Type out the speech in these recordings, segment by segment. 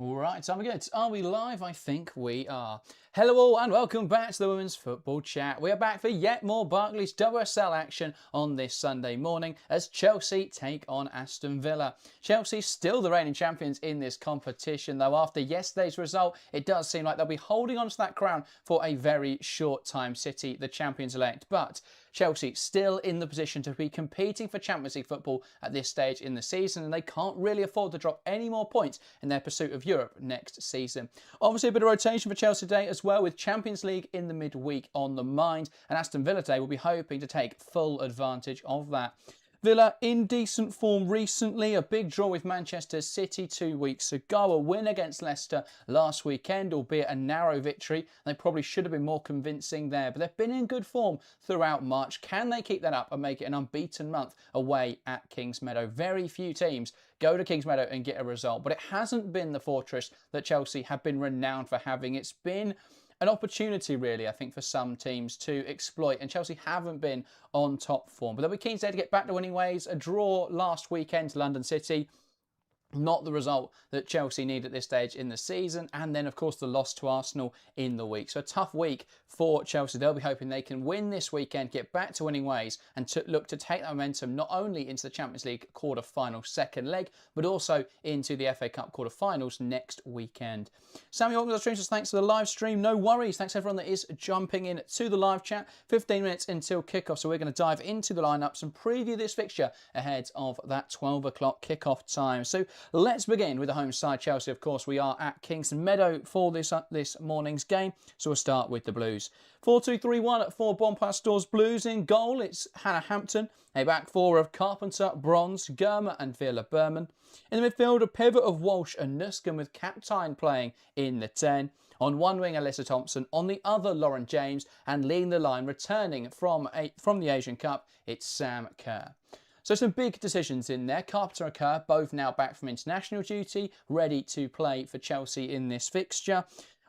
All right, time good. Are we live? I think we are. Hello all and welcome back to the Women's Football Chat. We are back for yet more Barclays UWCL action on this Sunday morning as Chelsea take on Aston Villa. Chelsea still the reigning champions in this competition, though after yesterday's result, it does seem like they'll be holding on to that crown for a very short time. City, the champions-elect, but Chelsea still in the position to be competing for Champions League football at this stage in the season, and they can't really afford to drop any more points in their pursuit of Europe next season. Obviously a bit of rotation for Chelsea today as well, with Champions League in the midweek on the mind, and Aston Villa today will be hoping to take full advantage of that. Villa in decent form recently, a big draw with Manchester City 2 weeks ago, a win against Leicester last weekend, albeit a narrow victory. They probably should have been more convincing there, but they've been in good form throughout March. Can they keep that up and make it an unbeaten month away at Kingsmeadow? Very few teams go to Kingsmeadow and get a result, but it hasn't been the fortress that Chelsea have been renowned for having. It's been an opportunity, really, I think, for some teams to exploit, and Chelsea haven't been on top form. But they'll be keen today to get back to winning ways. A draw last weekend to London City, not the result that Chelsea need at this stage in the season. And then, of course, the loss to Arsenal in the week. So a tough week for Chelsea. They'll be hoping they can win this weekend, get back to winning ways, and to look to take that momentum not only into the Champions League quarter-final second leg, but also into the FA Cup quarter-finals next weekend. Sammy, welcome to the stream. Thanks for the live stream. No worries. Thanks everyone that is jumping in to the live chat. 15 minutes until kickoff. So we're going to dive into the lineups and preview this fixture ahead of that 12 o'clock kickoff time. So let's begin with the home side, Chelsea. Of course, we are at Kingsmeadow for this morning's game. So we'll start with the Blues. 4-2-3-1 for Bonpastor's Blues. In goal, it's Hannah Hampton. A back four of Carpenter, Bronze, Germer and Villa Berman. In the midfield, a pivot of Walsh and Nuskin, with Captain playing in the 10. On one wing, Alyssa Thompson. On the other, Lauren James. And leading the line, returning from the Asian Cup, it's Sam Kerr. So some big decisions in there. Carpenter and Kerr both now back from international duty, ready to play for Chelsea in this fixture.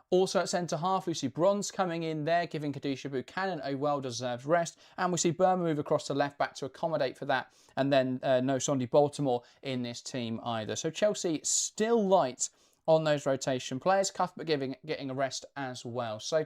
Also at centre-half, we see Bronze coming in there, giving Kadisha Buchanan a well-deserved rest. And we see Burma move across to left-back to accommodate for that. And then no Sondi Baltimore in this team either. So Chelsea still light on those rotation players. Cuthbert getting a rest as well. So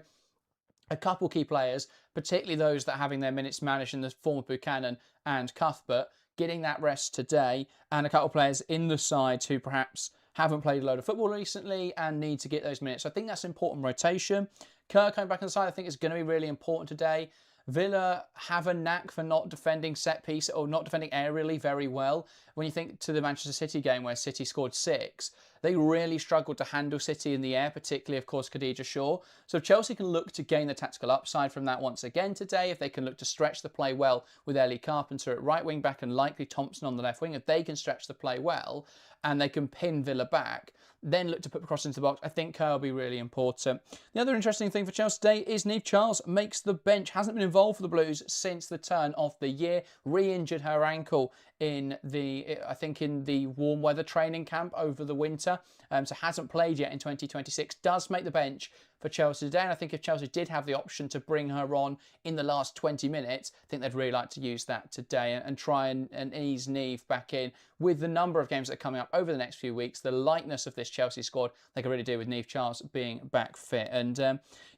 a couple key players, particularly those that are having their minutes managed in the form of Buchanan and Cuthbert, getting that rest today. And a couple of players in the side who perhaps haven't played a load of football recently and need to get those minutes. So I think that's important rotation. Kerr coming back on the side, I think is going to be really important today. Villa have a knack for not defending set piece or not defending aerially very well. When you think to the Manchester City game where City scored 6, they really struggled to handle City in the air, particularly, of course, Khadija Shaw. So if Chelsea can look to gain the tactical upside from that once again today, if they can look to stretch the play well with Ellie Carpenter at right wing back and likely Thompson on the left wing, if they can stretch the play well and they can pin Villa back, then look to put the cross into the box, I think Kerr will be really important. The other interesting thing for Chelsea today is Niamh Charles makes the bench. Hasn't been involved for the Blues since the turn of the year. Re-injured her ankle in the warm weather training camp over the winter. So hasn't played yet in 2026. Does make the bench for Chelsea today. And I think if Chelsea did have the option to bring her on in the last 20 minutes, I think they'd really like to use that today and try and ease Niamh back in. With the number of games that are coming up over the next few weeks, the lightness of this Chelsea squad, they can really do with Niamh Charles being back fit. And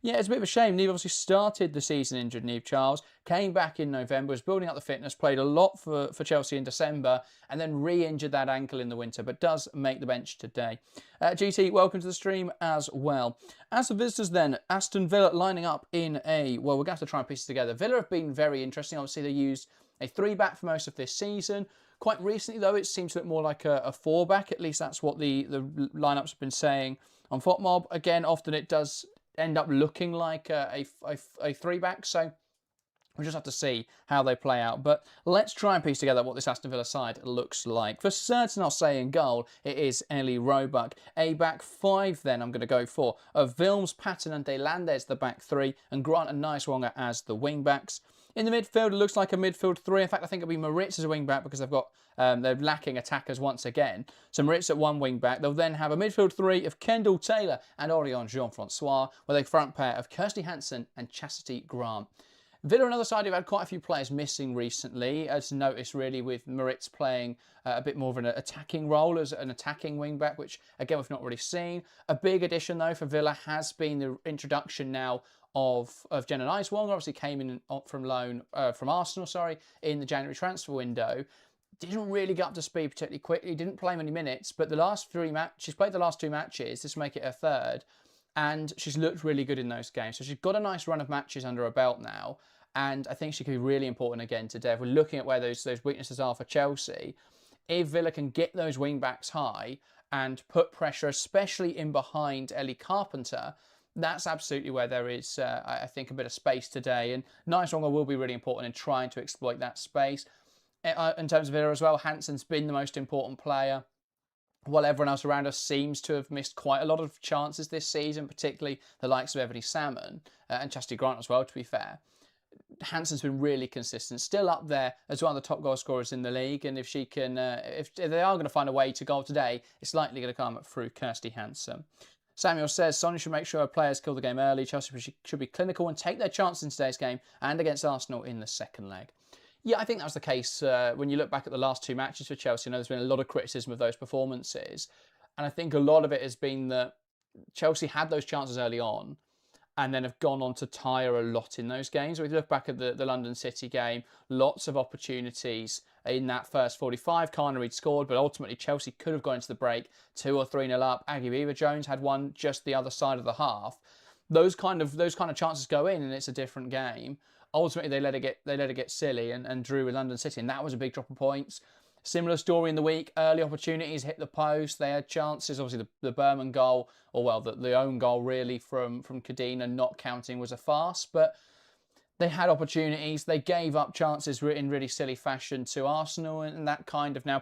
yeah, it's a bit of a shame. Niamh obviously started the season injured, Niamh Charles, came back in November, was building up the fitness, played a lot for Chelsea in December, and then re-injured that ankle in the winter, but does make the bench today. GT, welcome to the stream as well. As for visitors then, Aston Villa lining up in we're going to have to try and piece it together. Villa have been very interesting. Obviously, they used a 3-back for most of this season. Quite recently, though, it seems to look more like a 4-back. At least that's what the lineups have been saying on FotMob. Again, often it does end up looking like a 3-back. So we'll just have to see how they play out. But let's try and piece together what this Aston Villa side looks like. For certain, I'll say in goal, it is Ellie Roebuck. A back 5 then I'm going to go for of Vilms, Patton and Delandes, the back 3, and Grant and Niswonger as the wing backs. In the midfield, it looks like a midfield 3. In fact, I think it'll be Moritz as a wing back because they're lacking attackers once again. So Moritz at one wing back. They'll then have a midfield 3 of Kendall Taylor and Orion Jean-Francois with a front pair of Kirsty Hansen and Chastity Grant. Villa, another side who've had quite a few players missing recently, as noticed really with Moritz playing a bit more of an attacking role as an attacking wing-back, which again we've not really seen. A big addition though for Villa has been the introduction now of Jenna Niswong. Obviously came in from loan, from Arsenal, sorry, in the January transfer window. Didn't really get up to speed particularly quickly, didn't play many minutes, but the last she's played the last 2 matches, this will make it her third, and she's looked really good in those games. So she's got a nice run of matches under her belt now, and I think she could be really important again today. If we're looking at where those weaknesses are for Chelsea, if Villa can get those wing-backs high and put pressure, especially in behind Ellie Carpenter, that's absolutely where there is, I think, a bit of space today. And Niswonger will be really important in trying to exploit that space. In terms of Villa as well, Hansen's been the most important player, while everyone else around us seems to have missed quite a lot of chances this season, particularly the likes of Ebony Salmon and Chastity Grant as well, to be fair. Hansen's been really consistent, still up there as one of the top goal scorers in the league, and if she can, if they are going to find a way to goal today, it's likely going to come through Kirsty Hansen. Samuel says, Sonia should make sure her players kill the game early. Chelsea should be clinical and take their chances in today's game and against Arsenal in the second leg. Yeah, I think that was the case when you look back at the last 2 matches for Chelsea. I know there's been a lot of criticism of those performances. And I think a lot of it has been that Chelsea had those chances early on and then have gone on to tire a lot in those games. If you look back at the London City game, lots of opportunities in that first 45. Carnegie scored, but ultimately Chelsea could have gone into the break 2 or 3-0 up. Aggie Beaver-Jones had one just the other side of the half. Those kind of chances go in and it's a different game. Ultimately, they let it get silly and drew with London City, and that was a big drop of points. Similar story in the week. Early opportunities hit the post. They had chances. Obviously, the Berman goal, or well, the own goal really from Kadina not counting was a farce. But they had opportunities. They gave up chances in really silly fashion to Arsenal, and that kind of now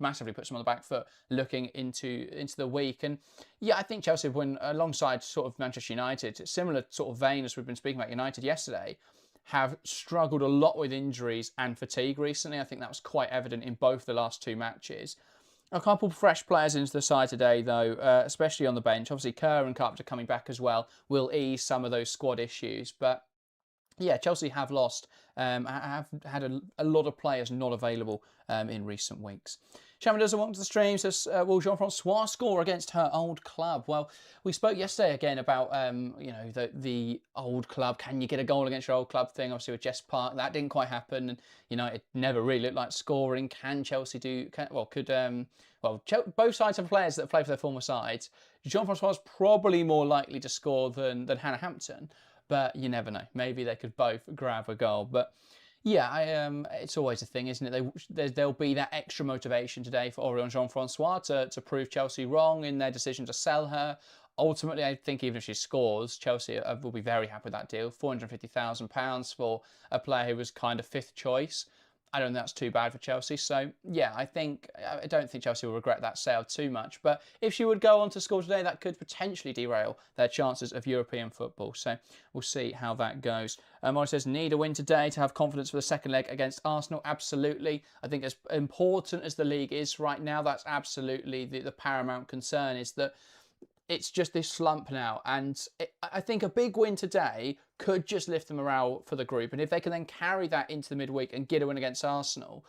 massively puts them on the back foot looking into the week. And yeah, I think Chelsea have won alongside sort of Manchester United, similar sort of vein as we've been speaking about United yesterday, have struggled a lot with injuries and fatigue recently. I think that was quite evident in both the last 2 matches. A couple of fresh players into the side today, though, especially on the bench. Obviously, Kerr and Carpenter coming back as well will ease some of those squad issues. But yeah, Chelsea have lost, have had a lot of players not available in recent weeks. Shaman doesn't want to the stream, says, will Jean-Francois score against her old club? Well, we spoke yesterday again about, the old club, can you get a goal against your old club thing, obviously with Jess Park. That didn't quite happen, and it never really looked like scoring. Can Chelsea do, both sides have players that play for their former sides. Jean-Francois is probably more likely to score than Hannah Hampton, but you never know. Maybe they could both grab a goal, but yeah, it's always a thing, isn't it? There'll be that extra motivation today for Orion Jean-Francois to prove Chelsea wrong in their decision to sell her. Ultimately, I think even if she scores, Chelsea will be very happy with that deal. £450,000 for a player who was kind of 5th choice. I don't think that's too bad for Chelsea. So, yeah, I don't think Chelsea will regret that sale too much. But if she would go on to score today, that could potentially derail their chances of European football. So we'll see how that goes. Morris says, need a win today to have confidence for the second leg against Arsenal. Absolutely. I think as important as the league is right now, that's absolutely the paramount concern, is that it's just this slump now. And I think a big win today could just lift the morale for the group. And if they can then carry that into the midweek and get a win against Arsenal,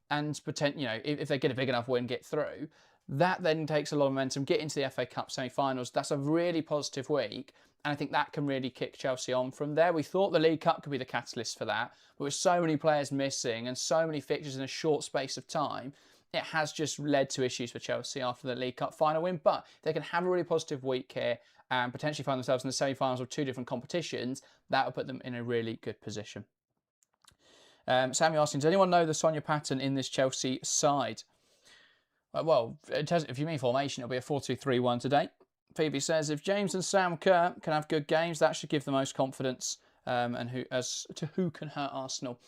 and if they get a big enough win, get through, that then takes a lot of momentum, get into the FA Cup semi-finals. That's a really positive week. And I think that can really kick Chelsea on from there. We thought the League Cup could be the catalyst for that. But with so many players missing and so many fixtures in a short space of time, it has just led to issues for Chelsea after the League Cup final win. But they can have a really positive week here and potentially find themselves in the semi-finals of 2 different competitions. That would put them in a really good position. Samuel asking, does anyone know the Sonia pattern in this Chelsea side? Well, if you mean formation, it'll be a 4-2-3-1 today. Phoebe says, if James and Sam Kerr can have good games, that should give the most confidence as to who can hurt Arsenal.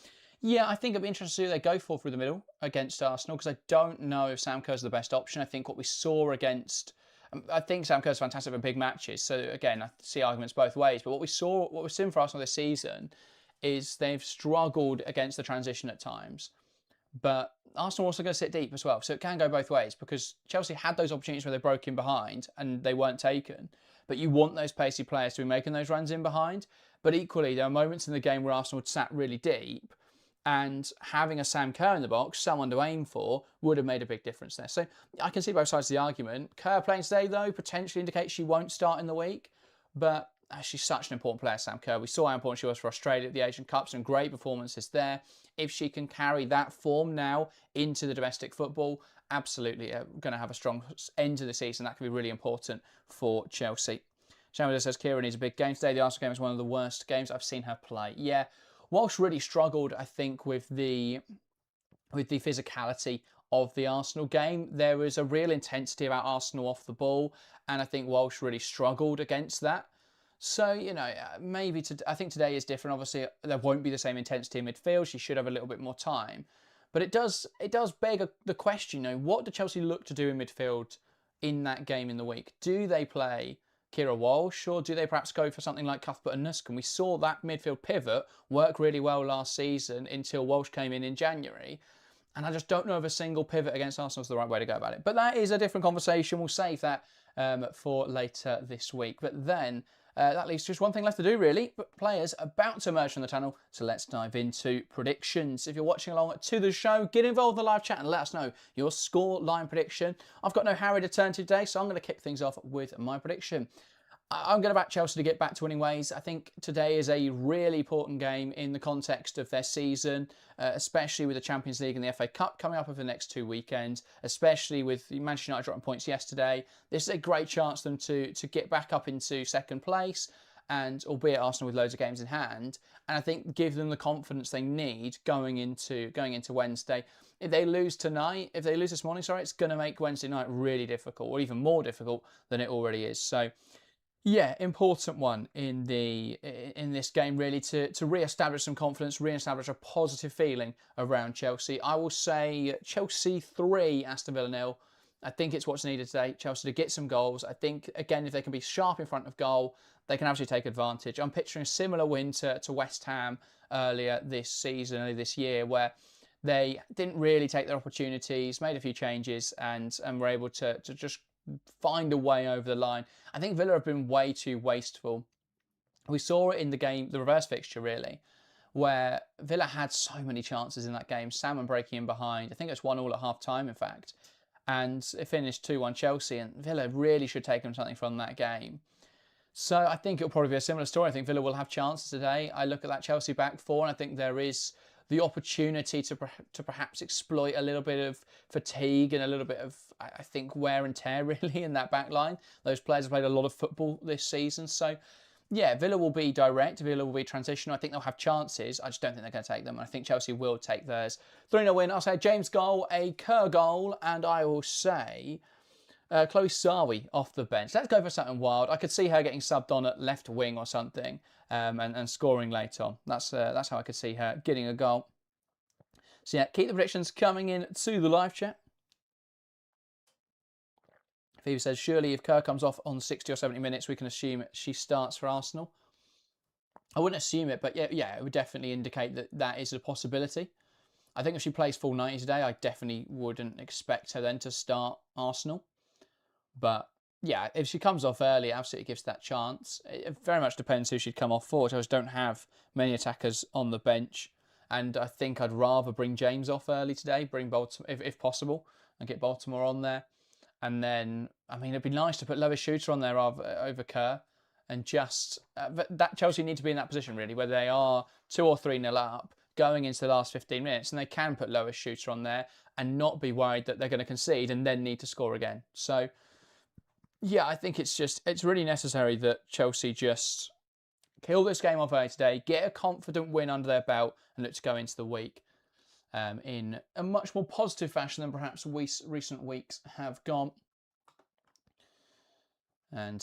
Yeah, I think it'd be interesting to see who they go for through the middle against Arsenal, because I don't know if Sam Kerr's the best option. I think what we saw I think Sam Kerr's fantastic for big matches. So again, I see arguments both ways. But what we've seen for Arsenal this season is they've struggled against the transition at times. But Arsenal are also going to sit deep as well. So it can go both ways, because Chelsea had those opportunities where they broke in behind and they weren't taken. but you want those pacey players to be making those runs in behind. But equally, there are moments in the game where Arsenal sat really deep, and having a Sam Kerr in the box, someone to aim for, would have made a big difference there. So I can see both sides of the argument. Kerr playing today, though, potentially indicates she won't start in the week, but she's such an important player, Sam Kerr. We saw how important she was for Australia at the Asian Cups, and great performances there. If she can carry that form now into the domestic football, absolutely going to have a strong end to the season. That could be really important for Chelsea. Chandler says Kira needs a big game today. The Arsenal game is one of the worst games I've seen her play. Yeah, Walsh really struggled, I think, with the physicality of the Arsenal game. There was a real intensity about Arsenal off the ball, and I think Walsh really struggled against that. So, you know, maybe I think today is different. Obviously, there won't be the same intensity in midfield. She should have a little bit more time. But it does beg the question, you know, what do Chelsea look to do in midfield in that game in the week? Do they play Kira Walsh, or do they perhaps go for something like Cuthbert and Nuskin? We saw that midfield pivot work really well last season until Walsh came in January. And I just don't know if a single pivot against Arsenal is the right way to go about it. But that is a different conversation. We'll save that for later this week. But then that leaves just one thing left to do, really. But players about to emerge from the tunnel. So let's dive into predictions. If you're watching along to the show, get involved in the live chat and let us know your score line prediction. I've got no Harry to turn to today, so I'm going to kick things off with my prediction. I'm going to back Chelsea to get back to winning ways. I think today is a really important game in the context of their season, especially with the Champions League and the FA Cup coming up over the next 2 weekends, especially with Manchester United dropping points yesterday. This is a great chance for them to get back up into second place, and albeit Arsenal with loads of games in hand, and I think give them the confidence they need going into Wednesday. If they lose this morning, it's going to make Wednesday night really difficult, or even more difficult than it already is. So yeah, important one in this game, really, to re-establish some confidence, re-establish a positive feeling around Chelsea. I will say Chelsea 3, Aston Villa 0. I think it's what's needed today, Chelsea to get some goals. I think, again, if they can be sharp in front of goal, they can absolutely take advantage. I'm picturing a similar win to West Ham earlier this year, where they didn't really take their opportunities, made a few changes, and were able to just find a way over the line. I think Villa have been way too wasteful. We saw it in the game, the reverse fixture really, where Villa had so many chances in that game. Salmon breaking in behind. I think it was 1-1 at half time, in fact. And it finished 2-1 Chelsea, and Villa really should take them something from that game. So I think it'll probably be a similar story. I think Villa will have chances today. I look at that Chelsea back four, and I think there is the opportunity to perhaps exploit a little bit of fatigue and a little bit of, I think, wear and tear really in that back line. Those players have played a lot of football this season. So yeah, Villa will be direct. Villa will be transitional. I think they'll have chances. I just don't think they're going to take them. I think Chelsea will take theirs. 3-0 win. I'll say James goal, a Kerr goal, and I will say Chloe Sawi off the bench. Let's go for something wild. I could see her getting subbed on at left wing or something, and scoring late on. That's how I could see her getting a goal. So yeah, keep the predictions coming in to the live chat. Phoebe says, surely if Kerr comes off on 60 or 70 minutes, we can assume she starts for Arsenal. I wouldn't assume it, but yeah, it would definitely indicate that that is a possibility. I think if she plays full 90 today, I definitely wouldn't expect her then to start Arsenal. But yeah, if she comes off early, it absolutely gives that chance. It very much depends who she'd come off for. I just don't have many attackers on the bench. And I think I'd rather bring James off early today, bring Baltimore, if possible, and get Baltimore on there. And then, I mean, it'd be nice to put Lois Shooter on there over Kerr. And just, that Chelsea need to be in that position, really, where they are 2 or 3-0 up, going into the last 15 minutes. And they can put Lois Shooter on there and not be worried that they're going to concede and then need to score again. So yeah, I think it's really necessary that Chelsea just kill this game off early today, get a confident win under their belt, and look to go into the week in a much more positive fashion than perhaps recent weeks have gone. And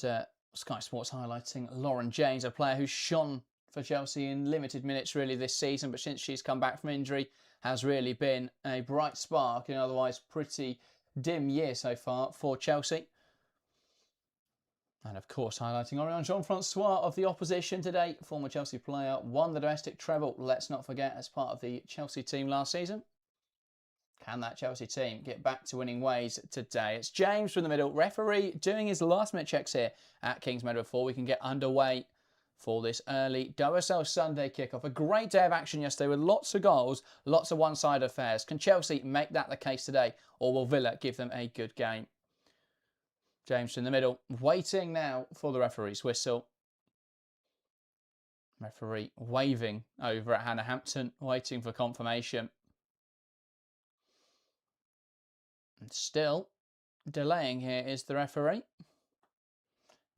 Sky Sports highlighting Lauren James, a player who's shone for Chelsea in limited minutes really this season, but since she's come back from injury, has really been a bright spark in an otherwise pretty dim year so far for Chelsea. And of course, highlighting Orion Jean-Francois of the opposition today, former Chelsea player, won the domestic treble, let's not forget, as part of the Chelsea team last season. Can that Chelsea team get back to winning ways today? It's James from the middle. Referee doing his last minute checks here at Kings Meadow before we can get underway for this early UWCL Sunday kickoff. A great day of action yesterday with lots of goals, lots of one-sided affairs. Can Chelsea make that the case today, or will Villa give them a good game? James in the middle, waiting now for the referee's whistle. Referee waving over at Hannah Hampton, waiting for confirmation. And still delaying here is the referee.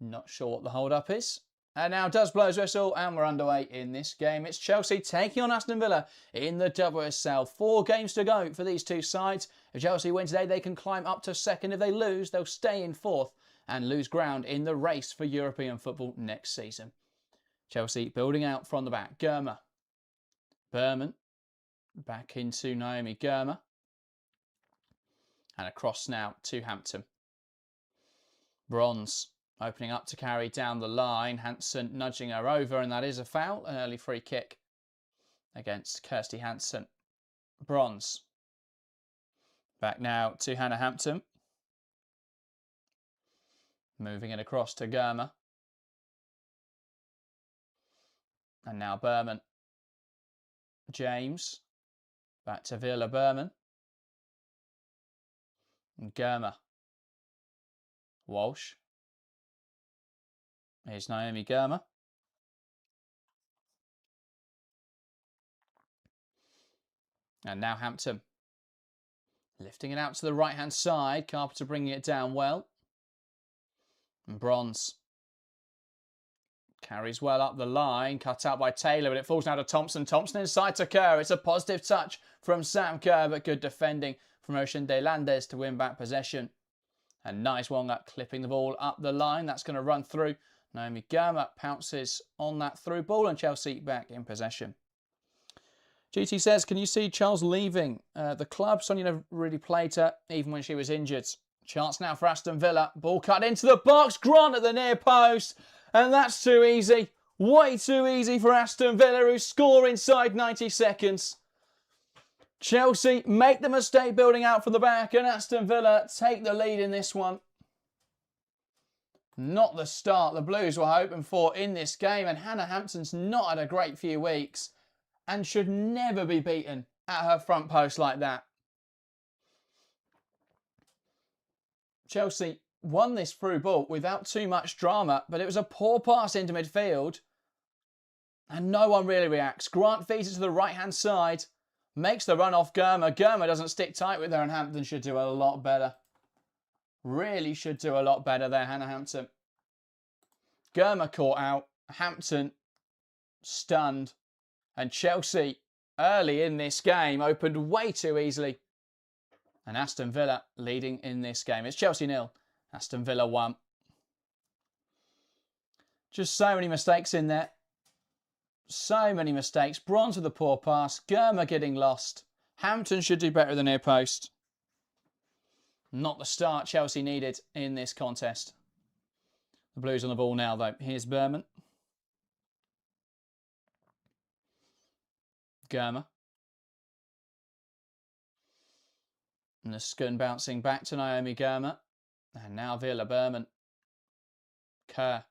Not sure what the hold-up is. And now does blow his whistle, and we're underway in this game. It's Chelsea taking on Aston Villa in the UWCL. 4 games to go for these two sides. If Chelsea win today, they can climb up to second. If they lose, they'll stay in 4th and lose ground in the race for European football next season. Chelsea building out from the back. Kerr. Berman. Back into Naomi Kerr. And across now to Hampton. Bronze. Opening up to carry down the line. Hansen nudging her over, and that is a foul. An early free kick against Kirsty Hansen. Bronze. Back now to Hannah Hampton. Moving it across to Kerr. And now Berman. James. Back to Villa Berman. And Kerr. Walsh. Here's Naomi Kerr. And now Hampton. Lifting it out to the right-hand side. Carpenter bringing it down well. And Bronze. Carries well up the line. Cut out by Taylor, but it falls now to Thompson. Thompson inside to Kerr. It's a positive touch from Sam Kerr, but good defending from Ocean De Landes to win back possession. And nice Wonga clipping the ball up the line. That's going to run through. Naomi Kerr pounces on that through ball, and Chelsea back in possession. GT says, can you see Charles leaving the club? Sonia never really played her, even when she was injured. Chance now for Aston Villa. Ball cut into the box. Grant at the near post. And that's too easy. Way too easy for Aston Villa, who score inside 90 seconds. Chelsea make the mistake building out from the back, and Aston Villa take the lead in this one. Not the start the Blues were hoping for in this game, and Hannah Hampton's not had a great few weeks and should never be beaten at her front post like that. Chelsea won this through ball without too much drama, but it was a poor pass into midfield and no one really reacts. Grant feeds it to the right-hand side, makes the run off Kerr. Kerr doesn't stick tight with her, and Hampton should do a lot better. Really should do a lot better there, Hannah Hampton. Kerr caught out. Hampton stunned. And Chelsea, early in this game, opened way too easily. And Aston Villa leading in this game. It's Chelsea 0, Aston Villa 1. Just so many mistakes in there. So many mistakes. Bronze with a poor pass. Kerr getting lost. Hampton should do better than near post. Not the start Chelsea needed in this contest. The Blues on the ball now, though. Here's Berman. Kerr. And the Skun bouncing back to Naomi Kerr. And now Villa Berman. Kerr.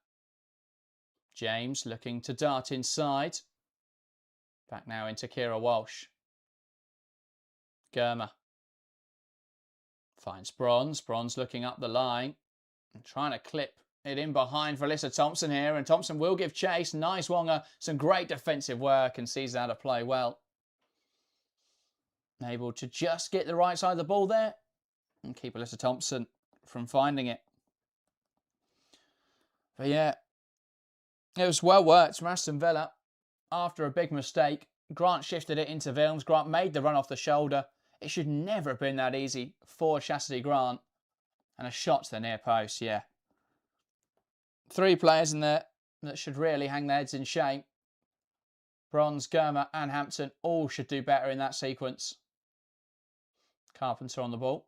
James looking to dart inside. Back now into Kira Walsh. Kerr. Finds Bronze. Bronze looking up the line and trying to clip it in behind for Alyssa Thompson here. And Thompson will give chase. Nice Wonga. Some great defensive work and sees how to play well. Able to just get the right side of the ball there and keep Alyssa Thompson from finding it. But yeah, it was well worked from Aston Villa. After a big mistake, Grant shifted it into Vilms. Grant made the run off the shoulder. It should never have been that easy for Chastity Grant. And a shot to the near post, yeah. 3 players in there that should really hang their heads in shame. Bronze, Kerr and Hampton all should do better in that sequence. Carpenter on the ball.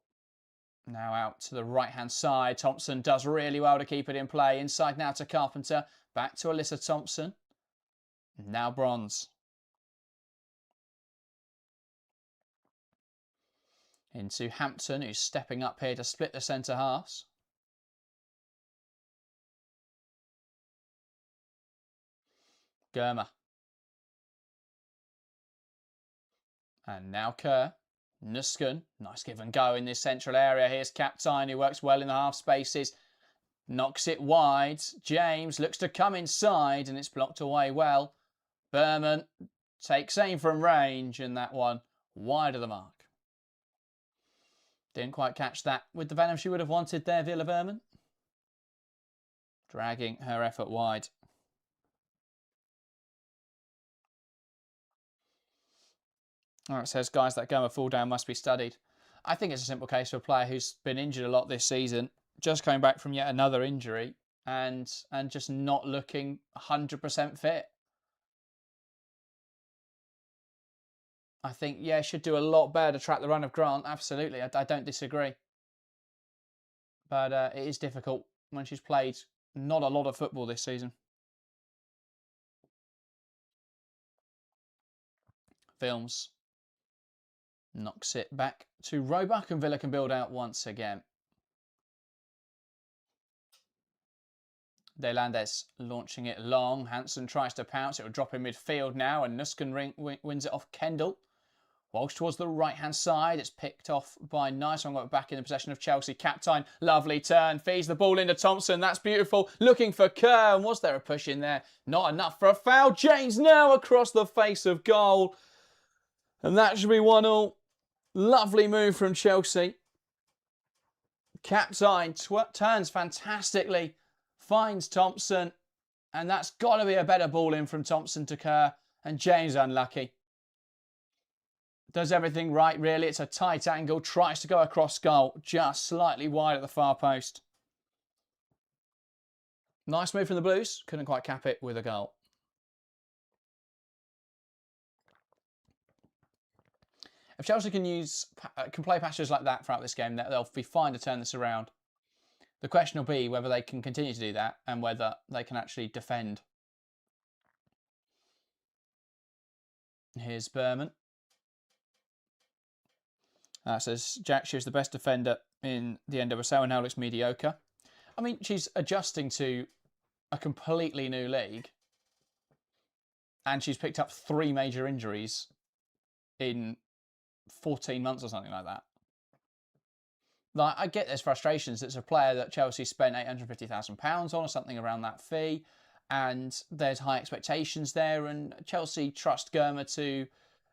Now out to the right-hand side. Thompson does really well to keep it in play. Inside now to Carpenter. Back to Alyssa Thompson. Now Bronze. Into Hampton, who's stepping up here to split the centre halves. Germer. And now Kerr. Nusken. Nice give and go in this central area. Here's Captain, who works well in the half spaces. Knocks it wide. James looks to come inside, and it's blocked away well. Berman takes aim from range, and that one wide of the mark. Didn't quite catch that with the venom she would have wanted there, Villa Berman. Dragging her effort wide. All right, says, guys, that Goma fall down must be studied. I think it's a simple case of a player who's been injured a lot this season, just coming back from yet another injury, and just not looking 100% fit. I think, yeah, should do a lot better to track the run of Grant. Absolutely, I don't disagree. But it is difficult when she's played not a lot of football this season. Films. Knocks it back to Roebuck, and Villa can build out once again. De Landes launching it long. Hansen tries to pounce. It will drop in midfield now, and Nusken wins it off Kendall. Walsh towards the right-hand side. It's picked off by Nice. Got back in the possession of Chelsea. Captain, lovely turn. Feeds the ball into Thompson. That's beautiful. Looking for Kerr. And was there a push in there? Not enough for a foul. James now across the face of goal. And that should be 1-1. Lovely move from Chelsea. Captain turns fantastically. Finds Thompson. And that's got to be a better ball in from Thompson to Kerr. And James unlucky. Does everything right, really. It's a tight angle. Tries to go across goal. Just slightly wide at the far post. Nice move from the Blues. Couldn't quite cap it with a goal. If Chelsea can play passages like that throughout this game, they'll be fine to turn this around. The question will be whether they can continue to do that and whether they can actually defend. Here's Berman. Says Jack, she was the best defender in the UWCL and now looks mediocre. I mean, she's adjusting to a completely new league. And she's picked up 3 major injuries in 14 months or something like that. Like, I get there's frustrations. It's a player that Chelsea spent £850,000 on or something around that fee. And there's high expectations there. And Chelsea trust Germer to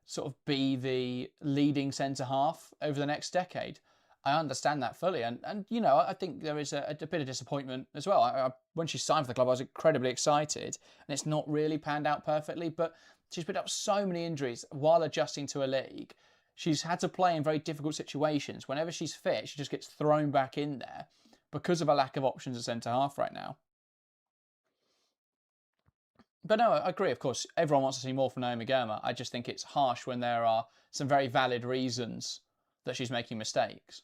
sort of be the leading centre-half over the next decade. I understand that fully. And you know, I think there is a bit of disappointment as well. When she signed for the club, I was incredibly excited. And it's not really panned out perfectly. But she's picked up so many injuries while adjusting to a league. She's had to play in very difficult situations. Whenever she's fit, she just gets thrown back in there because of a lack of options at centre-half right now. But no, I agree, of course. Everyone wants to see more from Naomi Germer. I just think it's harsh when there are some very valid reasons that she's making mistakes.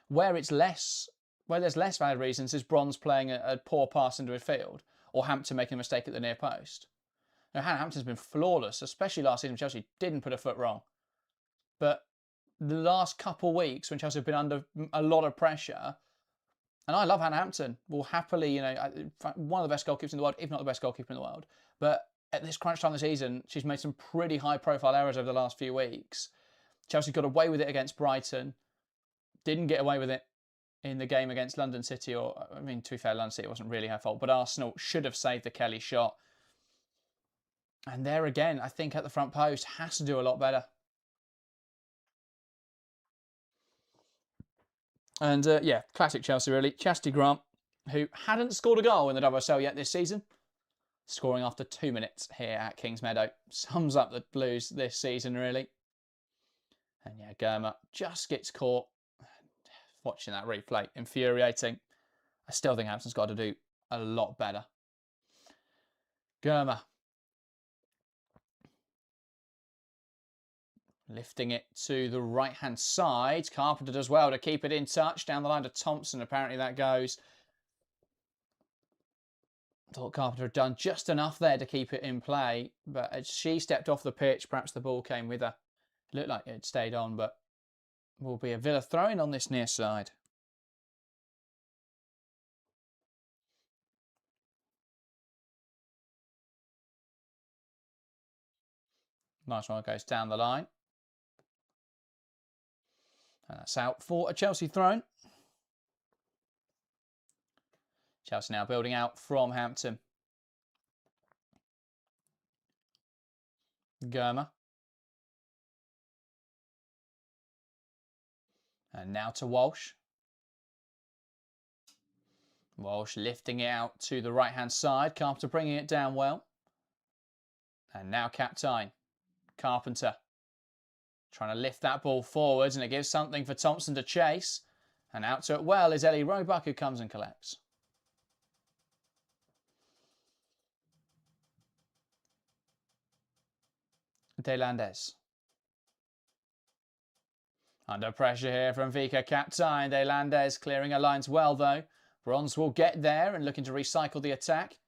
Where there's less valid reasons is Bronze playing a poor pass into midfield or Hampton making a mistake at the near post. Now, Hannah Hampton's been flawless, especially last season when Chelsea didn't put a foot wrong. But the last couple of weeks when Chelsea have been under a lot of pressure, and I love Hannah Hampton, will happily, you know, one of the best goalkeepers in the world, if not the best goalkeeper in the world. But at this crunch time of the season, she's made some pretty high-profile errors over the last few weeks. Chelsea got away with it against Brighton, didn't get away with it in the game against London City, or, I mean, to be fair, London City, it wasn't really her fault, but Arsenal should have saved the Kelly shot. And there again, I think at the front post, has to do a lot better. And yeah, classic Chelsea really. Chastity Grant, who hadn't scored a goal in the WSL yet this season, scoring after 2 minutes here at Kings Meadow. Sums up the Blues this season really. And yeah, Germer just gets caught. Watching that replay, infuriating. I still think Hampton's got to do a lot better. Germer. Lifting it to the right-hand side. Carpenter does well to keep it in touch. Down the line to Thompson. Apparently that goes. Thought Carpenter had done just enough there to keep it in play. But as she stepped off the pitch, perhaps the ball came with her. It looked like it stayed on, but Will be a Villa throw-in on this near side. Nice one, goes down the line. And that's out for a Chelsea throw-in. Chelsea now building out from Hampton. Germer. And now to Walsh. Walsh lifting it out to the right-hand side. Carpenter bringing it down well. And now Captain. Carpenter. Trying to lift that ball forwards, and it gives something for Thompson to chase. And out to it well is Ellie Roebuck, who comes and collects. De Landes. Under pressure here from Vika Captain. De Landes clearing her lines well though. Bronze will get there and looking to recycle the attack.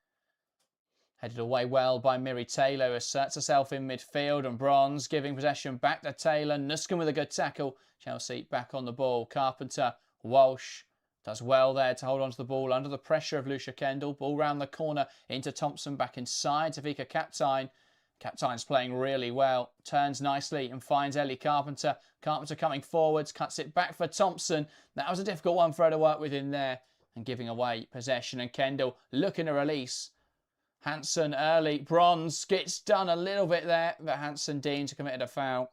Headed away well by Miri Taylor, who asserts herself in midfield, and Bronze giving possession back to Taylor. Nuskin with a good tackle. Chelsea back on the ball. Carpenter, Walsh does well there to hold on to the ball under the pressure of Lucia Kendall. Ball round the corner into Thompson, back inside to Vika Captain. Captain's playing really well. Turns nicely and finds Ellie Carpenter. Carpenter coming forwards, cuts it back for Thompson. That was a difficult one for her to work with in there, and giving away possession. And Kendall looking to release. Hansen early. Bronze gets done a little bit there, but Hansen deemed to committed a foul.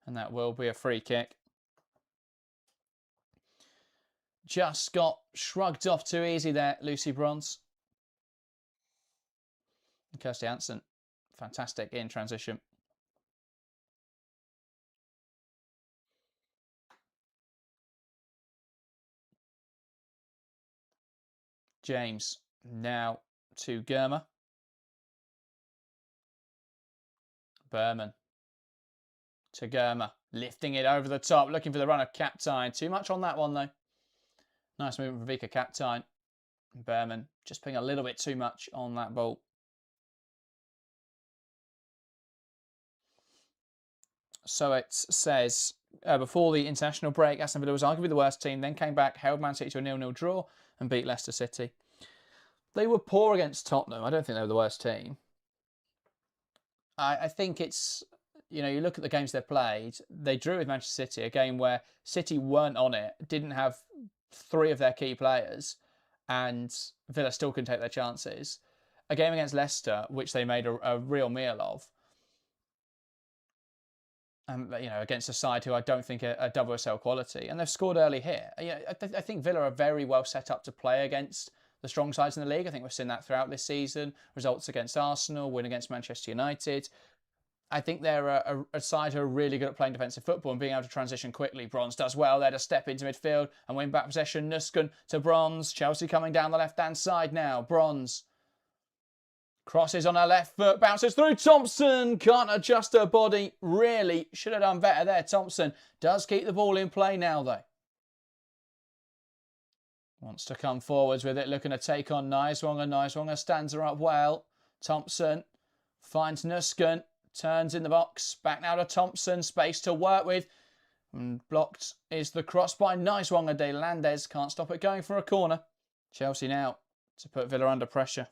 And that will be a free kick. Just got shrugged off too easy there, Lucy Bronze. And Kirsty Hansen, fantastic in transition. James now to Germer. Berman to Germer, lifting it over the top, looking for the run of Captain. Too much on that one though. Nice movement from Vika Captain. Berman just putting a little bit too much on that ball. So it says, before the international break, Aston Villa was arguably the worst team, then came back, held Man City to a 0-0 draw and beat Leicester City. They were poor against Tottenham. I don't think they were the worst team. I think it's, you look at the games they played, they drew with Manchester City, a game where City weren't on it, didn't have 3 of their key players, and Villa still couldn't take their chances. A game against Leicester, which they made a real meal of. Against a side who I don't think are UWCL quality. And they've scored early here. I think Villa are very well set up to play against the strong sides in the league. I think we've seen that throughout this season. Results against Arsenal, win against Manchester United. I think they're a side who are really good at playing defensive football and being able to transition quickly. Bronze does well there to step into midfield and win back possession. Nuskin to Bronze. Chelsea coming down the left-hand side now. Bronze crosses on her left foot, bounces through. Thompson can't adjust her body. Really should have done better there. Thompson does keep the ball in play now though. Wants to come forwards with it, looking to take on Niswanger. Niswanger stands her up well. Thompson finds Nuskin, turns in the box. Back now to Thompson, space to work with. And blocked is the cross by Niswanger. De Landes can't stop it going for a corner. Chelsea now to put Villa under pressure.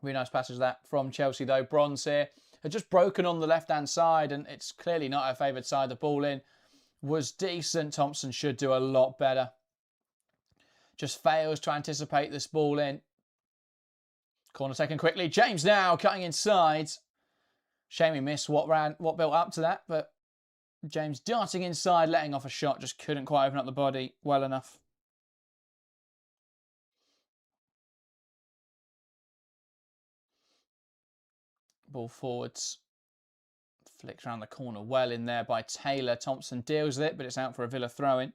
Really nice passage that from Chelsea though. Bronze here had just broken on the left-hand side, and it's clearly not her favoured side. The ball in was decent. Thompson should do a lot better. Just fails to anticipate this ball in. Corner taken quickly. James now cutting inside. Shame he missed what built up to that, but James darting inside, letting off a shot, just couldn't quite open up the body well enough. Ball forwards. Flicked around the corner well in there by Taylor. Thompson deals with it, but it's out for a Villa throw-in.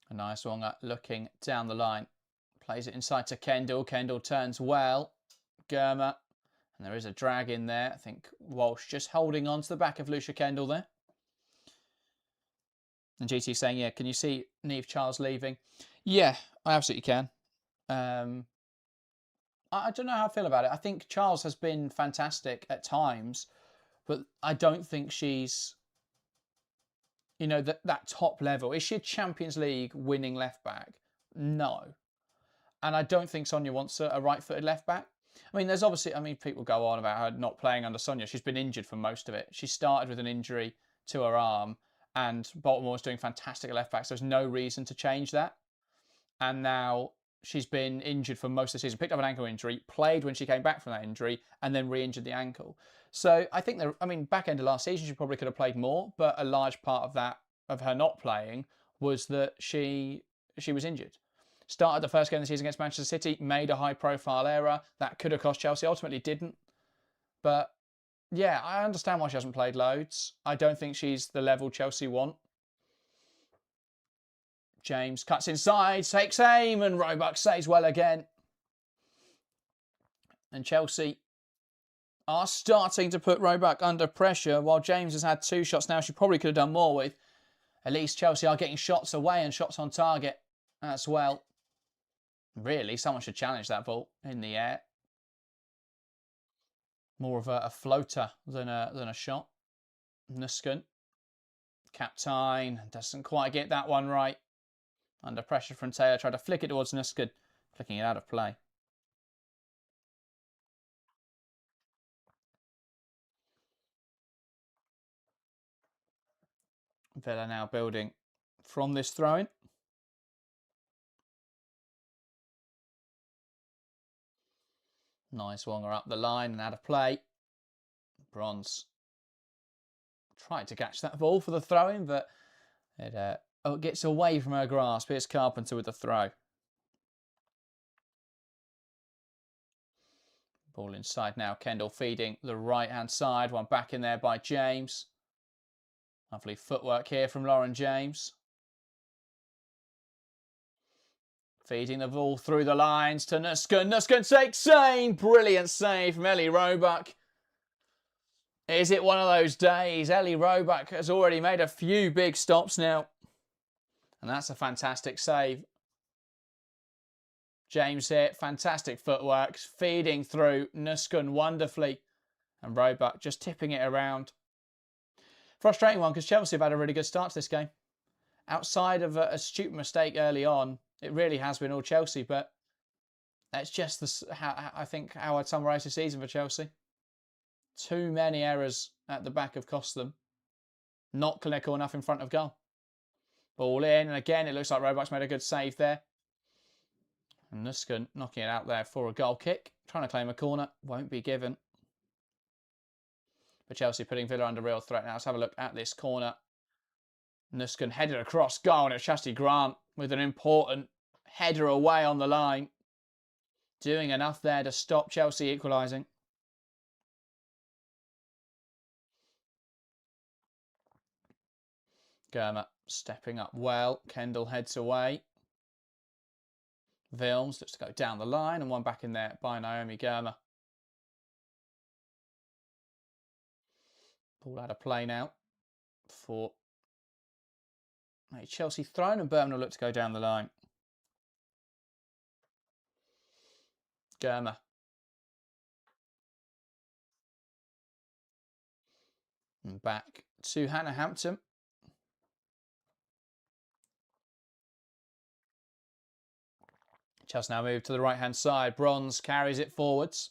A nice one looking down the line. Plays it inside to Kendall. Kendall turns well. Germer. And there is a drag in there. I think Walsh just holding on to the back of Lucia Kendall there. And GT saying, yeah, can you see Niamh Charles leaving? Yeah, I absolutely can. I don't know how I feel about it. I think Charles has been fantastic at times, but I don't think she's, you know, that top level. Is she a Champions League winning left back? No. And I don't think Sonia wants a right-footed left back. I mean, there's obviously, people go on about her not playing under Sonia. She's been injured for most of it. She started with an injury to her arm, and Baltimore was doing fantastic at left back, so there's no reason to change that. And now she's been injured for most of the season, picked up an ankle injury, played when she came back from that injury, and then re-injured the ankle. So I think back end of last season, she probably could have played more, but a large part of that, of her not playing, was that she was injured. Started the first game of the season against Manchester City, made a high-profile error. That could have cost Chelsea, ultimately didn't. But yeah, I understand why she hasn't played loads. I don't think she's the level Chelsea want. James cuts inside, takes aim, and Roebuck saves well again. And Chelsea are starting to put Roebuck under pressure. While James has had 2 shots now, she probably could have done more with. At least Chelsea are getting shots away and shots on target as well. Really, someone should challenge that ball in the air. More of a floater than a shot. Nusken, captain, doesn't quite get that one right. Under pressure from Taylor, tried to flick it towards Nusken, flicking it out of play. Villa now building from this throw-in. Nice Wonger up the line and out of play. Bronze tried to catch that ball for the throw-in, but it gets away from her grasp. Here's Carpenter with the throw. Ball inside now. Kendall feeding the right-hand side. One back in there by James. Lovely footwork here from Lauren James. Feeding the ball through the lines to Nusken. Nusken takes aim. Brilliant save from Ellie Roebuck. Is it one of those days? Ellie Roebuck has already made a few big stops now. And that's a fantastic save. James here, fantastic footwork, feeding through Nusken wonderfully. And Roebuck just tipping it around. Frustrating one because Chelsea have had a really good start to this game. Outside of a stupid mistake early on, it really has been all Chelsea, but that's just how I'd summarise the season for Chelsea. Too many errors at the back have cost them. Not clinical enough in front of goal. Ball in, and again, it looks like Roebuck's made a good save there. And Nusken knocking it out there for a goal kick. Trying to claim a corner, won't be given. But Chelsea putting Villa under real threat now. Let's have a look at this corner. Nusken headed across goal, and it's Chastity Grant with an important header away on the line. Doing enough there to stop Chelsea equalising. Germer stepping up well. Kendall heads away. Vilms looks to go down the line, and one back in there by Naomi Germer. Ball out of play now for a Chelsea thrown, and Birmingham will look to go down the line. Germer. And back to Hannah Hampton. Chelsea now move to the right-hand side. Bronze carries it forwards.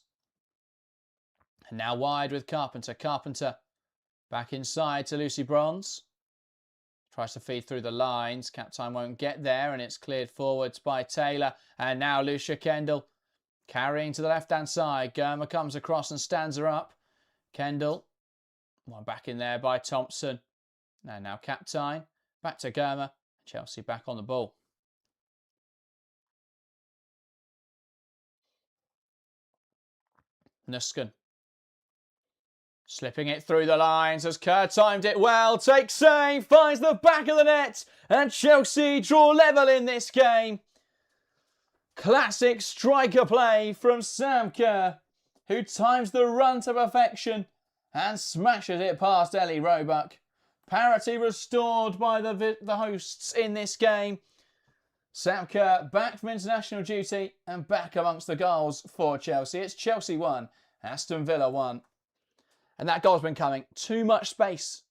And now wide with Carpenter. Carpenter back inside to Lucy Bronze. Tries to feed through the lines. Captain won't get there, and it's cleared forwards by Taylor. And now Lucia Kendall carrying to the left-hand side. Germer comes across and stands her up. Kendall. One back in there by Thompson. And now Captain. Back to Germer. Chelsea back on the ball. Nusken. Slipping it through the lines as Kerr timed it well. Takes aim, finds the back of the net. And Chelsea draw level in this game. Classic striker play from Sam Kerr, who times the run to perfection and smashes it past Ellie Roebuck Parity restored by the hosts in this game. Sam Kerr back from international duty and back amongst the goals for Chelsea. It's Chelsea 1, Aston Villa 1. And that goal's been coming. Too much space.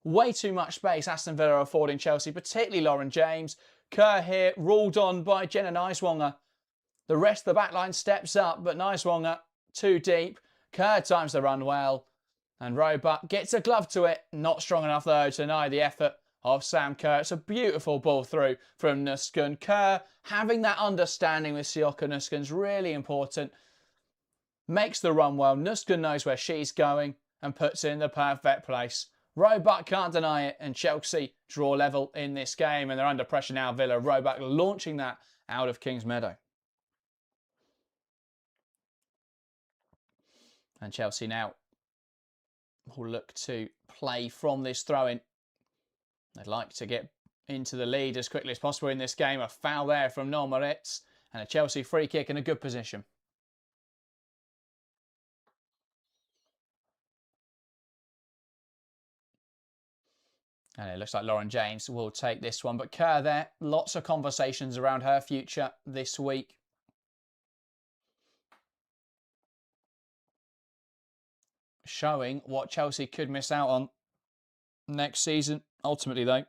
Way too much space Aston Villa are affording Chelsea, particularly Lauren James. Kerr here ruled on by Jenna Niswonger. The rest of the backline steps up, but Niswonger too deep. Kerr times the run well. And Roebuck gets a glove to it. Not strong enough, though, to deny the effort of Sam Kerr. It's a beautiful ball through from Nusken. Kerr having that understanding with Sioka Nusken's really important. Makes the run well. Nusken knows where she's going and puts it in the perfect place. Roebuck can't deny it, and Chelsea draw level in this game, and they're under pressure now. Villa, Roebuck launching that out of Kings Meadow. And Chelsea now will look to play from this throw-in. They'd like to get into the lead as quickly as possible in this game. A foul there from Noel Moritz, and a Chelsea free kick in a good position. And it looks like Lauren James will take this one. But Kerr there, lots of conversations around her future this week. Showing what Chelsea could miss out on next season. Ultimately, though,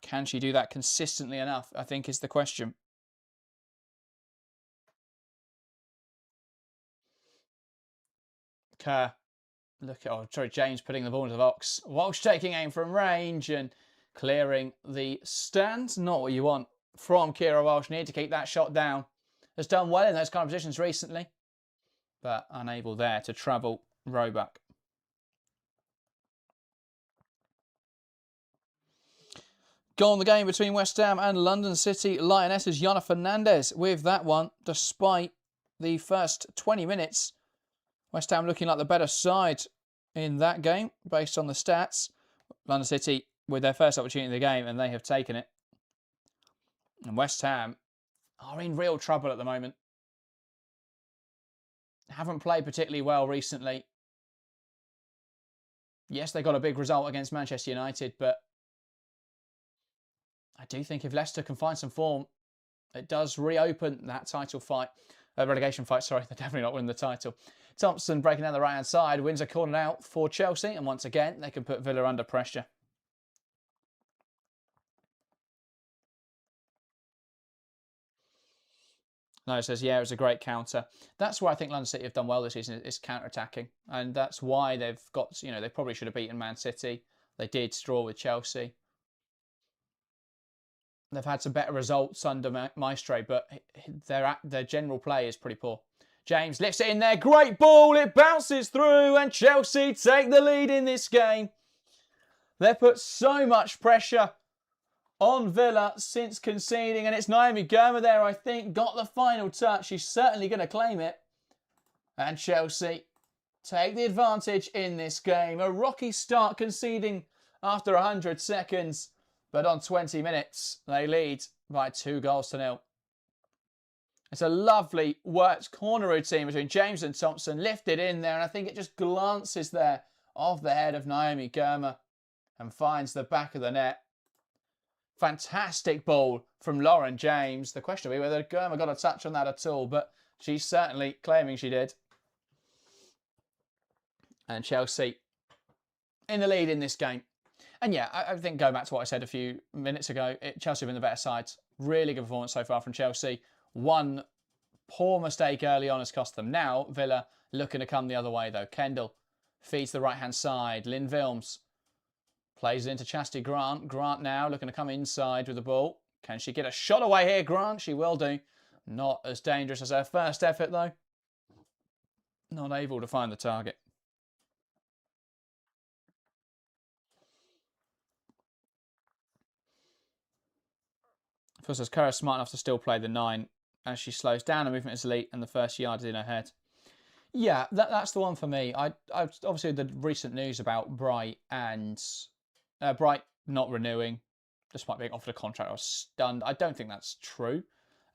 can she do that consistently enough, I think, is the question. Kerr. James putting the ball into the box. Walsh taking aim from range and clearing the stands. Not what you want from Kira Walsh. Need to keep that shot down. Has done well in those kind of positions recently, but unable there to trouble Roebuck. Goal in the game between West Ham and London City Lionesses. Yana Fernandez with that one, despite the first 20 minutes. West Ham looking like the better side in that game, based on the stats. London City with their first opportunity in the game, and they have taken it. And West Ham are in real trouble at the moment. Haven't played particularly well recently. Yes, they got a big result against Manchester United, but I do think if Leicester can find some form, it does reopen that title fight. Relegation fight, sorry. They're definitely not winning the title. Thompson breaking down the right-hand side, wins a corner out for Chelsea, and once again, they can put Villa under pressure. No, says, yeah, it was a great counter. That's why I think London City have done well this season, is counter-attacking. And that's why they've got, they probably should have beaten Man City. They did draw with Chelsea. They've had some better results under Maestro, but their general play is pretty poor. James lifts it in there. Great ball. It bounces through, and Chelsea take the lead in this game. They've put so much pressure on Villa since conceding, and it's Naomi Girma there, I think, got the final touch. She's certainly going to claim it. And Chelsea take the advantage in this game. A rocky start, conceding after 100 seconds. But on 20 minutes, they lead by 2-0. It's a lovely worked corner routine between James and Thompson. Lifted in there, and I think it just glances there off the head of Naomi Girma and finds the back of the net. Fantastic ball from Lauren James. The question will be whether Girma got a touch on that at all, but she's certainly claiming she did. And Chelsea in the lead in this game. And yeah, I think going back to what I said a few minutes ago, Chelsea have been the better side. Really good performance so far from Chelsea. One poor mistake early on has cost them. Now, Villa looking to come the other way, though. Kendall feeds the right-hand side. Lynn Vilms plays it into Chastity Grant. Grant now looking to come inside with the ball. Can she get a shot away here, Grant? She will do. Not as dangerous as her first effort, though. Not able to find the target. Of course, Kerr is smart enough to still play the 9 as she slows down. The movement is elite, and the first yard is in her head. Yeah, that's the one for me. I obviously the recent news about Bright and Bright not renewing, despite being offered a contract. I was stunned. I don't think that's true,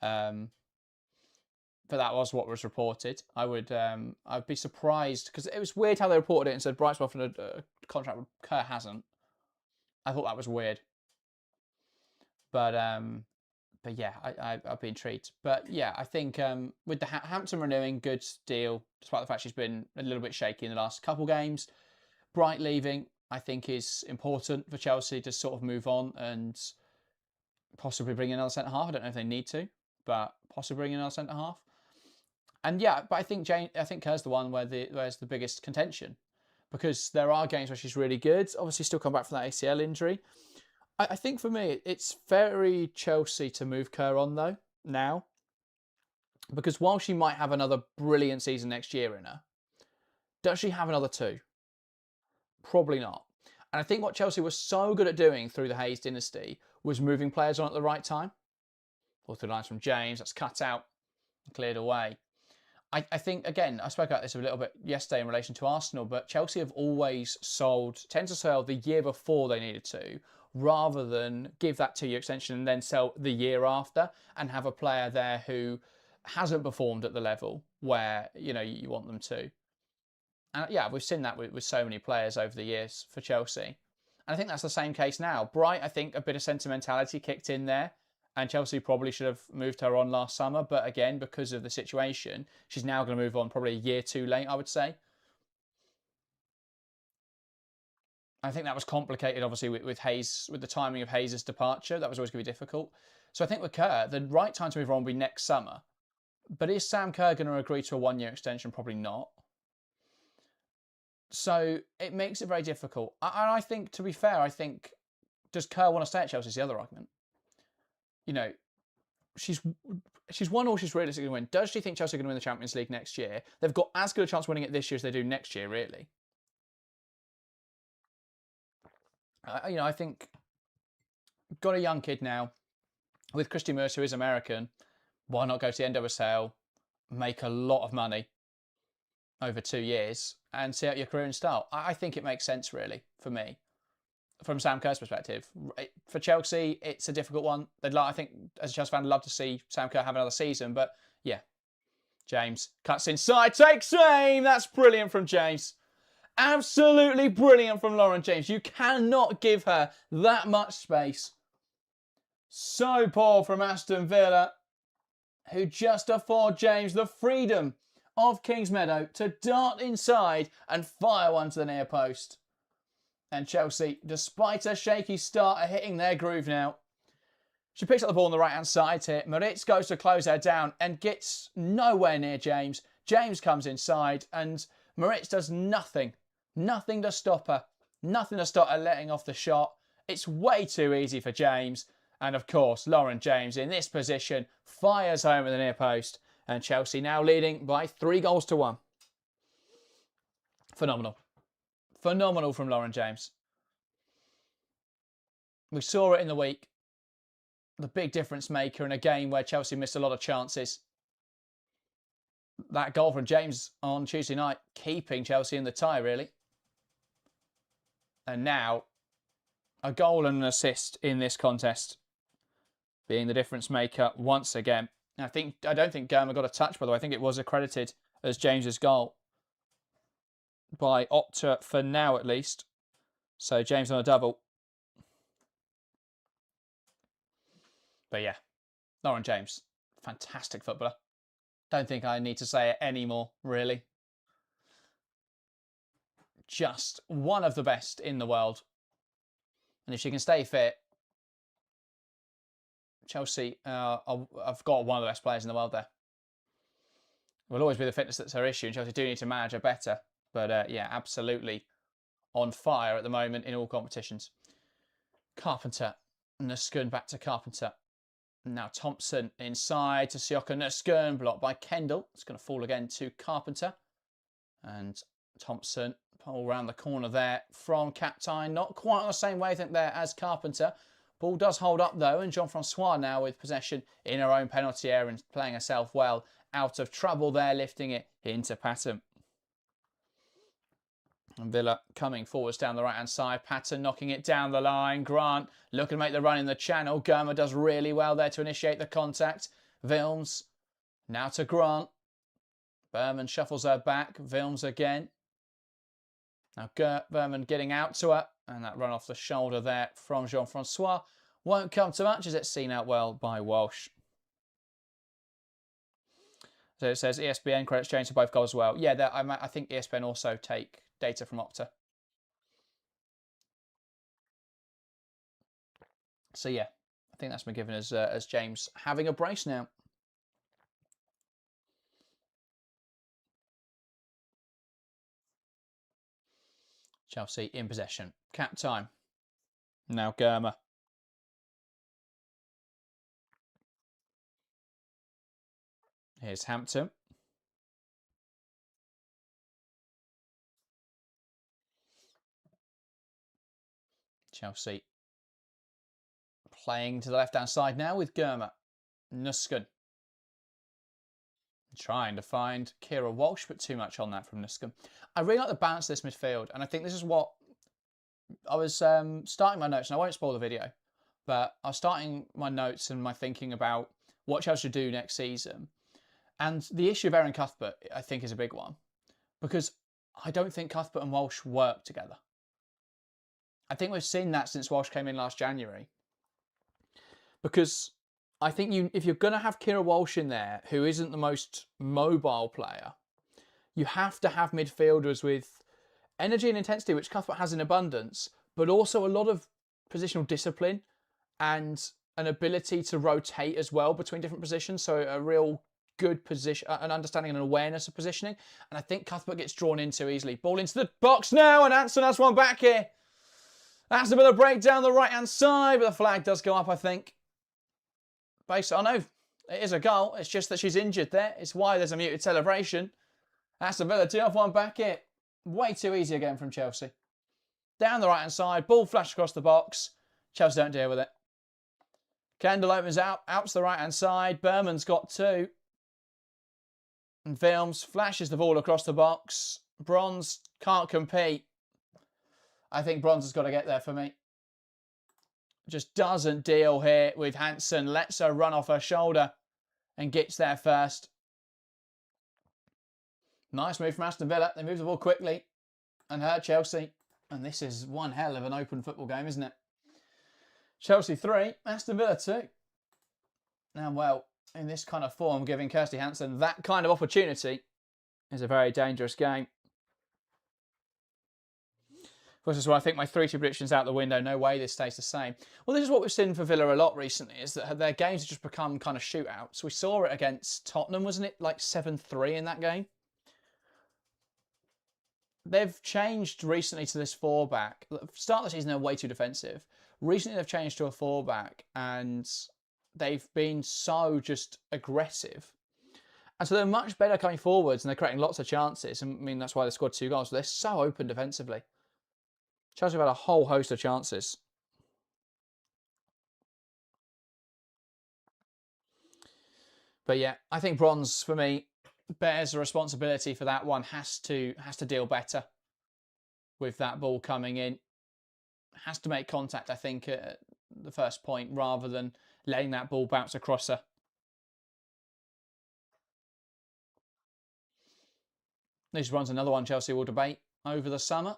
but that was what was reported. I'd be surprised because it was weird how they reported it and said Bright's offered a contract, Kerr hasn't. I thought that was weird. But yeah, I'd be intrigued. But yeah, I think with the Hampton renewing, good deal, despite the fact she's been a little bit shaky in the last couple games. Bright leaving, I think, is important for Chelsea to sort of move on and possibly bring in another centre half. I don't know if they need to, but possibly bring in another centre half. And yeah, but I think Kerr's the one where's the biggest contention, because there are games where she's really good. Obviously, still come back from that ACL injury. I think for me, it's very Chelsea to move Kerr on though now, because while she might have another brilliant season next year in her, does she have another two? Probably not. And I think what Chelsea was so good at doing through the Hayes dynasty was moving players on at the right time. All through lines from James, that's cut out and cleared away. I think, again, I spoke about this a little bit yesterday in relation to Arsenal, but Chelsea have always tend to sell the year before they needed to, rather than give that 2-year extension and then sell the year after and have a player there who hasn't performed at the level where, you know, you want them to. And yeah, we've seen that with so many players over the years for Chelsea. And I think that's the same case now. Bright, I think a bit of sentimentality kicked in there. And Chelsea probably should have moved her on last summer. But again, because of the situation, she's now going to move on probably a year too late, I would say. I think that was complicated, obviously, with Hayes, with the timing of Hayes' departure. That was always going to be difficult. So I think with Kerr, the right time to move on will be next summer. But is Sam Kerr going to agree to a 1-year extension? Probably not. So it makes it very difficult. And I think, to be fair, does Kerr want to stay at Chelsea is the other argument. You know, she's won all she's realistically going to win. Does she think Chelsea are going to win the Champions League next year? They've got as good a chance of winning it this year as they do next year, really. I think got a young kid now with Christy Mercer, who is American. Why not go to the NWSL, make a lot of money over 2 years and see out your career in style? I think it makes sense, really, for me. From Sam Kerr's perspective. For Chelsea, it's a difficult one. I think, as a Chelsea fan, I'd love to see Sam Kerr have another season. But yeah, James cuts inside, takes aim. That's brilliant from James. Absolutely brilliant from Lauren James. You cannot give her that much space. So poor from Aston Villa, who just afford James the freedom of Kingsmeadow to dart inside and fire one to the near post. And Chelsea, despite a shaky start, are hitting their groove now. She picks up the ball on the right-hand side here. Moritz goes to close her down and gets nowhere near James. James comes inside and Moritz does nothing. Nothing to stop her. Nothing to stop her letting off the shot. It's way too easy for James. And of course, Lauren James in this position fires home at the near post. And Chelsea now leading by 3-1. Phenomenal. Phenomenal from Lauren James. We saw it in the week. The big difference maker in a game where Chelsea missed a lot of chances. That goal from James on Tuesday night, keeping Chelsea in the tie, really. And now, a goal and an assist in this contest, being the difference maker once again. I don't think Germa got a touch, by the way. I think it was accredited as James's goal by Opta for now, at least. So James on a double. But yeah, Lauren James, fantastic footballer. Don't think I need to say it anymore, really. Just one of the best in the world. And if she can stay fit, Chelsea have got one of the best players in the world there. It will always be the fitness that's her issue, and Chelsea do need to manage her better. But yeah, absolutely on fire at the moment in all competitions. Carpenter, Nuskun back to Carpenter. Now Thompson inside to Sioka Nuskun, blocked by Kendall. It's going to fall again to Carpenter. And Thompson all around the corner there from Captain. Not quite on the same wavelength there as Carpenter. Ball does hold up though, and Jean-Francois now with possession in her own penalty area and playing herself well out of trouble there, lifting it into Patton. And Villa coming forwards down the right-hand side. Patton knocking it down the line. Grant looking to make the run in the channel. Germa does really well there to initiate the contact. Wilms now to Grant. Berman shuffles her back. Wilms again. Now Berman getting out to her. And that run off the shoulder there from Jean-Francois won't come to much as it's seen out well by Walsh. So it says ESPN credits James for both goals as well. Yeah, I think ESPN also take data from Opta. So yeah, I think that's been given as James having a brace now. Chelsea in possession. Cap time. Now Germer. Here's Hampton. Chelsea playing to the left-hand side now with Germer. Nusken. Trying to find Kira Walsh, but too much on that from Nusken. I really like the balance of this midfield, and I think this is what I was starting my notes, and I won't spoil the video, but I was starting my notes and my thinking about what Chelsea should do next season. And the issue of Aaron Cuthbert, I think, is a big one, because I don't think Cuthbert and Walsh work together. I think we've seen that since Walsh came in last January. Because I think if you're going to have Kira Walsh in there, who isn't the most mobile player, you have to have midfielders with energy and intensity, which Cuthbert has in abundance, but also a lot of positional discipline and an ability to rotate as well between different positions. So a real good position, an understanding and an awareness of positioning. And I think Cuthbert gets drawn in too easily. Ball into the box now, and Anson has one back here. That's a bit of a break down the right-hand side, but the flag does go up, I think. Based on, it is a goal. It's just that she's injured there. It's why there's a muted celebration. Aston Villa 2-1 back here. Way too easy again from Chelsea. Down the right-hand side, ball flashed across the box. Chelsea don't deal with it. Kendall opens out to the right-hand side. Berman's got two. And Films flashes the ball across the box. Bronze can't compete. I think Bronze has got to get there for me. Just doesn't deal here with Hansen. Lets her run off her shoulder and gets there first. Nice move from Aston Villa. They move the ball quickly and hurt Chelsea. And this is one hell of an open football game, isn't it? Chelsea 3, Aston Villa 2. Now, well, in this kind of form, giving Kirsty Hansen that kind of opportunity is a very dangerous game. This is why I think my 3-2 predictions out the window. No way this stays the same. Well, this is what we've seen for Villa a lot recently, is that their games have just become kind of shootouts. We saw it against Tottenham, wasn't it? Like 7-3 in that game. They've changed recently to this 4-back. Start of the season, they're way too defensive. Recently, they've changed to a 4-back, and they've been so just aggressive. And so they're much better coming forwards, and they're creating lots of chances. I mean, that's why they scored 2 goals. They're so open defensively. Chelsea have had a whole host of chances. But yeah, I think Bronze, for me, bears the responsibility for that one. Has to deal better with that ball coming in. Has to make contact, I think, at the first point, rather than letting that ball bounce across her. This runs another one Chelsea will debate over the summer.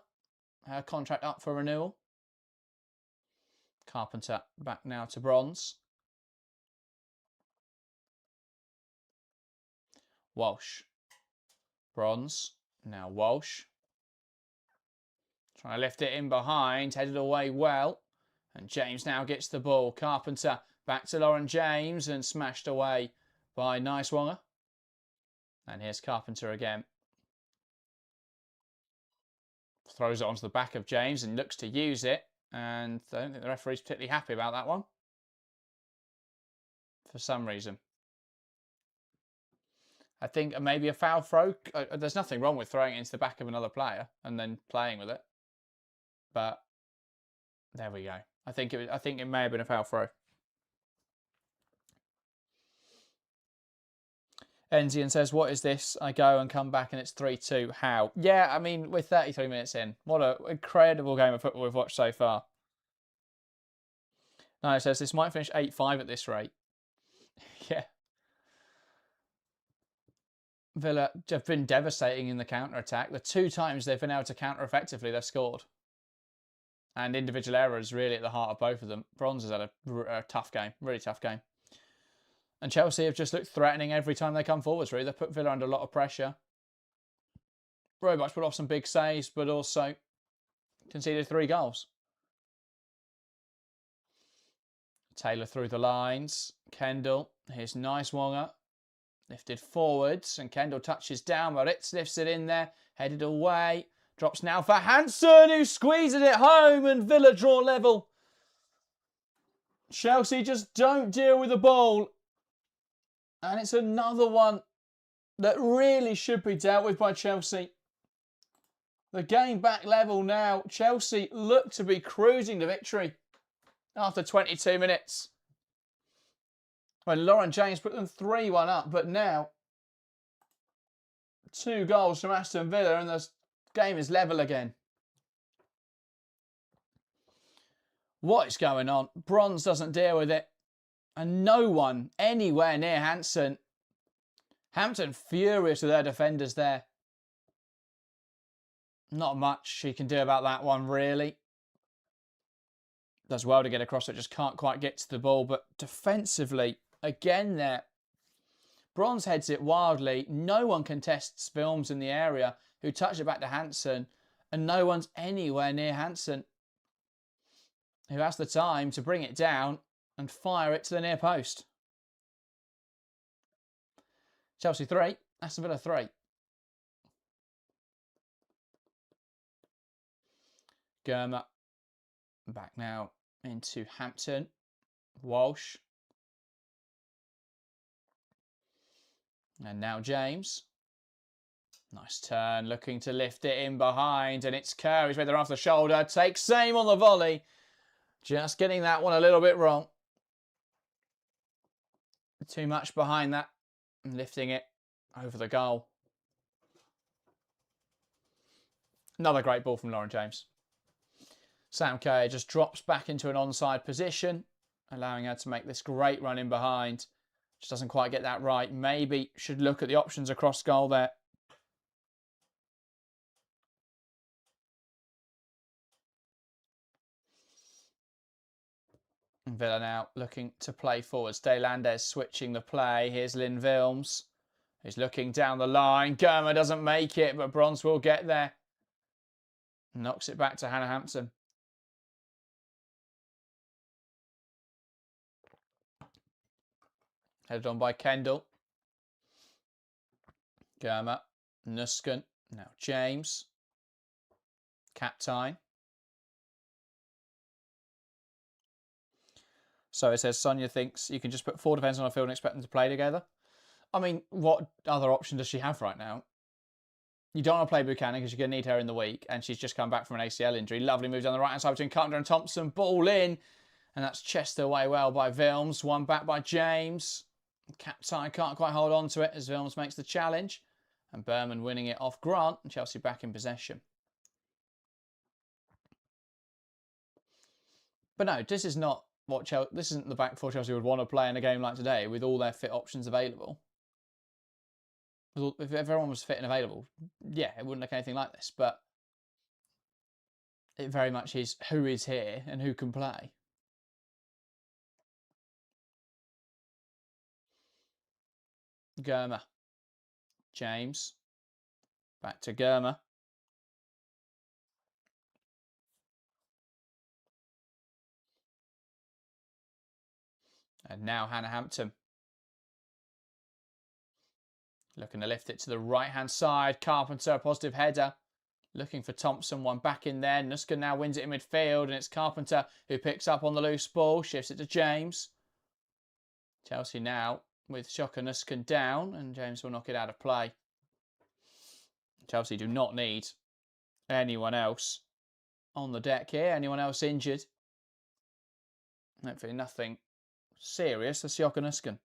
Her contract up for renewal. Carpenter back now to Bronze. Walsh. Bronze. Now Walsh. Trying to lift it in behind. Headed away well. And James now gets the ball. Carpenter back to Lauren James and smashed away by Nicewanger. And here's Carpenter again. Throws it onto the back of James and looks to use it. And I don't think the referee's particularly happy about that one. For some reason. I think maybe a foul throw. There's nothing wrong with throwing it into the back of another player and then playing with it. But there we go. I think it may have been a foul throw. Enzian says, what is this? I go and come back and it's 3-2. How? Yeah, I mean, we're 33 minutes in. What an incredible game of football we've watched so far. No, it says this might finish 8-5 at this rate. Yeah. Villa have been devastating in the counter-attack. The 2 times they've been able to counter effectively, they've scored. And individual errors really at the heart of both of them. Bronze has had a tough game, really tough game. And Chelsea have just looked threatening every time they come forwards, really. They've put Villa under a lot of pressure. Very much put off some big saves, but also conceded 3 goals. Taylor through the lines. Kendall, here's nice Wonger. Lifted forwards, and Kendall touches down. Moritz lifts it in there, headed away. Drops now for Hansen, who squeezes it home, and Villa draw level. Chelsea just don't deal with the ball. And it's another one that really should be dealt with by Chelsea. The game back level now. Chelsea look to be cruising to victory after 22 minutes. When Lauren James put them 3-1 up, but now 2 goals from Aston Villa and the game is level again. What is going on? Bronze doesn't deal with it. And no one anywhere near Hansen. Hampton furious with their defenders there. Not much she can do about that one, really. Does well to get across it, just can't quite get to the ball. But defensively, again there, Bronze heads it wildly. No one contests Films in the area, who touch it back to Hansen. And no one's anywhere near Hansen, who has the time to bring it down and fire it to the near post. Chelsea 3, Aston Villa 3. Germer back now into Hampton. Walsh. And now James. Nice turn, looking to lift it in behind, and it's Kerr. He's made there off the shoulder. Takes same on the volley. Just getting that one a little bit wrong. Too much behind that. And lifting it over the goal. Another great ball from Lauren James. Sam Kerr just drops back into an onside position, allowing her to make this great run in behind. Just doesn't quite get that right. Maybe should look at the options across goal there. And Villa now looking to play forwards. De Landes switching the play. Here's Lynn Vilms, who's looking down the line. Germer doesn't make it, but Bronze will get there. Knocks it back to Hannah Hampton. Headed on by Kendall. Germer. Nusken. Now James. Captine. So it says Sonia thinks you can just put 4 defenders on a field and expect them to play together. I mean, what other option does she have right now? You don't want to play Buchanan because you're going to need her in the week, and she's just come back from an ACL injury. Lovely move down the right-hand side between Carpenter and Thompson. Ball in, and that's chested away well by Vilms. One back by James. Captine can't quite hold on to it as Vilms makes the challenge. And Berman winning it off Grant, and Chelsea back in possession. But no, this is not what Chelsea, this isn't the back four Chelsea would want to play in a game like today with all their fit options available. If everyone was fit and available, yeah, it wouldn't look anything like this. But it very much is who is here and who can play. Germer. James. Back to Germer. And now Hannah Hampton. Looking to lift it to the right-hand side. Carpenter, a positive header. Looking for Thompson, one back in there. Nusken now wins it in midfield, and it's Carpenter who picks up on the loose ball. Shifts it to James. Chelsea now with Shocker Nusken down, and James will knock it out of play. Chelsea do not need anyone else on the deck here. Anyone else injured? Hopefully nothing serious for Shocker Nusken.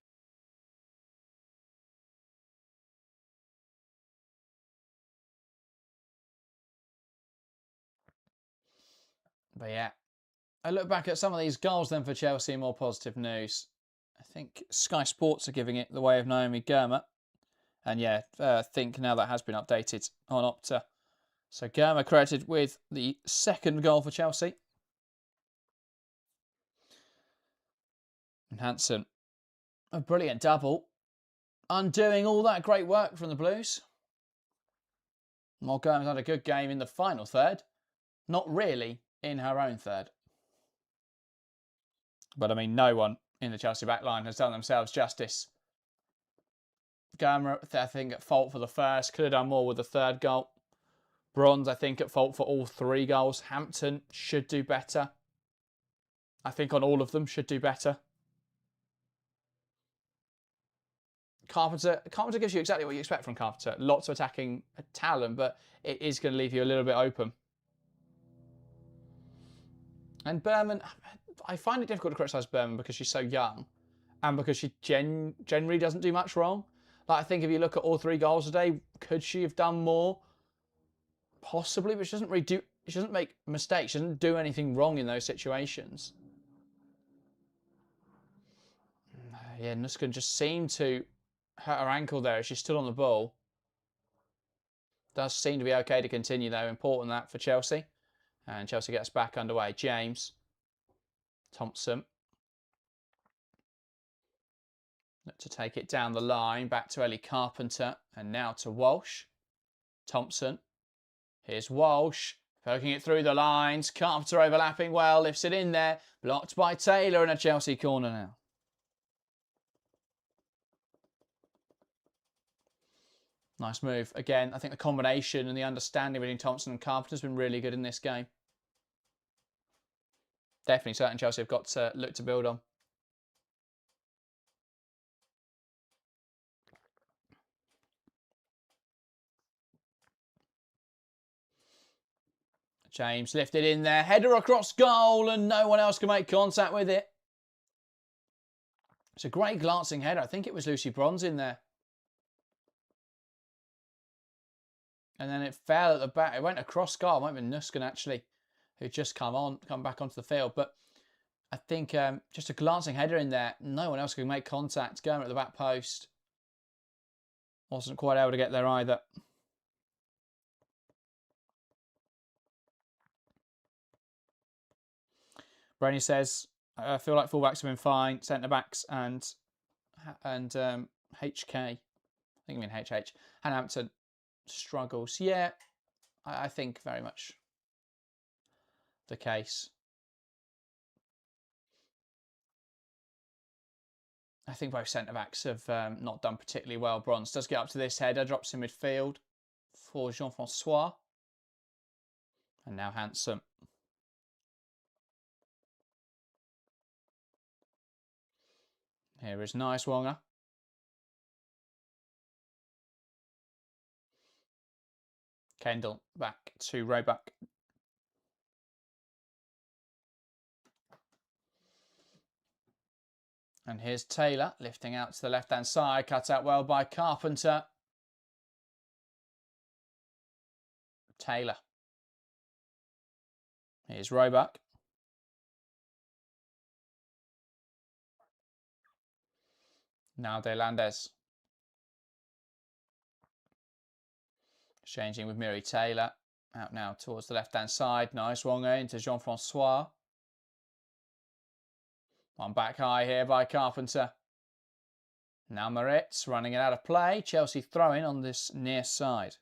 But yeah, I look back at some of these goals then for Chelsea, more positive news. I think Sky Sports are giving it the way of Naomi Germer. And yeah, I think now that has been updated on Opta. So Germer credited with the second goal for Chelsea. And Hansen, a brilliant double. Undoing all that great work from the Blues. Morgan's had a good game in the final third. Not really in her own third. But I mean, no one in the Chelsea backline has done themselves justice. Germer, I think, at fault for the first. Could have done more with the third goal. Bronze, I think, at fault for all 3 goals. Hampton should do better. I think on all of them should do better. Carpenter gives you exactly what you expect from Carpenter. Lots of attacking talent, but it is going to leave you a little bit open. And Berman, I find it difficult to criticise Berman because she's so young and because she generally doesn't do much wrong. Like, I think if you look at all 3 goals today, could she have done more? Possibly, but she doesn't really do. She doesn't make mistakes. She doesn't do anything wrong in those situations. Yeah, Nuskan just seemed to hurt her ankle there as she stood on the ball. Does seem to be okay to continue though. Important that for Chelsea. And Chelsea gets back underway. James. Thompson. To take it down the line. Back to Ellie Carpenter. And now to Walsh. Thompson. Here's Walsh. Poking it through the lines. Carpenter overlapping well. Lifts it in there. Blocked by Taylor in a Chelsea corner now. Nice move. Again, I think the combination and the understanding between Thompson and Carpenter has been really good in this game. Definitely certain Chelsea have got to look to build on. James lifted in there. Header across goal and no one else can make contact with it. It's a great glancing header. I think it was Lucy Bronze in there. And then it fell at the back. It went across goal. It might have been Nuskan actually, who'd just come back onto the field. But I think just a glancing header in there. No one else could make contact. Going at the back post. Wasn't quite able to get there either. Brenny says, I feel like fullbacks have been fine. Centre-backs and HK. I think you mean HH. Hampton struggles. Yeah, I think very much the case. I think both centre-backs have not done particularly well. Bronze does get up to this header, drops in midfield for Jean-Francois. And now Handsome. Here is Nice Wonger. Kendall back to Roebuck. And here's Taylor lifting out to the left-hand side. Cut out well by Carpenter. Taylor. Here's Roebuck. Now De Landes. Changing with Miri Taylor. Out now towards the left-hand side. Nice Wonger into Jean-Francois. One back high here by Carpenter. Now Moritz running it out of play. Chelsea throwing on this near side.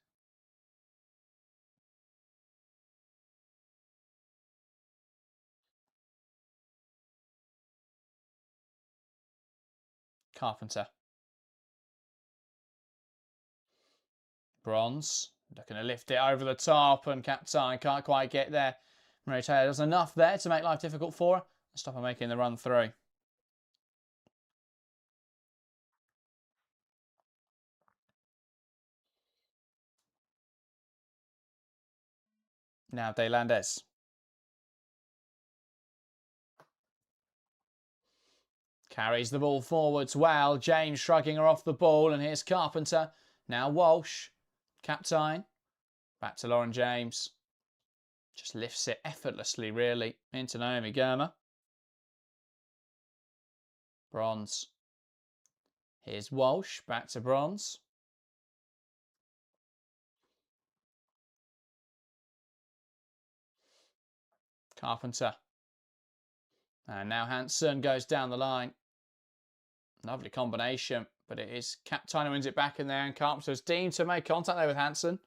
Carpenter. Bronze. Looking to lift it over the top and Captain can't quite get there. Mary Taylor does enough there to make life difficult for her. Stop her making the run through. Now De Landes. Carries the ball forwards well. James shrugging her off the ball. And here's Carpenter. Now Walsh. Captain. Back to Lauren James. Just lifts it effortlessly, really, into Naomi Germer. Bronze. Here's Walsh. Back to Bronze. Carpenter. And now Hanson goes down the line. Lovely combination, but it is Captain who wins it back in there, and Carpenter's deemed to make contact there with Hansen.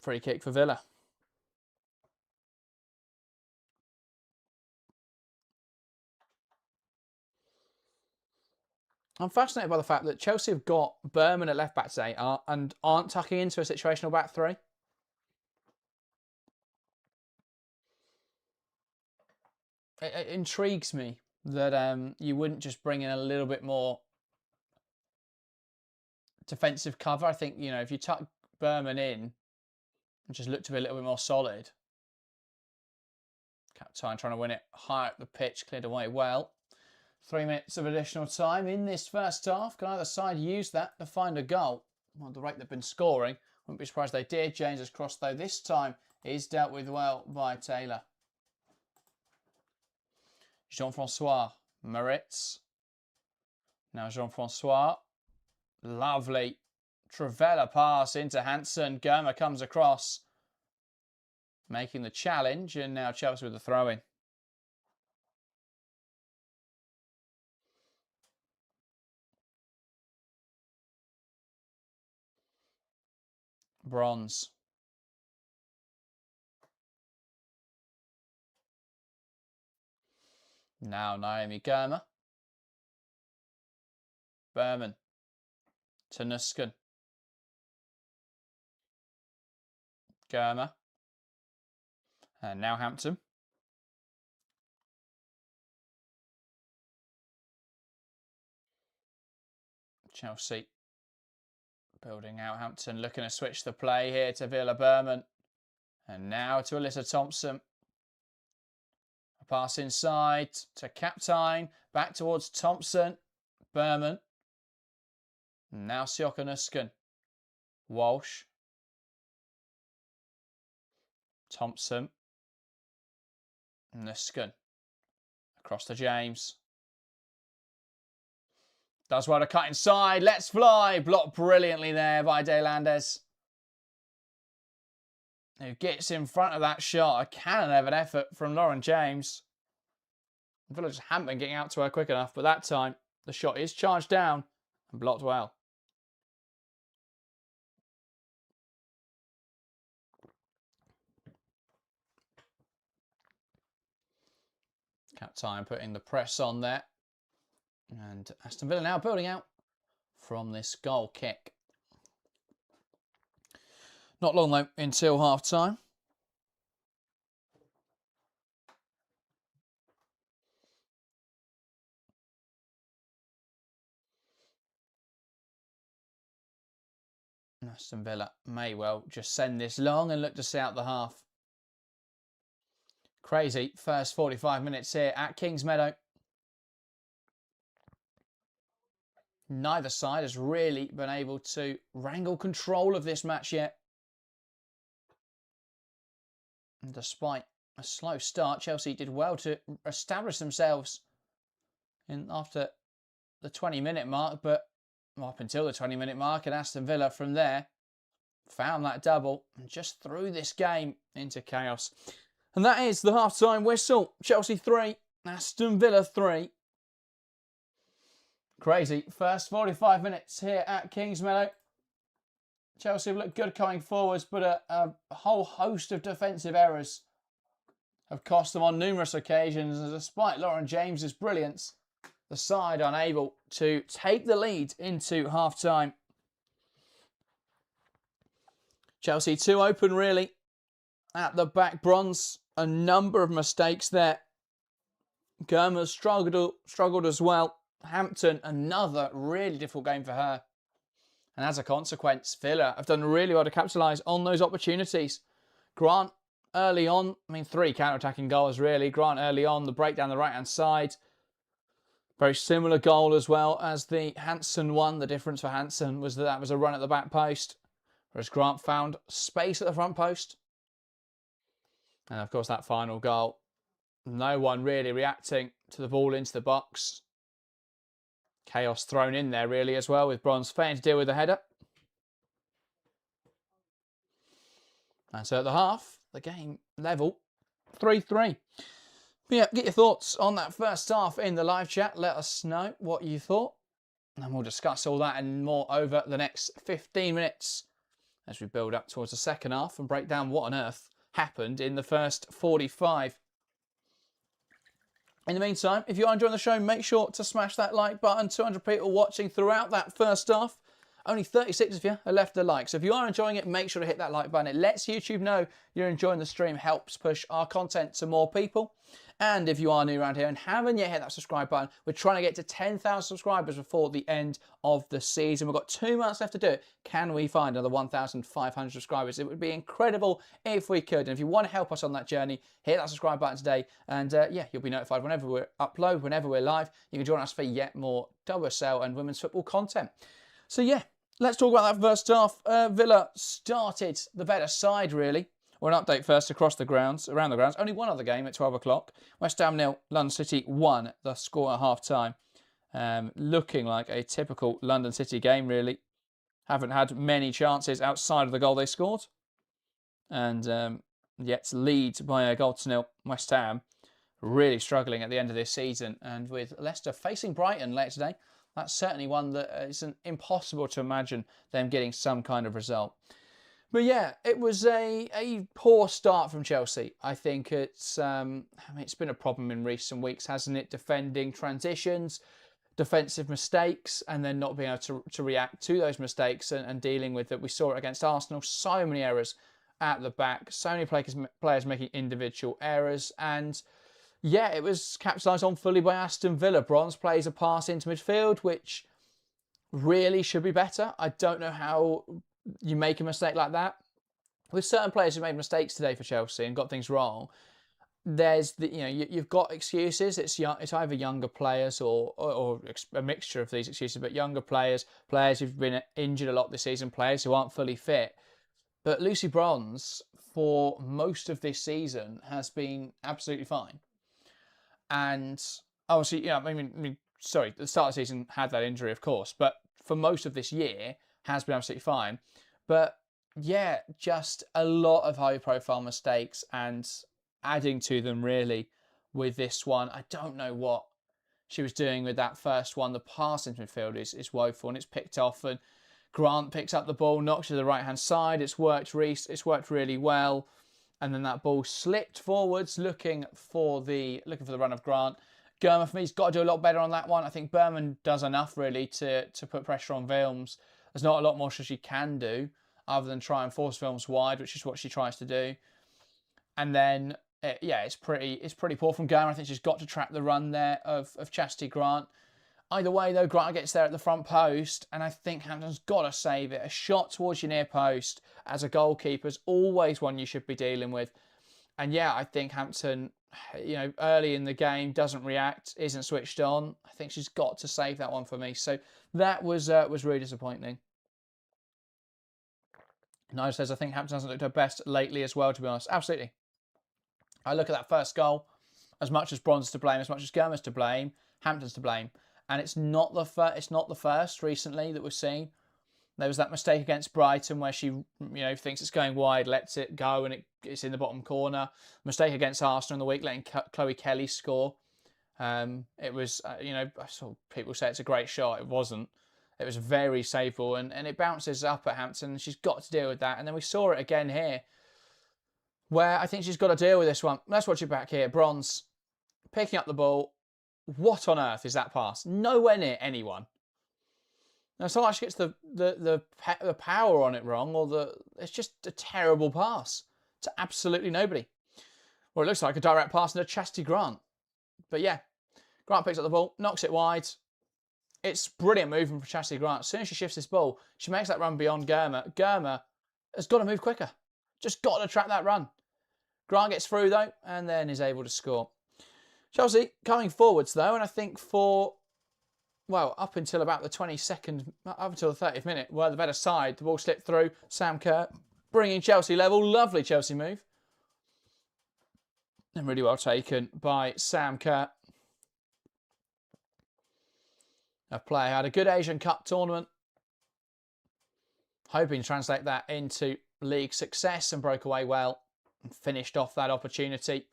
Free kick for Villa. I'm fascinated by the fact that Chelsea have got Berman at left back today and aren't tucking into a situational back three. It intrigues me that you wouldn't just bring in a little bit more defensive cover. I think, you know, if you tuck Berman in and just look to be a little bit more solid. Captain trying to win it high up the pitch, cleared away well. 3 minutes of additional time in this first half. Can either side use that to find a goal? Well, the rate they've been scoring, wouldn't be surprised they did. James' cross, though, this time is dealt with well by Taylor. Jean-Francois Moritz. Now Jean-Francois. Lovely Trivela pass into Hansen. Germer comes across, making the challenge, and now Chelsea with the throw-in. Bronze. Now Naomi Germer. Berman. To Nusken. Germer. And now Hampton. Chelsea building out. Hampton looking to switch the play here to Villa. Berman. And now to Alyssa Thompson. A pass inside to Captain. Back towards Thompson. Berman. Now Sioka Nusken. Walsh. Thompson. Nusken. Across to James. Does well to cut inside. Let's fly. Blocked brilliantly there by De Landes, who gets in front of that shot. A cannon of an effort from Lauren James. Villa just haven't been getting out to her quick enough, but that time the shot is charged down and blocked well. Captain putting the press on there. And Aston Villa now building out from this goal kick. Not long though until half time. Aston Villa may well just send this long and look to see out the half. Crazy first 45 minutes here at Kingsmeadow. Neither side has really been able to wrangle control of this match yet. And despite a slow start, Chelsea did well to establish themselves after the 20-minute mark, but up until the 20-minute mark, and Aston Villa from there found that double and just threw this game into chaos. And that is the half-time whistle. Chelsea 3, Aston Villa 3. Crazy first 45 minutes here at Kingsmeadow. Chelsea have looked good coming forwards, but a whole host of defensive errors have cost them on numerous occasions. And despite Lauren James's brilliance, the side unable to take the lead into half-time. Chelsea too open, really, at the back. Bronze, a number of mistakes there. Germer struggled as well. Hampton, another really difficult game for her. And as a consequence, Villa have done really well to capitalise on those opportunities. Grant early on, 3 counter-attacking goals really. Grant early on, the break down the right-hand side. Very similar goal as well as the Hansen one. The difference for Hansen was that was a run at the back post, whereas Grant found space at the front post. And of course that final goal, no one really reacting to the ball into the box. Chaos thrown in there really as well, with Bronze failing to deal with the header. And so at the half, the game level 3-3. But yeah, get your thoughts on that first half in the live chat. Let us know what you thought. And we'll discuss all that and more over the next 15 minutes as we build up towards the second half and break down what on earth happened in the first 45. In the meantime, if you are enjoying the show, make sure to smash that like button. 200 people watching throughout that first half. Only 36 of you have left a like. So if you are enjoying it, make sure to hit that like button. It lets YouTube know you're enjoying the stream, helps push our content to more people. And if you are new around here and haven't yet hit that subscribe button, we're trying to get to 10,000 subscribers before the end of the season. We've got 2 months left to do it. Can we find another 1,500 subscribers? It would be incredible if we could. And if you want to help us on that journey, hit that subscribe button today. And yeah, you'll be notified whenever we upload, whenever we're live. You can join us for yet more WSL and women's football content. So yeah, let's talk about that first half. Villa started the better side, really. Or an update first across the grounds, around the grounds. Only one other game at 12 o'clock. West Ham 0, London City 1, the score at half-time. Looking like a typical London City game, really. Haven't had many chances outside of the goal they scored. And yet lead by a goal to 0. West Ham really struggling at the end of this season. And with Leicester facing Brighton later today, that's certainly one that isn't impossible to imagine them getting some kind of result. But yeah, it was a poor start from Chelsea. I think it's been a problem in recent weeks, hasn't it? Defending transitions, defensive mistakes, and then not being able to react to those mistakes and dealing with it. We saw it against Arsenal, so many errors at the back, so many players making individual errors. And yeah, it was capitalised on fully by Aston Villa. Bronze plays a pass into midfield, which really should be better. I don't know how you make a mistake like that. With certain players who made mistakes today for Chelsea and got things wrong, there's you've got excuses. It's either younger players or a mixture of these excuses, but younger players who've been injured a lot this season, players who aren't fully fit. But Lucy Bronze, for most of this season, has been absolutely fine. And obviously, sorry, the start of the season had that injury, of course, but for most of this year has been absolutely fine. But yeah, just a lot of high-profile mistakes and adding to them, really, with this one. I don't know what she was doing with that first one. The pass into midfield is woeful, and it's picked off, and Grant picks up the ball, knocks to the right-hand side. It's worked really well. And then that ball slipped forwards, looking for the run of Grant. Germer, for me, has got to do a lot better on that one. I think Berman does enough, really, to put pressure on Wilms. There's not a lot more she can do other than try and force Wilms wide, which is what she tries to do. And then, yeah, it's pretty poor from Germer. I think she's got to trap the run there of Chastity Grant. Either way, though, Grant gets there at the front post, and I think Hampton's got to save it. A shot towards your near post as a goalkeeper is always one you should be dealing with. And yeah, I think Hampton, early in the game, doesn't react, isn't switched on. I think she's got to save that one for me. So that was really disappointing. Nigel says, I think Hampton hasn't looked her best lately as well, to be honest. Absolutely. I look at that first goal, as much as Bronze is to blame, as much as Germer's to blame, Hampton's to blame. And it's not the first recently that we've seen. There was that mistake against Brighton where she, thinks it's going wide, lets it go, and it's in the bottom corner. Mistake against Arsenal in the week, letting Chloe Kelly score. It was, I saw people say it's a great shot. It wasn't. It was very saveable, and it bounces up at Hampton, and she's got to deal with that. And then we saw it again here, where I think she's got to deal with this one. Let's watch it back here. Bronze picking up the ball. What on earth is that pass? Nowhere near anyone. Now, it's not like she gets the power on it wrong, it's just a terrible pass to absolutely nobody. Well, it looks like a direct pass into Chastity Grant. But yeah, Grant picks up the ball, knocks it wide. It's brilliant movement for Chastity Grant. As soon as she shifts this ball, she makes that run beyond Germer. Germer has got to move quicker. Just got to track that run. Grant gets through, though, and then is able to score. Chelsea coming forwards, though, and I think up until about the 22nd, up until the 30th minute, were the better side. The ball slipped through. Sam Kerr bringing Chelsea level. Lovely Chelsea move. And really well taken by Sam Kerr. A player who had a good Asian Cup tournament. Hoping to translate that into league success and broke away well and finished off that opportunity.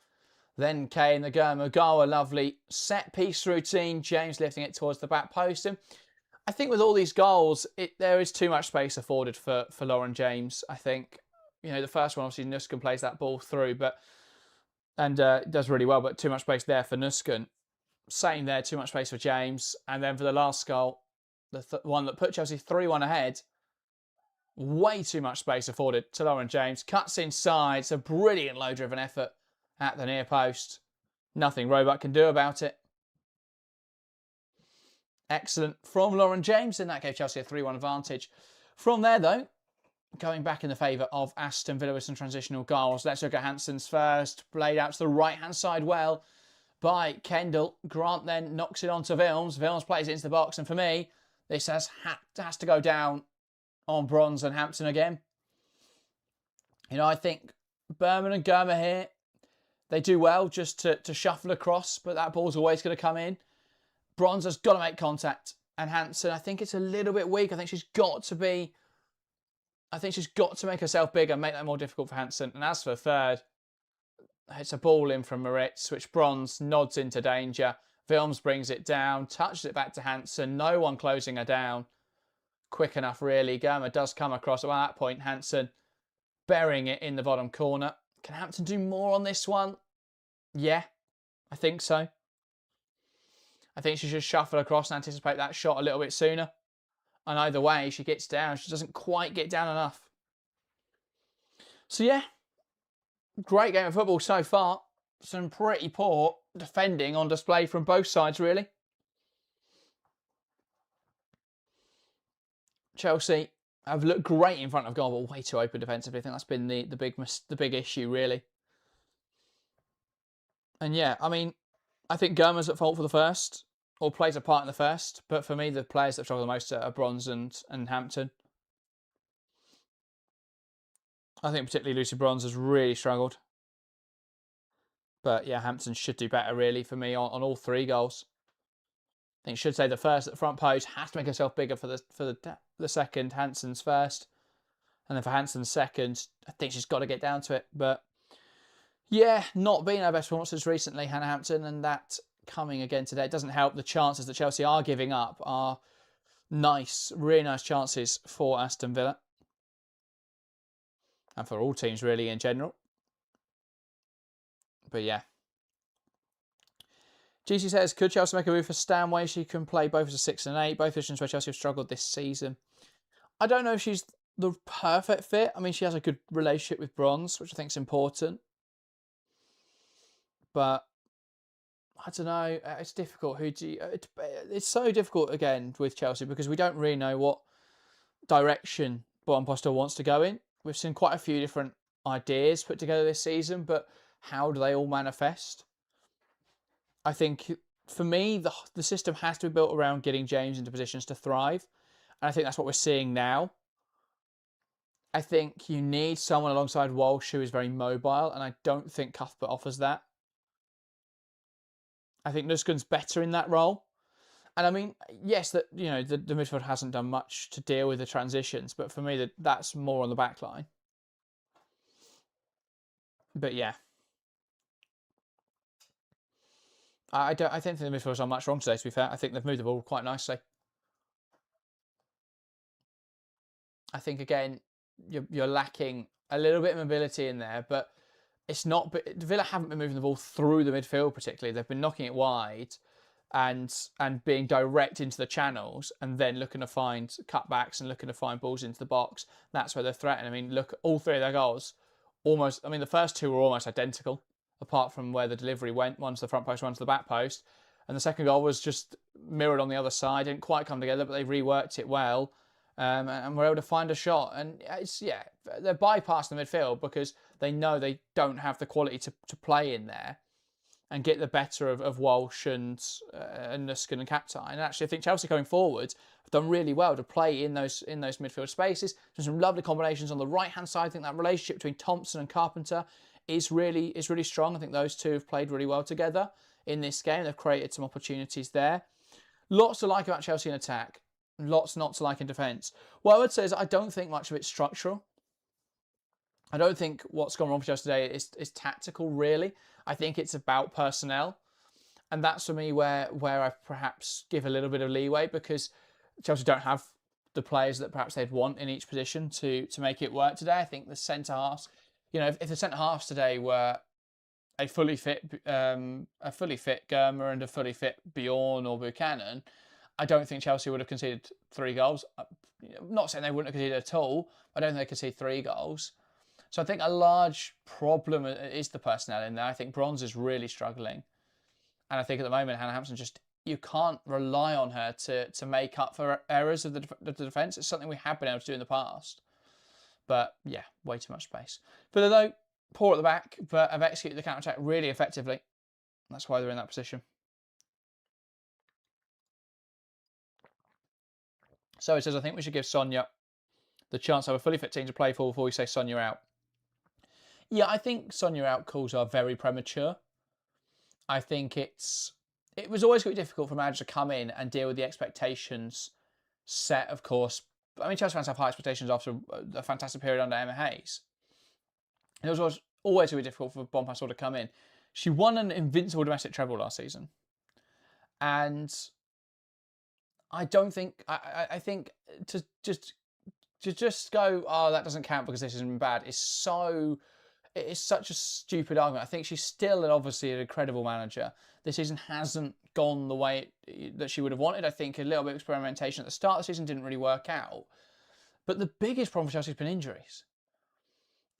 Then Kane, the Gawa, lovely set piece routine. James lifting it towards the back post. And I think with all these goals, there is too much space afforded for Lauren James. I think, the first one, obviously, Nusken plays that ball through, and does really well, but too much space there for Nusken. Same there, too much space for James. And then for the last goal, the one that put Chelsea 3-1 ahead, way too much space afforded to Lauren James. Cuts inside. It's a brilliant low-driven effort at the near post. Nothing Roebuck can do about it. Excellent from Lauren James, and that gave Chelsea a 3-1 advantage. From there, though, going back in the favour of Aston Villa with some transitional goals. Let's look at Hansen's first. Played out to the right-hand side well by Kendall. Grant then knocks it onto Wilms. Wilms plays it into the box, and for me, this has to go down on Bronze and Hampton again. I think Berman and Germer here, they do well just to shuffle across, but that ball's always going to come in. Bronze has got to make contact. And Hansen, I think it's a little bit weak. I think she's got to make herself bigger, make that more difficult for Hansen. And as for the third, it's a ball in from Moritz, which Bronze nods into danger. Wilms brings it down, touches it back to Hansen. No one closing her down quick enough, really. Germer does come across. At that point, Hansen burying it in the bottom corner. Can Hampton do more on this one? Yeah, I think so. I think she should shuffle across and anticipate that shot a little bit sooner. And either way, she gets down. She doesn't quite get down enough. So yeah, great game of football so far. Some pretty poor defending on display from both sides, really. Chelsea have looked great in front of goal, but way too open defensively. I think that's been the big issue, really. And yeah, I think Germer's at fault for the first, or plays a part in the first. But for me, the players that struggle the most are Bronze and Hampton. I think particularly Lucy Bronze has really struggled. But yeah, Hampton should do better, really, for me, on all three goals. I think should say the first at the front post has to make herself bigger for the second. Hansen's first, and then for Hansen's second, I think she's got to get down to it. But yeah, not been our best performances recently, Hannah Hampton, and that coming again today. It doesn't help. The chances that Chelsea are giving up are nice, really nice chances for Aston Villa, and for all teams really in general. But yeah. GC says, could Chelsea make a move for Stanway? She can play both as a 6 and 8, both positions where Chelsea have struggled this season. I don't know if she's the perfect fit. She has a good relationship with Bronze, which I think is important. But I don't know. It's difficult. It's so difficult again with Chelsea because we don't really know what direction Bon Postel wants to go in. We've seen quite a few different ideas put together this season, but how do they all manifest? I think, for me, the system has to be built around getting James into positions to thrive. And I think that's what we're seeing now. I think you need someone alongside Walsh who is very mobile, and I don't think Cuthbert offers that. I think Nusken's better in that role. And yes, the midfield hasn't done much to deal with the transitions, but for me, that's more on the back line. But yeah. I don't think the midfield's done much wrong today, to be fair. I think they've moved the ball quite nicely. I think, again, you're lacking a little bit of mobility in there, but it's not... Villa haven't been moving the ball through the midfield particularly. They've been knocking it wide and being direct into the channels and then looking to find cutbacks and looking to find balls into the box. That's where they're threatening. Look, all three of their goals, almost... the first two were almost identical, apart from where the delivery went, one to the front post, one to the back post. And the second goal was just mirrored on the other side. Didn't quite come together, but they reworked it well. And were able to find a shot. And they're bypassing the midfield because they know they don't have the quality to play in there and get the better of Walsh and Nusken and Kaptai. And actually, I think Chelsea going forward have done really well to play in those midfield spaces. There's some lovely combinations on the right-hand side. I think that relationship between Thompson and Carpenter is really strong. I think those two have played really well together in this game. They've created some opportunities there. Lots to like about Chelsea in attack. Lots not to like in defence. What I would say is I don't think much of it's structural. I don't think what's gone wrong for Chelsea today is tactical, really. I think it's about personnel. And that's for me where I perhaps give a little bit of leeway, because Chelsea don't have the players that perhaps they'd want in each position to make it work today. I think the centre halves, if the centre halves today were a fully fit Germer and a fully fit Bjorn or Buchanan, I don't think Chelsea would have conceded 3 goals. I'm not saying they wouldn't have conceded at all, but I don't think they conceded 3 goals. So I think a large problem is the personnel in there. I think Bronze is really struggling. And I think at the moment, Hannah Hampson you can't rely on her to make up for errors of the defence. It's something we have been able to do in the past. But yeah, way too much space. Villa, though, poor at the back, but have executed the counter-attack really effectively. That's why they're in that position. So it says, I think we should give Sonia the chance to have a fully fit team to play for before we say Sonia out. Yeah, I think Sonia out calls are very premature. I think it was always going to be difficult for a manager to come in and deal with the expectations set, of course. I mean, Chelsea fans have high expectations after a fantastic period under Emma Hayes. It was always going to be difficult for Bonpastor to come in. She won an invincible domestic treble last season. And I don't think, I think to just go, oh, that doesn't count because this isn't bad, it is such a stupid argument. I think she's still obviously an incredible manager. This season hasn't gone the way that she would have wanted. I think a little bit of experimentation at the start of the season didn't really work out. But the biggest problem for Chelsea has been injuries.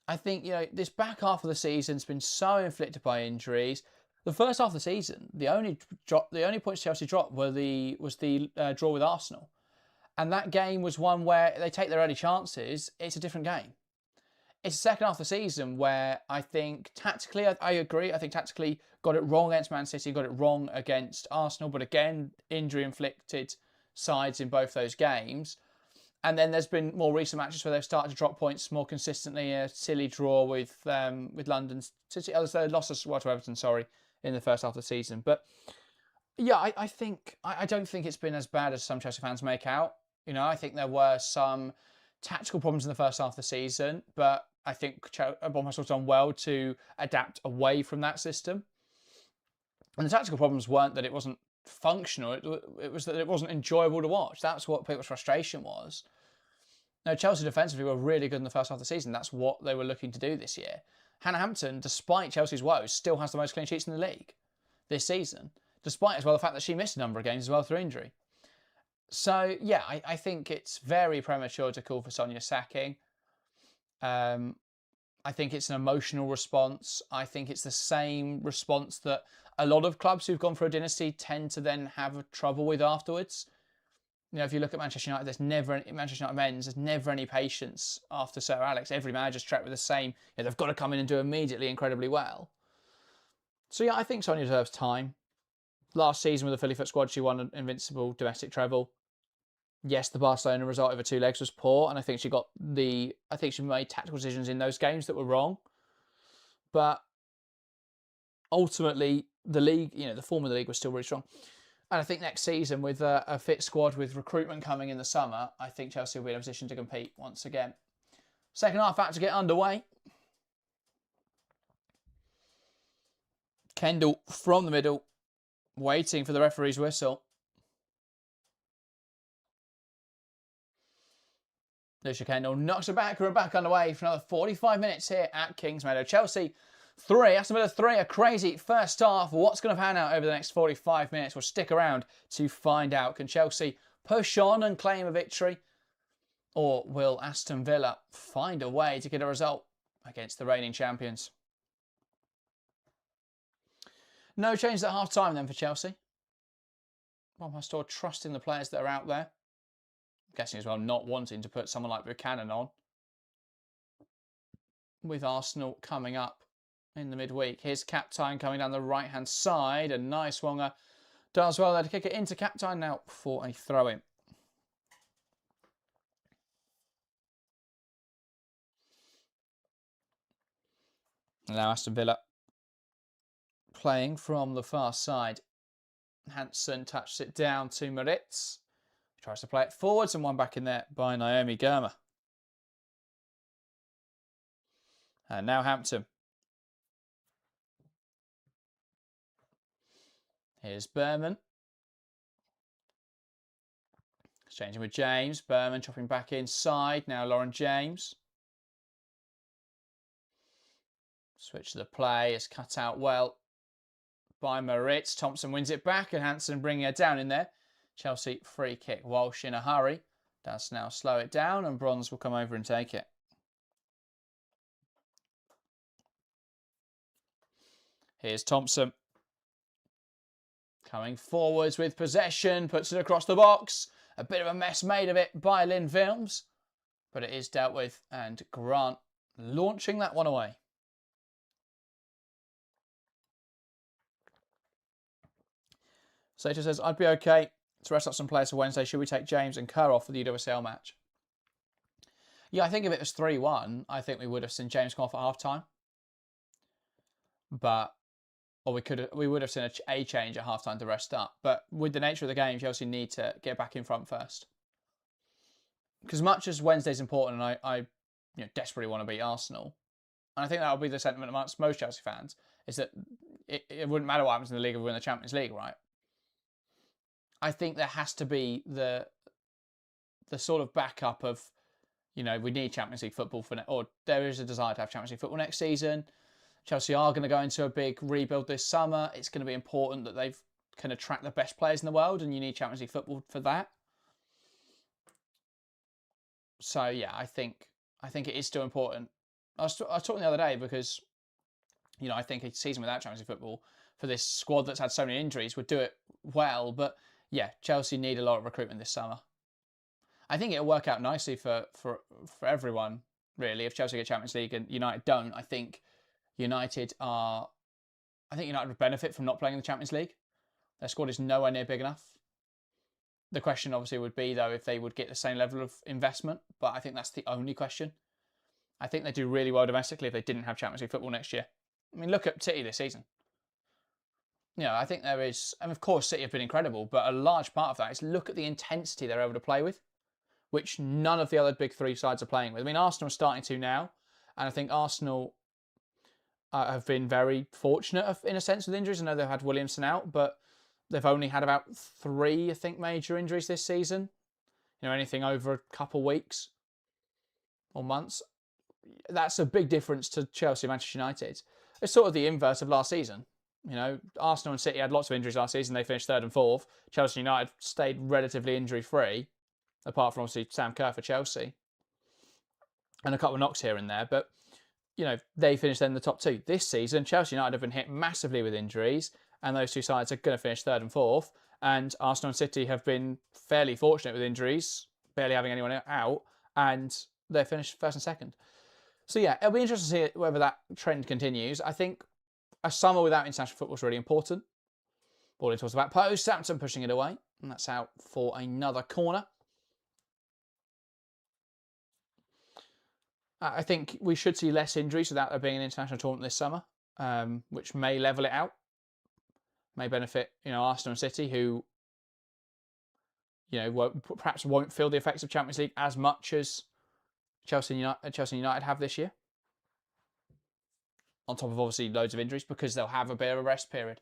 I think, this back half of the season has been so inflicted by injuries. The first half of the season, the only points Chelsea dropped was the draw with Arsenal. And that game was one where they take their early chances. It's a different game. It's the second half of the season where I think tactically, I agree. I think tactically got it wrong against Man City, got it wrong against Arsenal. But again, injury-inflicted sides in both those games. And then there's been more recent matches where they've started to drop points more consistently. A silly draw with London City. They lost to Everton, in the first half of the season. But yeah, I don't think it's been as bad as some Chelsea fans make out. I think there were some tactical problems in the first half of the season, but I think Bonpastor's done well to adapt away from that system. And the tactical problems weren't that it wasn't functional, it was that it wasn't enjoyable to watch. That's what people's frustration was. Now, Chelsea defensively were really good in the first half of the season. That's what they were looking to do this year. Hannah Hampton, despite Chelsea's woes, still has the most clean sheets in the league this season, despite as well the fact that she missed a number of games as well through injury. So, yeah, I think it's very premature to call for Sonia sacking. I think it's an emotional response. I think it's the same response that a lot of clubs who've gone for a dynasty tend to then have trouble with afterwards. If you look at Manchester United, Manchester United men's, there's never any patience after Sir Alex. Every manager's tracked with the same, they've got to come in and do immediately incredibly well. So, yeah, I think Sonia deserves time. Last season with the fully fit squad, she won an invincible domestic treble. Yes, the Barcelona result over 2 legs was poor, and I think she made tactical decisions in those games that were wrong. But ultimately, the league, the form of the league was still really strong. And I think next season, with a fit squad, with recruitment coming in the summer, I think Chelsea will be in a position to compete once again. Second half about to get underway. Kendall from the middle, waiting for the referee's whistle. Lucia Kendall knocks it back. We're back underway for another 45 minutes here at Kingsmeadow. Chelsea 3, Aston Villa 3. A crazy first half. What's going to pan out over the next 45 minutes? We'll stick around to find out. Can Chelsea push on and claim a victory? Or will Aston Villa find a way to get a result against the reigning champions? No changes at half-time then for Chelsea. Bonpastor trusting the players that are out there. I'm guessing as well not wanting to put someone like Buchanan on. With Arsenal coming up in the midweek. Here's Captain coming down the right-hand side. A nice Wonga does well there to kick it into Captain now for a throw-in. Now Aston Villa playing from the far side. Hansen touches it down to Moritz. Tries to play it forwards and one back in there by Naomi Germer. And now Hampton. Here's Berman. Exchanging with James. Berman chopping back inside. Now Lauren James. Switch to the play. It's cut out well by Moritz. Thompson wins it back and Hansen bringing her down in there. Chelsea free kick. Walsh in a hurry. Does now slow it down and Bronze will come over and take it. Here's Thompson. Coming forwards with possession. Puts it across the box. A bit of a mess made of it by Lynn Films. But it is dealt with and Grant launching that one away. Sato says, I'd be okay to rest up some players for Wednesday. Should we take James and Kerr off for the UWCL match? Yeah, I think if it was 3-1, I think we would have seen James come off at half-time. Or we would have seen a change at half-time to rest up. But with the nature of the game, Chelsea need to get back in front first. Because much as Wednesday's important and I desperately want to beat Arsenal, and I think that will be the sentiment amongst most Chelsea fans, is that it wouldn't matter what happens in the league if we win the Champions League, right? I think there has to be the sort of backup of, we need Champions League football or there is a desire to have Champions League football next season. Chelsea are going to go into a big rebuild this summer. It's going to be important that they can attract the best players in the world, and you need Champions League football for that. So yeah, I think it is still important. I was talking the other day because, I think a season without Champions League football for this squad that's had so many injuries would do it well. But yeah, Chelsea need a lot of recruitment this summer. I think it'll work out nicely for everyone, really. If Chelsea get Champions League and United don't, I think United would benefit from not playing in the Champions League. Their squad is nowhere near big enough. The question obviously would be, though, if they would get the same level of investment, but I think that's the only question. I think they do really well domestically if they didn't have Champions League football next year. I mean, look at City this season. I think there is, and of course City have been incredible, but a large part of that is look at the intensity they're able to play with, which none of the other big three sides are playing with. I mean, Arsenal are starting to now, and I think Arsenal have been very fortunate in a sense with injuries. I know they've had Williamson out, but they've only had about 3, I think, major injuries this season. Anything over a couple of weeks or months. That's a big difference to Chelsea and Manchester United. It's sort of the inverse of last season. Arsenal and City had lots of injuries last season. They finished 3rd and 4th. Chelsea and United stayed relatively injury-free, apart from obviously Sam Kerr for Chelsea. And a couple of knocks here and there. But, they finished in the top 2. This season, Chelsea and United have been hit massively with injuries, and those two sides are going to finish 3rd and 4th. And Arsenal and City have been fairly fortunate with injuries, barely having anyone out, and they finished 1st and 2nd. So yeah, it'll be interesting to see whether that trend continues. I think a summer without international football is really important. Ball in towards the back post, Sampson pushing it away, and that's out for another corner. I think we should see less injuries without there being an international tournament this summer, which may level it out. May benefit, Arsenal and City, who, perhaps won't feel the effects of Champions League as much as Chelsea and United have this year. On top of obviously loads of injuries, because they'll have a bit of a rest period.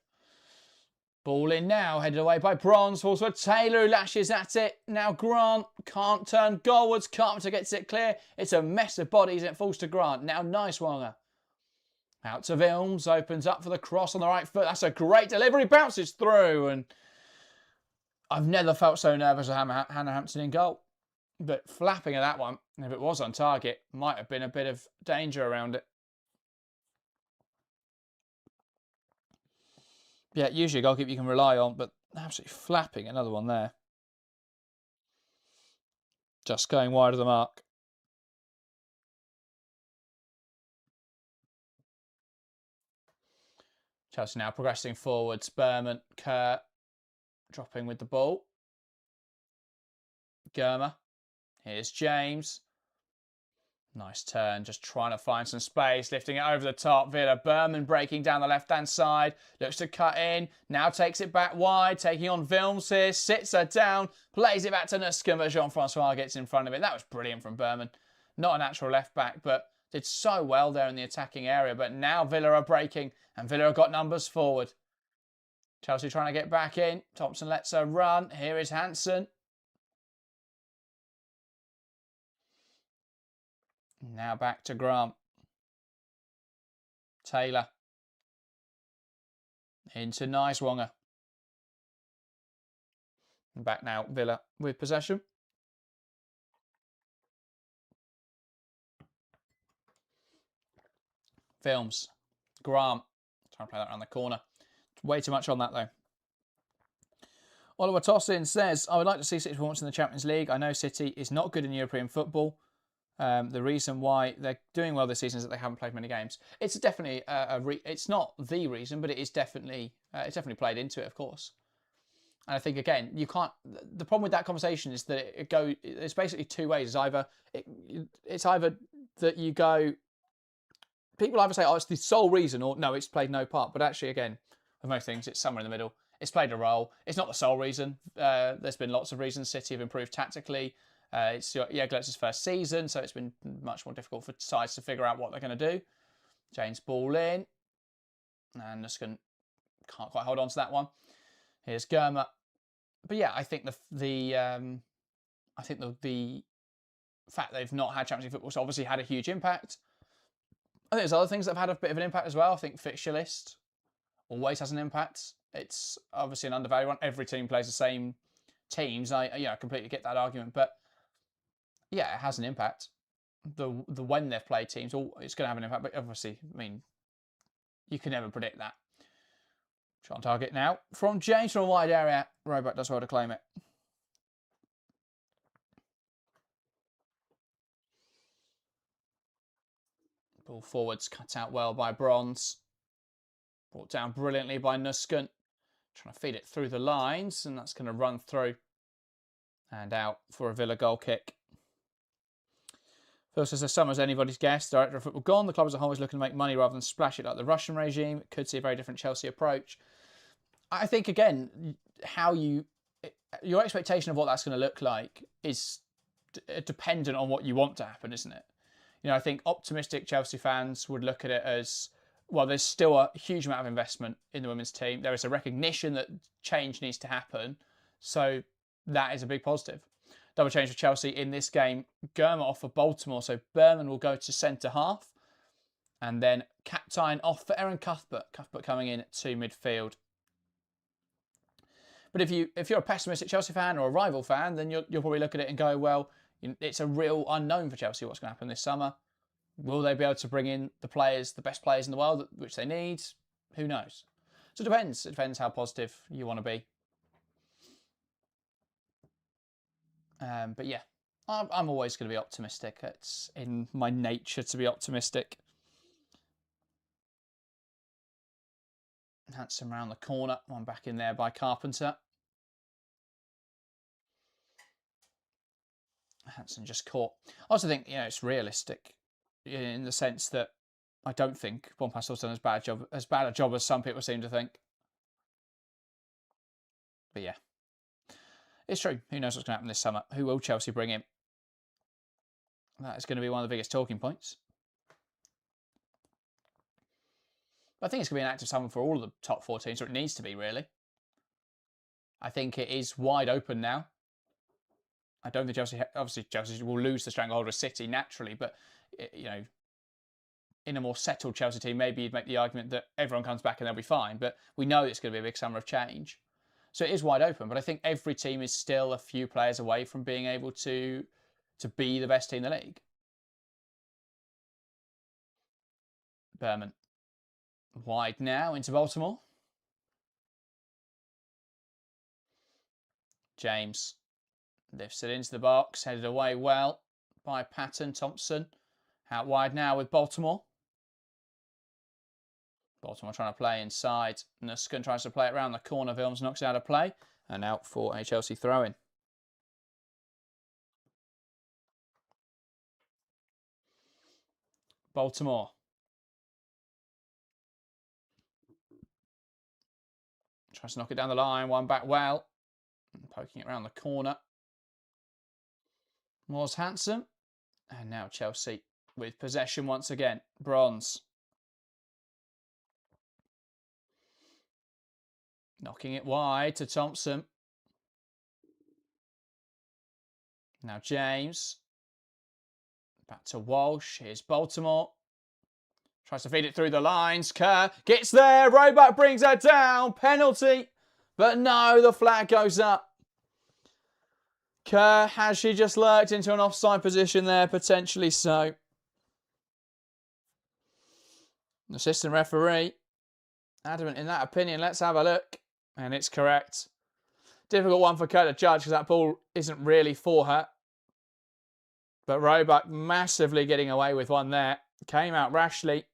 Ball in now, headed away by Bronze. Falls for Taylor, who lashes at it. Now Grant can't turn goalwards. Carpenter gets it clear. It's a mess of bodies and it falls to Grant. Now nice Wonga. Out to Vilms, opens up for the cross on the right foot. That's a great delivery, bounces through. And I've never felt so nervous with Hannah Hampton in goal. But flapping at that one, if it was on target, might have been a bit of danger around it. Yeah, usually a goalkeeper you can rely on, but absolutely flapping another one there. Just going wide of the mark. Chelsea now progressing forwards. Berman, Kerr, dropping with the ball. Germer. Here's James. Nice turn, just trying to find some space, lifting it over the top. Villa, Berman breaking down the left-hand side, looks to cut in, now takes it back wide, taking on Vilms here, sits her down, plays it back to Nuscombe, but Jean-Francois gets in front of it. That was brilliant from Berman. Not a natural left-back, but did so well there in the attacking area, but now Villa are breaking, and Villa have got numbers forward. Chelsea trying to get back in. Thompson lets her run. Here is Hansen. Now back to Grant. Taylor. Into Nicewonger. Back now, Villa with possession. Films. Grant. Trying to play that around the corner. Way too much on that, though. Oliver Tossin says, I would like to see City performance in the Champions League. I know City is not good in European football. The reason why they're doing well this season is that they haven't played many games. It's definitely it's not the reason, but it is definitely it's definitely played into it, of course. And I think again, you can't. The problem with that conversation is that it's basically two ways. It's either that you go. People either say, "Oh, it's the sole reason," or "No, it's played no part." But actually, again, with most things, it's somewhere in the middle. It's played a role. It's not the sole reason. There's been lots of reasons. City have improved tactically. It's Glazer's first season, so it's been much more difficult for sides to figure out what they're going to do. James ball in, and Nuskin can't quite hold on to that one. Here's Germer, but yeah, I think the fact they've not had Champions League football's obviously had a huge impact. I think there's other things that have had a bit of an impact as well. I think fixture list always has an impact. It's obviously an undervalued one. Every team plays the same teams. I completely get that argument, but yeah, it has an impact. The when they've played teams, it's going to have an impact. But obviously, I mean, you can never predict that. Shot on target now from James from a wide area. Roebuck does well to claim it. Ball forwards cut out well by Bronze. Brought down brilliantly by Nuskin. Trying to feed it through the lines, and that's going to run through and out for a Villa goal kick. Phil says, as summer as anybody's guess, director of football gone. The club as a whole is looking to make money rather than splash it like the Russian regime. It could see a very different Chelsea approach. I think, again, your expectation of what that's going to look like is dependent on what you want to happen, isn't it? I think optimistic Chelsea fans would look at it as, well, there's still a huge amount of investment in the women's team. There is a recognition that change needs to happen. So that is a big positive. Double change for Chelsea in this game. Germer off for Baltimore. So Berman will go to centre half. And then Captain off for Erin Cuthbert. Cuthbert coming in to midfield. But if you're a pessimistic Chelsea fan or a rival fan, then you'll probably look at it and go, well, it's a real unknown for Chelsea what's going to happen this summer. Will they be able to bring in the best players in the world, which they need? Who knows? So it depends. It depends how positive you want to be. But yeah, I'm always going to be optimistic. It's in my nature to be optimistic. Hansen round the corner. One back in there by Carpenter. Hansen just caught. I also think, it's realistic in the sense that I don't think Bompastor's done as bad a job as some people seem to think. But yeah. It's true. Who knows what's going to happen this summer? Who will Chelsea bring in? That is going to be one of the biggest talking points. But I think it's going to be an active summer for all of the top 4 teams, or it needs to be, really. I think it is wide open now. I don't think Chelsea will lose the stranglehold of City naturally, but, in a more settled Chelsea team, maybe you'd make the argument that everyone comes back and they'll be fine. But we know it's going to be a big summer of change. So it is wide open, but I think every team is still a few players away from being able to be the best team in the league. Berman. Wide now into Baltimore. James lifts it into the box, headed away well by Patton. Thompson out wide now with Baltimore. Baltimore trying to play inside. Nuskin tries to play it around the corner. Wilms knocks it out of play. And out for a Chelsea throw-in. Baltimore. Tries to knock it down the line. One back well. Poking it around the corner. Moore's Hansen. And now Chelsea with possession once again. Bronze. Knocking it wide to Thompson. Now James. Back to Walsh. Here's Baltimore. Tries to feed it through the lines. Kerr gets there. Roebuck brings her down. Penalty. But no, the flag goes up. Kerr, has she just lurked into an offside position there? Potentially so. Assistant referee. Adamant in that opinion. Let's have a look. And it's correct. Difficult one for Kerr to judge because that ball isn't really for her. But Roebuck massively getting away with one there. Came out rashly.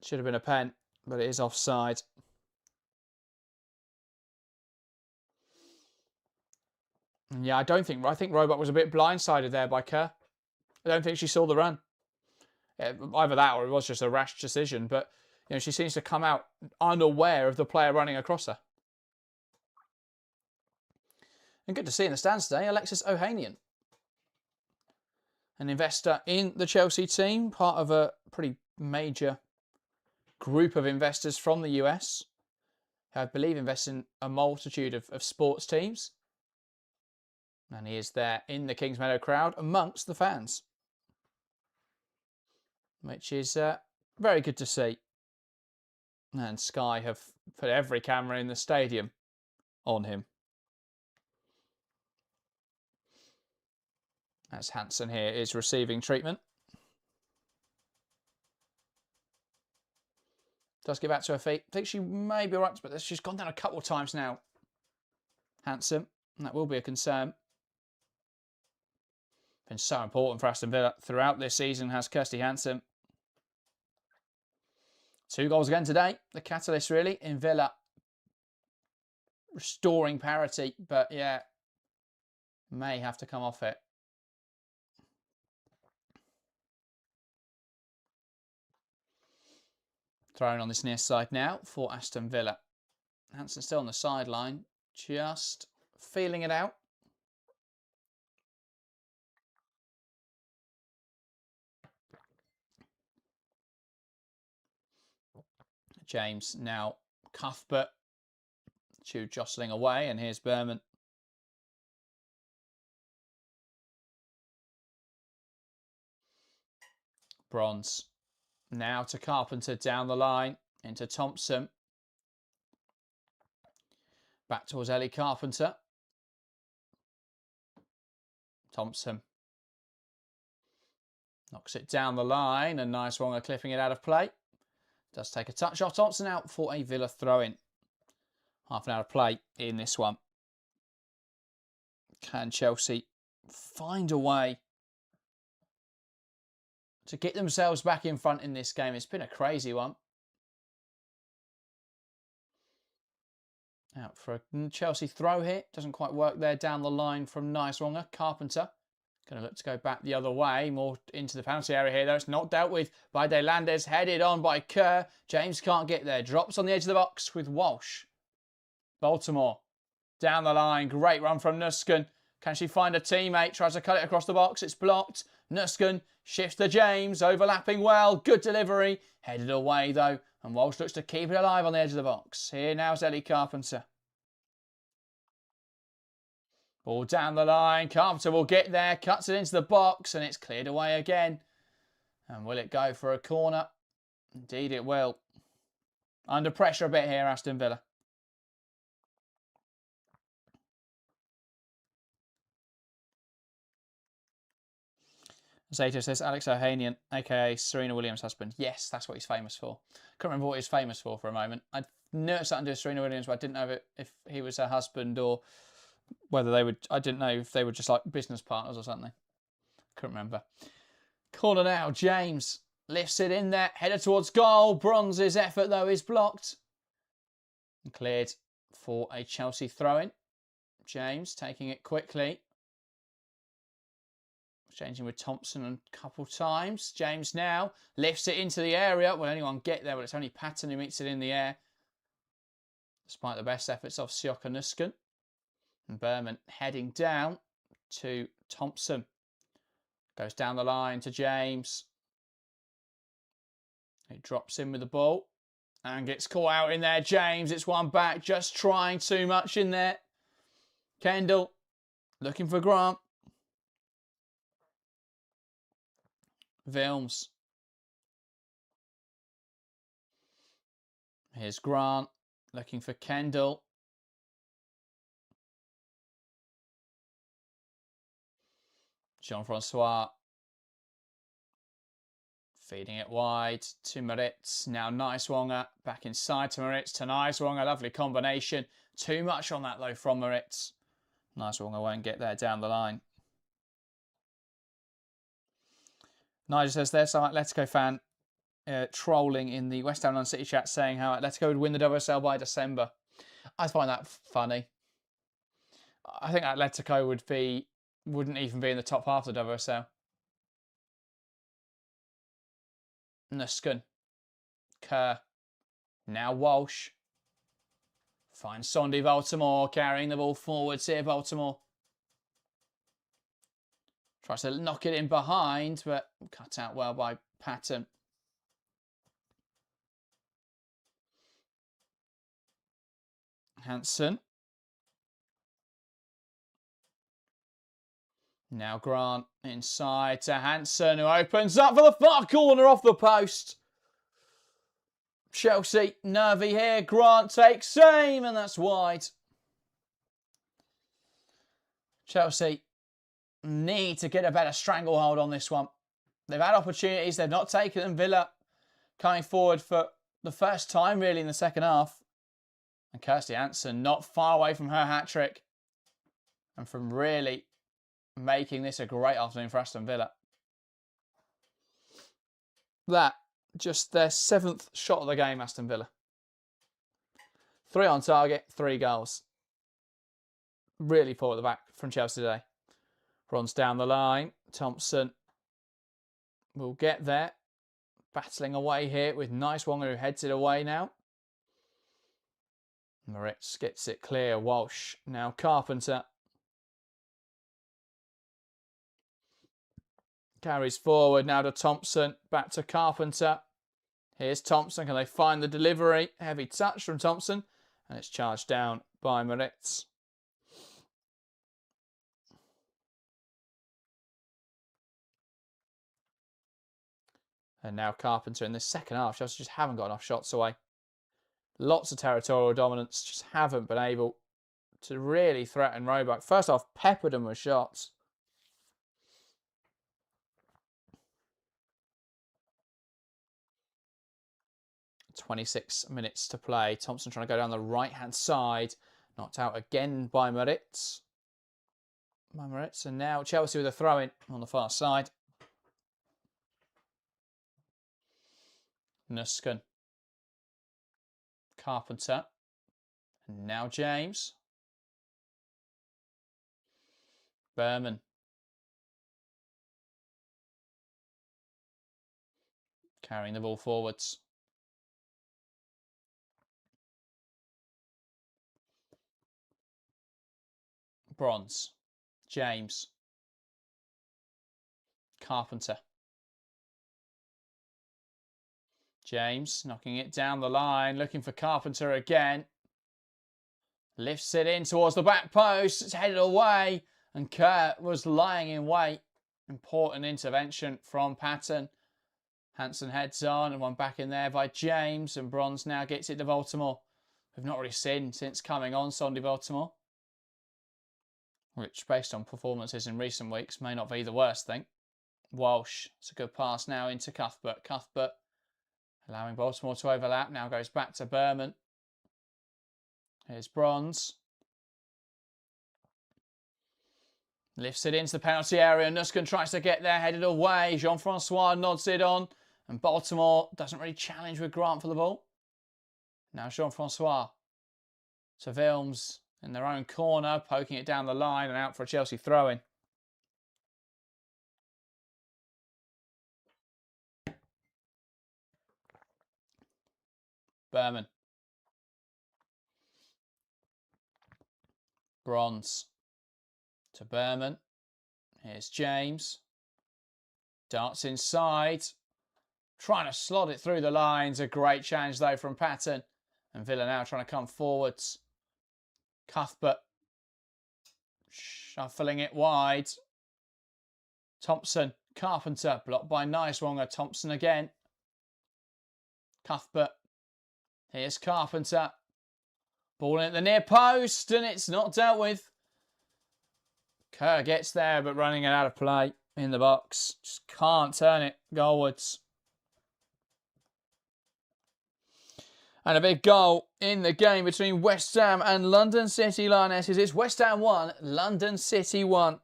Should have been a pen, but it is offside. And yeah, I think Roebuck was a bit blindsided there by Kerr. I don't think she saw the run. Either that or it was just a rash decision. But she seems to come out unaware of the player running across her. And good to see in the stands today, Alexis Ohanian. An investor in the Chelsea team, part of a pretty major group of investors from the US, who I believe invest in a multitude of sports teams. And he is there in the Kings Meadow crowd amongst the fans, which is very good to see. And Sky have put every camera in the stadium on him. As Hansen here is receiving treatment. Does get back to her feet. I think she may be right, but she's gone down a couple of times now. Hansen, and that will be a concern. Been so important for Aston Villa throughout this season, has Kirsty Hansen. 2 goals again today. The catalyst really in Villa restoring parity, but yeah, may have to come off it. Thrown on this near side now for Aston Villa. Hansen still on the sideline, just feeling it out. James now Cuthbert. Chew jostling away, and here's Berman. Bronze. Now to Carpenter down the line, into Thompson. Back towards Ellie Carpenter. Thompson. Knocks it down the line, and nice Wonga clipping it out of play. Does take a touch off Thompson out for a Villa throw-in. Half an hour of play in this one. Can Chelsea find a way to get themselves back in front in this game? It's been a crazy one. Out for a Chelsea throw here. Doesn't quite work there down the line from Nice Wonga. Carpenter going to look to go back the other way. More into the penalty area here, though. It's not dealt with by De Landes. Headed on by Kerr. James can't get there. Drops on the edge of the box with Walsh. Baltimore down the line. Great run from Nusken. Can she find a teammate? Tries to cut it across the box. It's blocked. Nusken shifts to James. Overlapping well. Good delivery. Headed away, though. And Walsh looks to keep it alive on the edge of the box. Here now is Ellie Carpenter. Ball down the line. Carpenter will get there. Cuts it into the box. And it's cleared away again. And will it go for a corner? Indeed it will. Under pressure a bit here, Aston Villa. Zato says Alex Ohanian, a.k.a. Serena Williams' husband. Yes, that's what he's famous for. Couldn't remember what he's famous for a moment. I knew it was something to do with Serena Williams, but I didn't know if he was her husband or whether they would... I didn't know if they were just like business partners or something. Couldn't remember. Corner now. James lifts it in there. Headed towards goal. Bronze's effort, though, is blocked. And cleared for a Chelsea throw-in. James taking it quickly. Changing with Thompson a couple times. James now lifts it into the area. Will anyone get there? Well, it's only Patton who meets it in the air. Despite the best efforts of Sioka Nusken. And Berman heading down to Thompson goes down the line to James. He drops in with the ball and gets caught out in there. James, it's one back, just trying too much in there. Kendall looking for Grant. Vilms. Here's Grant looking for Kendall. Jean-Francois feeding it wide to Moritz. Now Nicewonger back inside to Moritz to Nicewonger. Lovely combination. Too much on that though from Moritz. Nicewonger won't get there down the line. Nigel says there's some Atletico fan trolling in the West Ham London City chat saying how Atletico would win the WSL by December. I find that funny. I think Atletico wouldn't even be in the top half of the WSL. Nusken. Kerr. Now Walsh. Finds Sondi Baltimore carrying the ball forwards here, Baltimore. Tries to knock it in behind, but cut out well by Patton. Hansen. Now Grant inside to Hansen, who opens up for the far corner off the post. Chelsea nervy here. Grant takes aim, and that's wide. Chelsea need to get a better stranglehold on this one. They've had opportunities. They've not taken them. Villa coming forward for the first time, really, in the second half. And Kirsty Hansen not far away from her hat-trick. And from really making this a great afternoon for Aston Villa. That, just their 7th shot of the game, Aston Villa. 3 on target, 3 goals. Really poor at the back from Chelsea today. Bronze down the line. Thompson will get there. Battling away here with Nicewonger, who heads it away now. Moritz gets it clear. Walsh. Now Carpenter. Carries forward now to Thompson. Back to Carpenter. Here's Thompson. Can they find the delivery? Heavy touch from Thompson. And it's charged down by Moritz. And now Carpenter in this second half. Chelsea just haven't got enough shots away. Lots of territorial dominance. Just haven't been able to really threaten Roebuck. First off, peppered them with shots. .26 minutes to play. Thompson trying to go down the right-hand side. Knocked out again by Moritz. And now Chelsea with a throw-in on the far side. Nusken. Carpenter. And now James. Berman. Carrying the ball forwards. Bronze. James. Carpenter. James knocking it down the line, looking for Carpenter again. Lifts it in towards the back post. It's headed away, and Kerr was lying in wait. Important intervention from Patton. Hansen heads on, and one back in there by James, and Bronze now gets it to Baltimore. We've not really seen since coming on Sondi Baltimore, which, based on performances in recent weeks, may not be the worst thing. Walsh, it's a good pass now into Cuthbert. Cuthbert allowing Baltimore to overlap. Now goes back to Berman. Here's Bronze. Lifts it into the penalty area. Nusken tries to get there, headed away. Jean-Francois nods it on. And Baltimore doesn't really challenge with Grant for the ball. Now Jean-Francois to Vilms in their own corner, poking it down the line and out for a Chelsea throw-in. Berman. Bronze to Berman. Here's James. Darts inside. Trying to slot it through the lines. A great challenge though from Patton. And Villa now trying to come forwards. Cuthbert. Shuffling it wide. Thompson. Carpenter. Blocked by Nicewonger. Thompson again. Cuthbert. Here's Carpenter. Ball in at the near post. And it's not dealt with. Kerr gets there, but running it out of play in the box. Just can't turn it goalwards. And a big goal in the game between West Ham and London City Lionesses. It's West Ham 1, London City 1.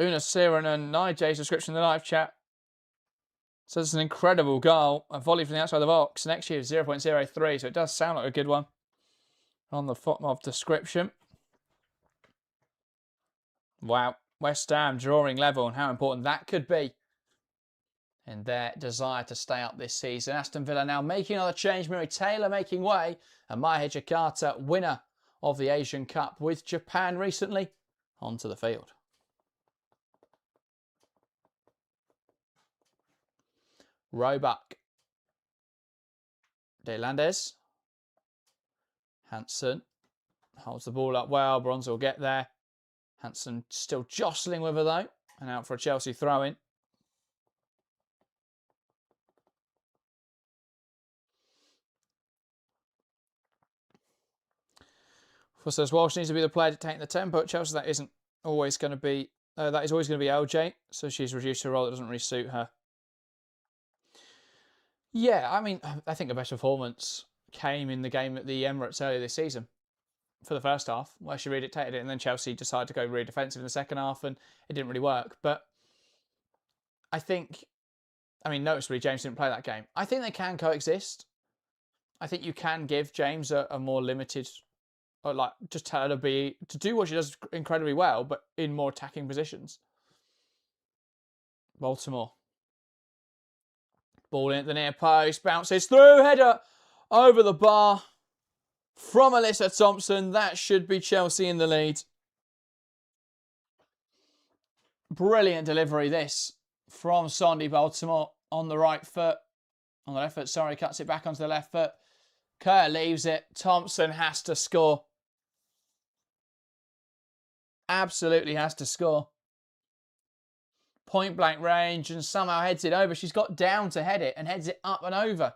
Una Siren and Nigel's description in the live chat says it's an incredible goal. A volley from the outside of the box. Next year is 0.03, so it does sound like a good one on the bottom of description. Wow, West Ham drawing level and how important that could be in their desire to stay up this season. Aston Villa now making another change. Miri Taylor making way. And Maher Jakarta, winner of the Asian Cup with Japan recently, onto the field. Roebuck. De Landes. Hansen holds the ball up well. Bronze will get there. Hansen still jostling with her though. And out for a Chelsea throw-in. For says Walsh needs to be the player to take the tempo at Chelsea. That isn't always going to be. That is always going to be LJ. So she's reduced her role. That doesn't really suit her. Yeah, I mean, I think the best performance came in the game at the Emirates earlier this season. For the first half, where she redictated it, and then Chelsea decided to go really defensive in the second half, and it didn't really work. But I think, noticeably, James didn't play that game. I think they can coexist. I think you can give James a more limited, or like just tell her to do what she does incredibly well, but in more attacking positions. Baltimore. Ball in at the near post, bounces through, header over the bar. From Alyssa Thompson, that should be Chelsea in the lead. Brilliant delivery this from Sondy Baltimore on the right foot. On the left foot, sorry, cuts it back onto the left foot. Kerr leaves it. Thompson has to score. Absolutely has to score. Point blank range and somehow heads it over. She's got down to head it and heads it up and over.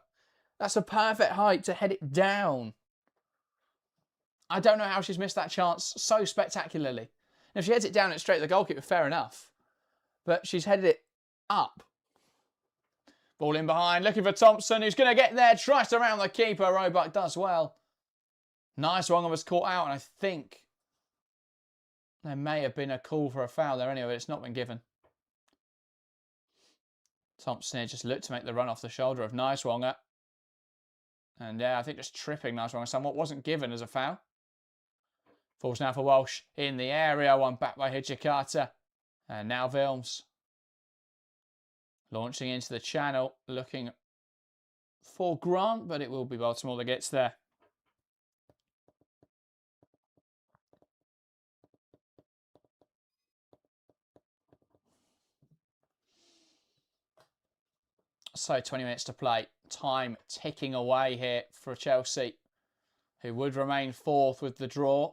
That's a perfect height to head it down. I don't know how she's missed that chance so spectacularly. And if she heads it down and straight to the goalkeeper, fair enough. But she's headed it up. Ball in behind, looking for Thompson, who's going to get there. Tries to round the keeper. Roebuck does well. Nicewonger was caught out, and I think there may have been a call for a foul there anyway, but it's not been given. Thompson here just looked to make the run off the shoulder of Nicewonger. And yeah, I think just tripping Nicewonger somewhat wasn't given as a foul. Falls now for Walsh in the area. One back by Hijikata. And now Vilms. Launching into the channel. Looking for Grant, but it will be Baltimore that gets there. So 20 minutes to play. Time ticking away here for Chelsea, who would remain fourth with the draw.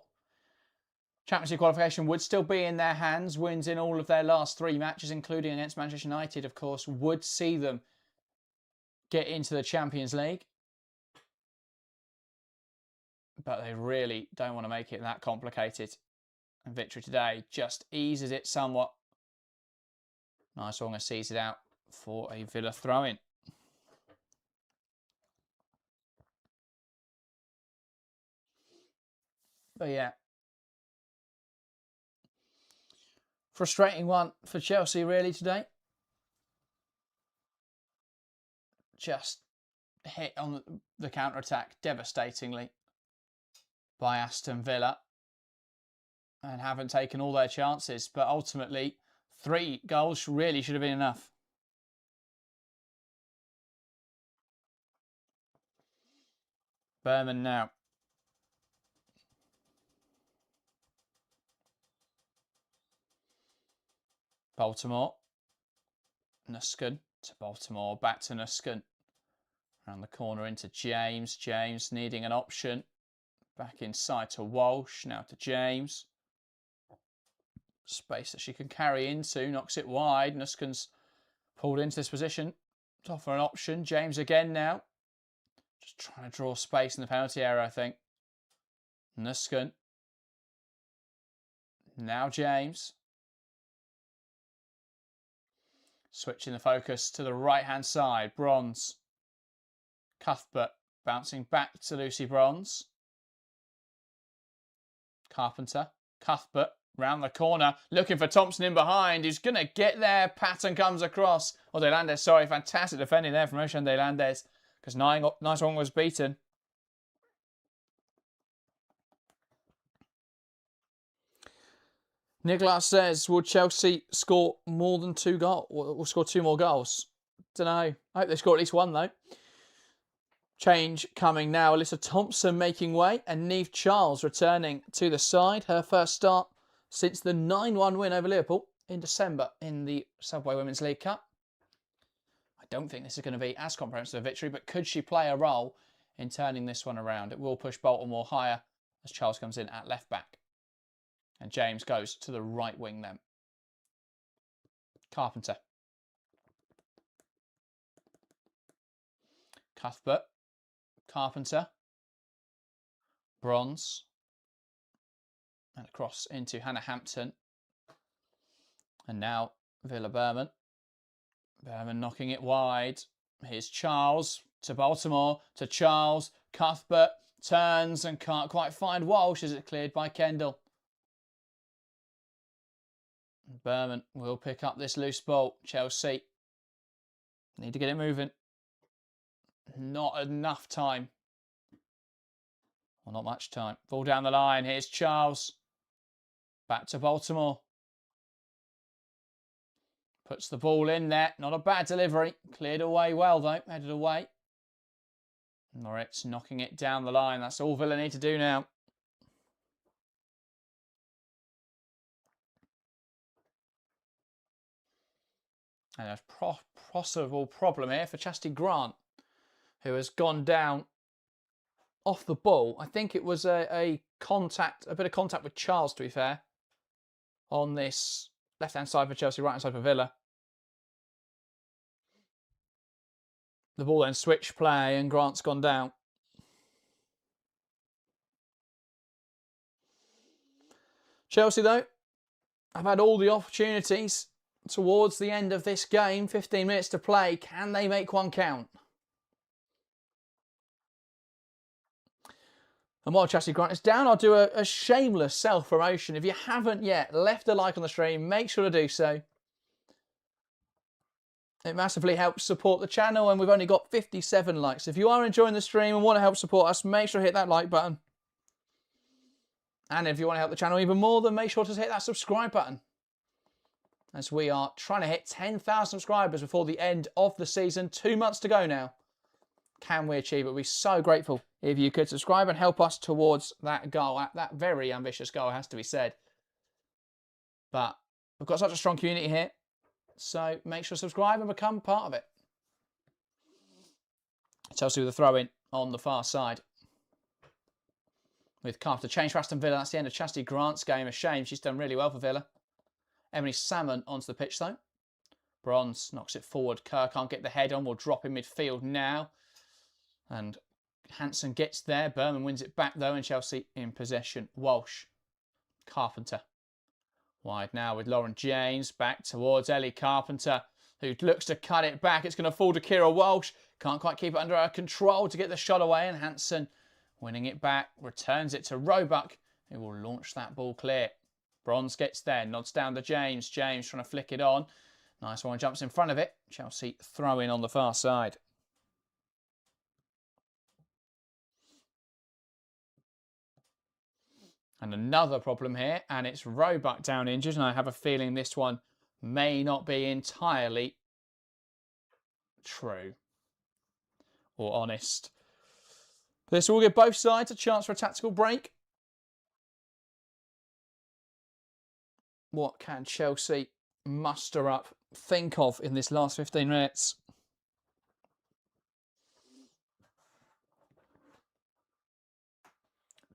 Champions League qualification would still be in their hands. Wins in all of their last 3 matches, including against Manchester United, of course, would see them get into the Champions League. But they really don't want to make it that complicated. And victory today just eases it somewhat. Nicewonger sees it out for a Villa throw-in. But yeah. Frustrating one for Chelsea really today. Just hit on the counter-attack devastatingly by Aston Villa. And haven't taken all their chances. But ultimately, 3 goals really should have been enough. Berman now. Baltimore. Nusken to Baltimore. Back to Nusken. Around the corner into James. James needing an option. Back inside to Walsh. Now to James. Space that she can carry into. Knocks it wide. Nusken's pulled into this position to offer an option. James again now. Just trying to draw space in the penalty area, I think. Nusken. Now James. Switching the focus to the right-hand side. Bronze. Cuthbert bouncing back to Lucy Bronze. Carpenter. Cuthbert round the corner. Looking for Thompson in behind. Who's going to get there. Patton comes across. Oh, De Landes, sorry. Fantastic defending there from Ocean De Landes. Because nice one was beaten. Nicholas says, will Chelsea score more than 2 goals? Will score 2 more goals? Don't know. I hope they score at least 1 though. Change coming now. Alyssa Thompson making way and Niamh Charles returning to the side. Her first start since the 9-1 win over Liverpool in December in the Subway Women's League Cup. I don't think this is going to be as comprehensive a victory, but could she play a role in turning this one around? It will push Baltimore higher as Charles comes in at left back. And James goes to the right wing then. Carpenter. Cuthbert. Carpenter. Bronze. And across into Hannah Hampton. And now Villa Berman. Berman knocking it wide. Here's Charles to Baltimore. To Charles. Cuthbert turns and can't quite find Walsh as it's cleared by Kendall. Berman will pick up this loose ball. Chelsea need to get it moving. Not enough time. Well, not much time. Ball down the line. Here's Charles. Back to Baltimore. Puts the ball in there. Not a bad delivery. Cleared away well though. Headed away. Moritz knocking it down the line. That's all Villa need to do now. And a possible problem here for Chastity Grant, who has gone down off the ball. I think it was a bit of contact with Charles, to be fair, on this left-hand side for Chelsea, right-hand side for Villa. The ball then switched play and Grant's gone down. Chelsea, though, have had all the opportunities towards the end of this game. 15 minutes to play. Can they make one count? And while Chastity Grant is down, I'll do a shameless self-promotion. If you haven't yet left a like on the stream, make sure to do so. It massively helps support the channel, and we've only got 57 likes. If you are enjoying the stream and want to help support us, make sure to hit that like button. And if you want to help the channel even more, then make sure to hit that subscribe button. As we are trying to hit 10,000 subscribers before the end of the season. 2 months to go now. Can we achieve it? We'd be so grateful if you could subscribe and help us towards that goal. That very ambitious goal, has to be said. But we've got such a strong community here. So make sure to subscribe and become part of it. Chelsea with a throw-in on the far side. With Carpenter change for Aston Villa. That's the end of Chastity Grant's game. A shame. She's done really well for Villa. Emily Salmon onto the pitch though. Bronze knocks it forward. Kerr can't get the head on. We'll drop in midfield now. And Hansen gets there. Berman wins it back though, and Chelsea in possession. Walsh. Carpenter. Wide now with Lauren James. Back towards Ellie Carpenter, who looks to cut it back. It's going to fall to Kira Walsh. Can't quite keep it under her control to get the shot away. And Hansen winning it back. Returns it to Roebuck, who will launch that ball clear. Bronze gets there. Nods down to James. James trying to flick it on. Nice one. Jumps in front of it. Chelsea throwing on the far side. And another problem here, and it's Roebuck down injured, and I have a feeling this one may not be entirely true or honest. This will give both sides a chance for a tactical break. What can Chelsea muster up, think of in this last 15 minutes.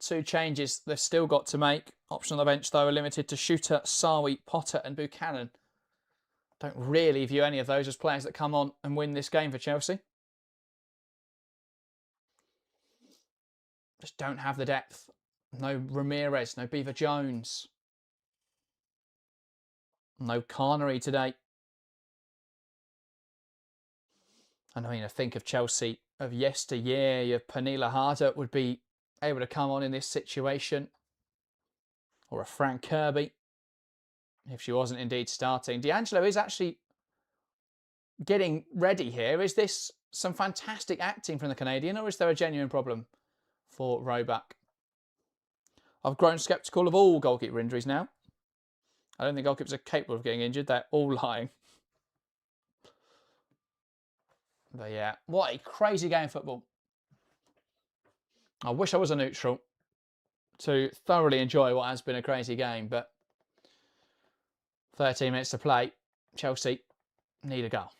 Two changes they've still got to make. Option on the bench, though, are limited to Shooter, Sawi, Potter and Buchanan. Don't really view any of those as players that come on and win this game for Chelsea. Just don't have the depth. No Ramirez, no Beaver Jones. No Carnery today. And I mean, I think of Chelsea of yesteryear. Your Pernilla Harder would be able to come on in this situation. Or a Frank Kirby, if she wasn't indeed starting. D'Angelo is actually getting ready here. Is this some fantastic acting from the Canadian, or is there a genuine problem for Roebuck? I've grown sceptical of all goalkeeper injuries now. I don't think goalkeepers are capable of getting injured. They're all lying. But yeah, what a crazy game of football. I wish I was a neutral to thoroughly enjoy what has been a crazy game, but 13 minutes to play. Chelsea need a goal.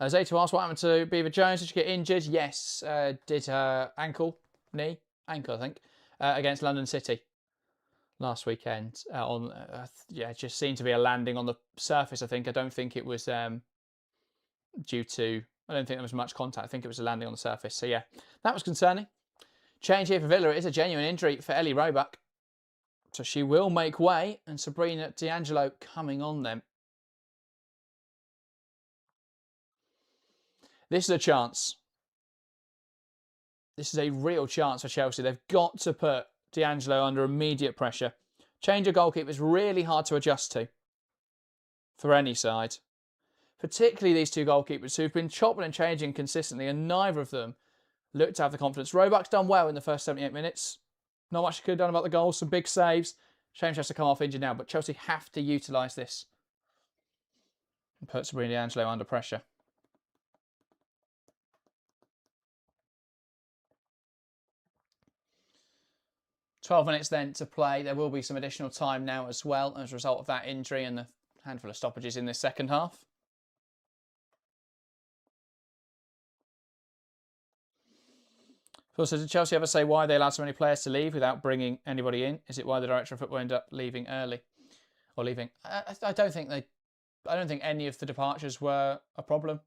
Zayto asked what happened to Beaver Jones. Did she get injured? Yes. Did her ankle, I think, against London City last weekend. Yeah, just seemed to be a landing on the surface, I think. I don't think it was due to... I don't think there was much contact. I think it was a landing on the surface. So yeah, that was concerning. Change here for Villa. It is a genuine injury for Ellie Roebuck. So she will make way. And Sabrina D'Angelo coming on then. This is a chance. This is a real chance for Chelsea. They've got to put D'Angelo under immediate pressure. Change of goalkeeper is really hard to adjust to for any side. Particularly these two goalkeepers who've been chopping and changing consistently, and neither of them look to have the confidence. Roebuck's done well in the first 78 minutes. Not much she could have done about the goals. Some big saves. Shame she has to come off injured now, but Chelsea have to utilise this and put Sabrina D'Angelo under pressure. "12 minutes then to play. There will be some additional time now as well as a result of that injury and the handful of stoppages in this second half. Also, did Chelsea ever say why they allowed so many players to leave without bringing anybody in? Is it why the director of football ended up leaving early or leaving? I don't think any of the departures were a problem.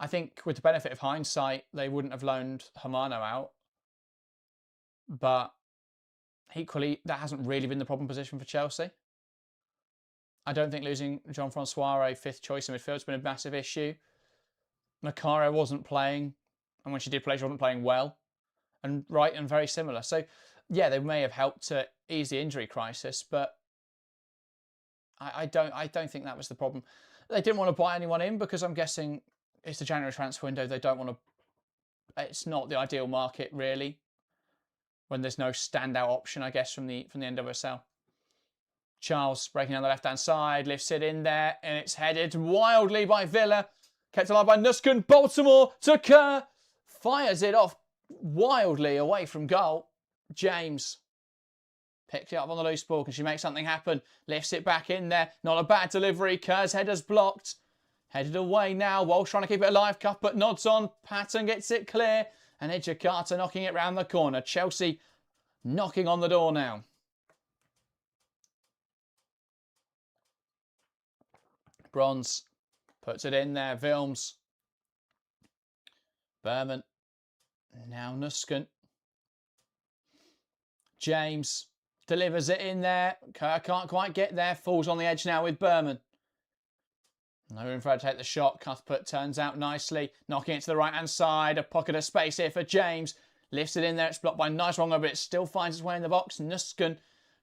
I think with the benefit of hindsight, they wouldn't have loaned Hermano out. But equally, that hasn't really been the problem position for Chelsea. I don't think losing Jean-Francois, a fifth choice in midfield, has been a massive issue. Nakara wasn't playing, and when she did play, she wasn't playing well. And very similar. So, yeah, they may have helped to ease the injury crisis, but I don't think that was the problem. They didn't want to buy anyone in because I'm guessing it's the January transfer window. They don't want to. It's not the ideal market really, when there's no standout option, I guess, from the UWCL. Charles breaking down the left-hand side, lifts it in there, and it's headed wildly by Villa. Kept alive by Nusken. Baltimore to Kerr. Fires it off wildly away from goal. James picked it up on the loose ball. Can she make something happen? Lifts it back in there. Not a bad delivery. Kerr's header's blocked. Headed away now. Walsh trying to keep it alive. Cuthbert nods on. Patton gets it clear. And Ejikata knocking it round the corner. Chelsea knocking on the door now. Bronze puts it in there. Vilms. Berman. Now Nusken. James delivers it in there. Kerr can't quite get there. Falls on the edge now with Berman. No room for her to take the shot. Cuthbert turns out nicely. Knocking it to the right-hand side. A pocket of space here for James. Lifts it in there. It's blocked by Niceronger, but it still finds its way in the box. Nusken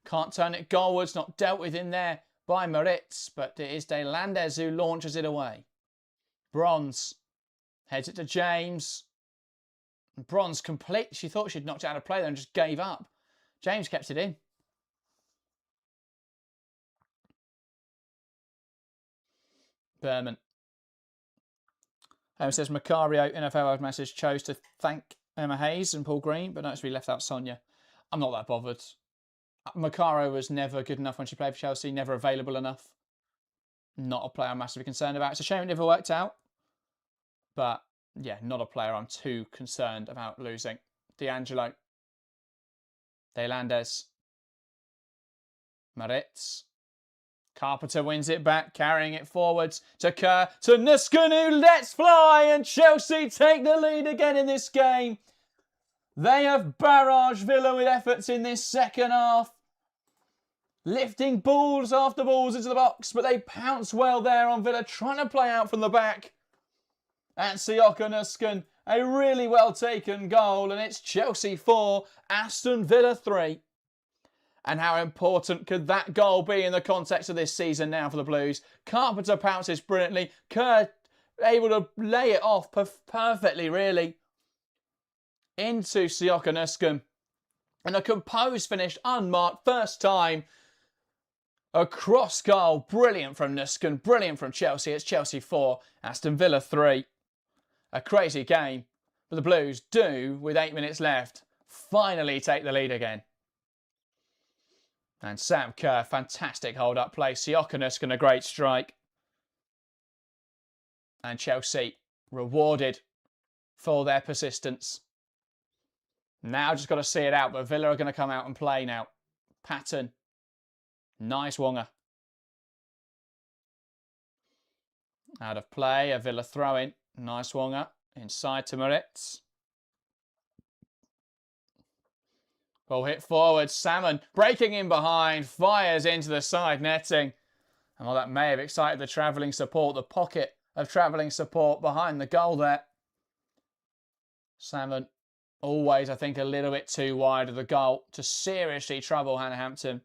can't turn it goalwards. Not dealt with in there by Moritz, but it is De Landes who launches it away. Bronze heads it to James. Bronze complete. She thought she'd knocked it out of play there and just gave up. James kept it in. Berman. Says Macario in a farewell message chose to thank Emma Hayes and Paul Green, but notice we left out Sonia. I'm not that bothered. Maccaro was never good enough when she played for Chelsea, never available enough. Not a player I'm massively concerned about. It's a shame it never worked out. But, yeah, not a player I'm too concerned about losing. D'Angelo. De Landes. Maritz. Carpenter wins it back, carrying it forwards to Kerr, to Nusken, who lets fly, and Chelsea take the lead again in this game. They have barraged Villa with efforts in this second half, lifting balls after balls into the box, but they pounce well there on Villa, trying to play out from the back. And Sioka Nusken, a really well taken goal, and it's Chelsea 4, Aston Villa 3. And how important could that goal be in the context of this season now for the Blues? Carpenter pounces brilliantly. Kerr able to lay it off perfectly, really, into Sioka Nusken. And a composed finish, unmarked, first time. A cross goal, brilliant from Nusken, brilliant from Chelsea. It's Chelsea 4, Aston Villa 3. A crazy game. But the Blues do, with 8 minutes left, finally take the lead again. And Sam Kerr, fantastic hold-up play. Sioka Nusken, a great strike. And Chelsea rewarded for their persistence. Now just got to see it out, but Villa are going to come out and play now. Patton. Nice wonger. Out of play, a Villa throw-in. Nice wonger. Inside to Maritz. Ball hit forward. Salmon breaking in behind. Fires into the side netting. And while that may have excited the travelling support, the pocket of travelling support behind the goal there. Salmon always, I think, a little bit too wide of the goal to seriously trouble Hampton.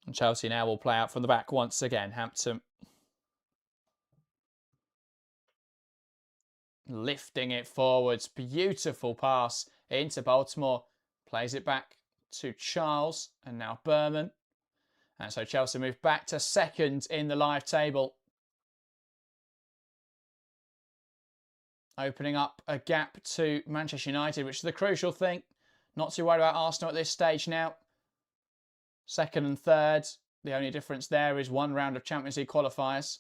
And Chelsea now will play out from the back once again. Hampton lifting it forwards. Beautiful pass into Baltimore. Plays it back to Charles. And now Berman. And so Chelsea move back to second in the live table. Opening up a gap to Manchester United, which is the crucial thing. Not too worried about Arsenal at this stage now. Second and third. The only difference there is one round of Champions League qualifiers.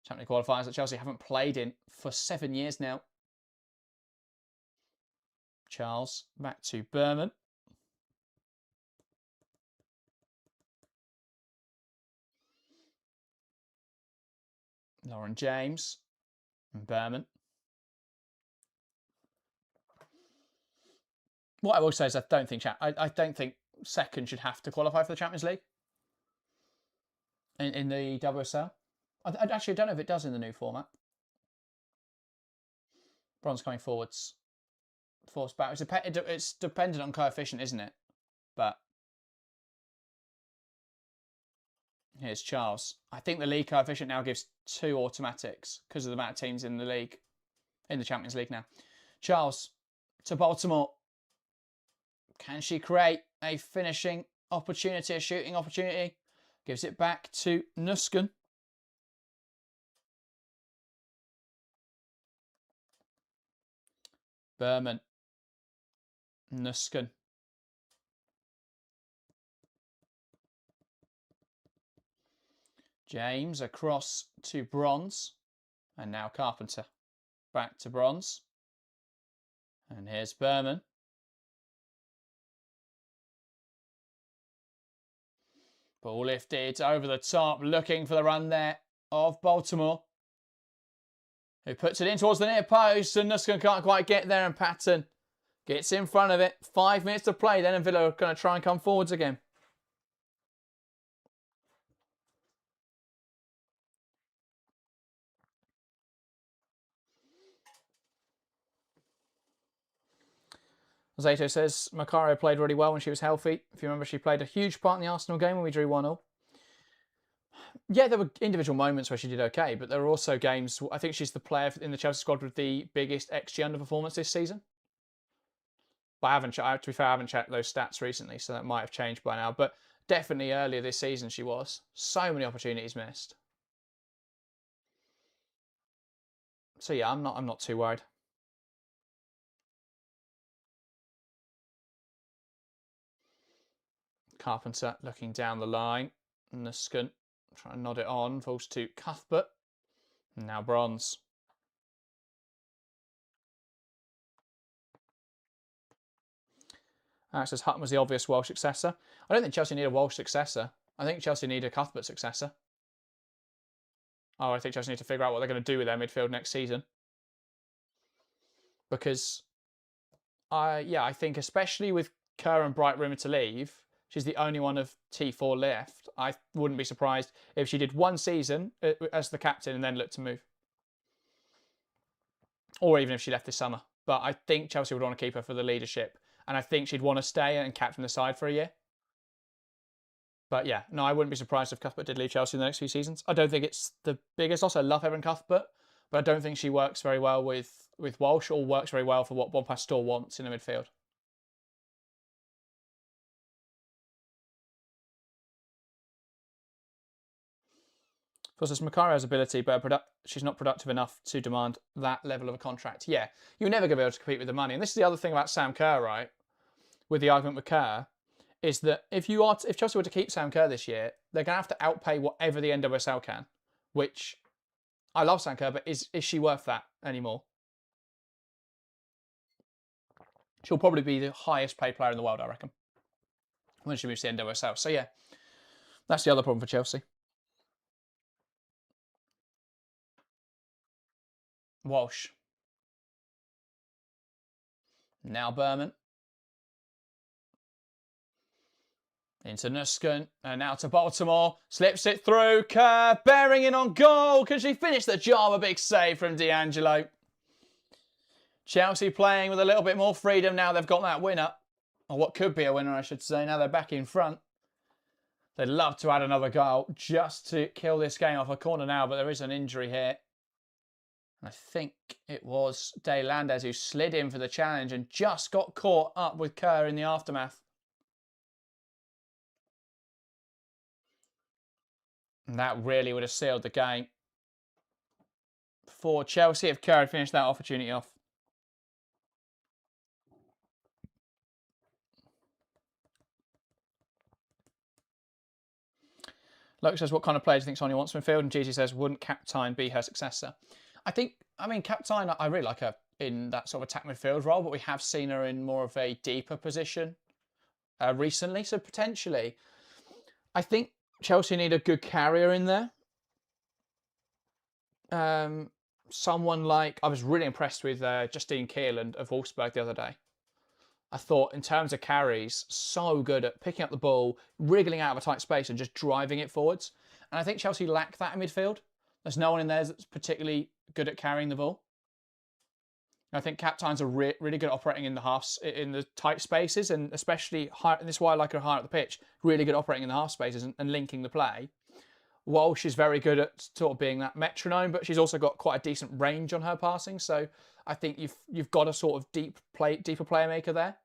Champions League qualifiers that Chelsea haven't played in for 7 years now. Charles back to Berman. Lauren James and Berman. What I will say is I don't think second should have to qualify for the Champions League in the UWCL. I actually don't know if it does in the new format. Bronze coming forwards. Forced back. It's dependent on coefficient, isn't it? But here's Charles. I think the league coefficient now gives 2 automatics because of the amount of teams in the league, in the Champions League now. Charles to Baltimore. Can she create a finishing opportunity, a shooting opportunity? Gives it back to Nusken. Berman. Nusken. James across to Bronze. And now Carpenter. Back to Bronze. And here's Berman. Ball lifted over the top, looking for the run there of Baltimore. Who puts it in towards the near post, and Nusken can't quite get there, and Patton gets in front of it. 5 minutes to play then, and Villa are going to try and come forwards again. Zato says Maccaro played really well when she was healthy. If you remember, she played a huge part in the Arsenal game when we drew 1-0. Yeah, there were individual moments where she did okay, but there were also games. I think she's the player in the Chelsea squad with the biggest XG underperformance this season. But to be fair, I haven't checked those stats recently, so that might have changed by now. But definitely earlier this season she was. So many opportunities missed. So yeah, I'm not too worried. Carpenter looking down the line. Nuskin trying to nod it on. Falls to Cuthbert. Now Bronze. Alex says Hutton was the obvious Welsh successor. I don't think Chelsea need a Welsh successor. I think Chelsea need a Cuthbert successor. Oh, I think Chelsea need to figure out what they're going to do with their midfield next season. Because, I think especially with Kerr and Bright rumoured to leave, she's the only one of T4 left. I wouldn't be surprised if she did one season as the captain and then looked to move. Or even if she left this summer. But I think Chelsea would want to keep her for the leadership. And I think she'd want to stay and captain the side for a year. But yeah, no, I wouldn't be surprised if Cuthbert did leave Chelsea in the next few seasons. I don't think it's the biggest loss. I love Evan Cuthbert, but I don't think she works very well with Walsh or works very well for what Bon Pastor wants in the midfield. Of course, it's Macari's ability, but she's not productive enough to demand that level of a contract. Yeah, you're never going to be able to compete with the money. And this is the other thing about Sam Kerr, right? With the argument with Kerr, is that if Chelsea were to keep Sam Kerr this year, they're going to have to outpay whatever the NWSL can, which I love Sam Kerr, but is she worth that anymore? She'll probably be the highest paid player in the world, I reckon, when she moves to the NWSL. So yeah, that's the other problem for Chelsea. Walsh. Now Berman. Into Nuskin, and now to Baltimore. Slips it through. Kerr bearing in on goal. Can she finish the job? A big save from D'Angelo. Chelsea playing with a little bit more freedom now they've got that winner. Or what could be a winner, I should say. Now they're back in front. They'd love to add another goal just to kill this game off a corner now, but there is an injury here. I think it was De Landes who slid in for the challenge and just got caught up with Kerr in the aftermath. And that really would have sealed the game for Chelsea if Kerr had finished that opportunity off. Luke says, what kind of player do you think Sonia wants from midfield? And Gigi says, wouldn't Captain be her successor? Captain, I really like her in that sort of attack midfield role, but we have seen her in more of a deeper position recently. So potentially, I think Chelsea need a good carrier in there. Someone like, I was really impressed with Justine Kierland of Wolfsburg the other day. I thought in terms of carries, so good at picking up the ball, wriggling out of a tight space and just driving it forwards. And I think Chelsea lack that in midfield. There's no one in there that's particularly good at carrying the ball. I think Captains are really good at operating in the tight spaces, and especially high, and this is why I like her higher at the pitch. Really good at operating in the half spaces and linking the play. Walsh is very good at sort of being that metronome, but she's also got quite a decent range on her passing. So I think you've got a sort of deeper playmaker there,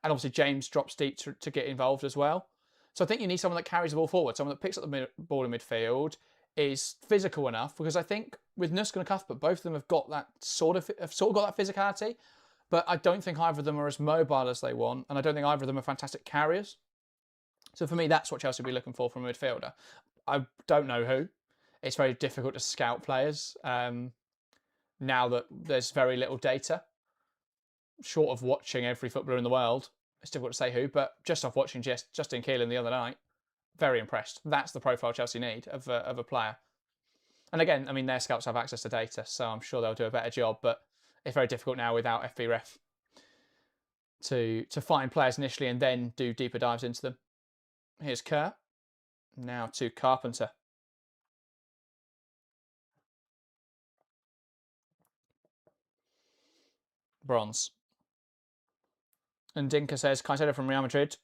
and obviously James drops deep to get involved as well. So I think you need someone that carries the ball forward, someone that picks up the ball in midfield, is physical enough, because I think with Nuskin and Cuthbert, both of them have got that sort of got that physicality, but I don't think either of them are as mobile as they want, and I don't think either of them are fantastic carriers. So for me, that's what Chelsea will be looking for from a midfielder. I don't know who. It's very difficult to scout players now that there's very little data. Short of watching every footballer in the world, it's difficult to say who, but just off watching Justine Kierland the other night, very impressed. That's the profile Chelsea need of a player. And again, I mean, their scouts have access to data, so I'm sure they'll do a better job, but it's very difficult now without FBref to find players initially and then do deeper dives into them. Here's Kerr. Now to Carpenter. Bronze. And Dinka says, Caicedo from Real Madrid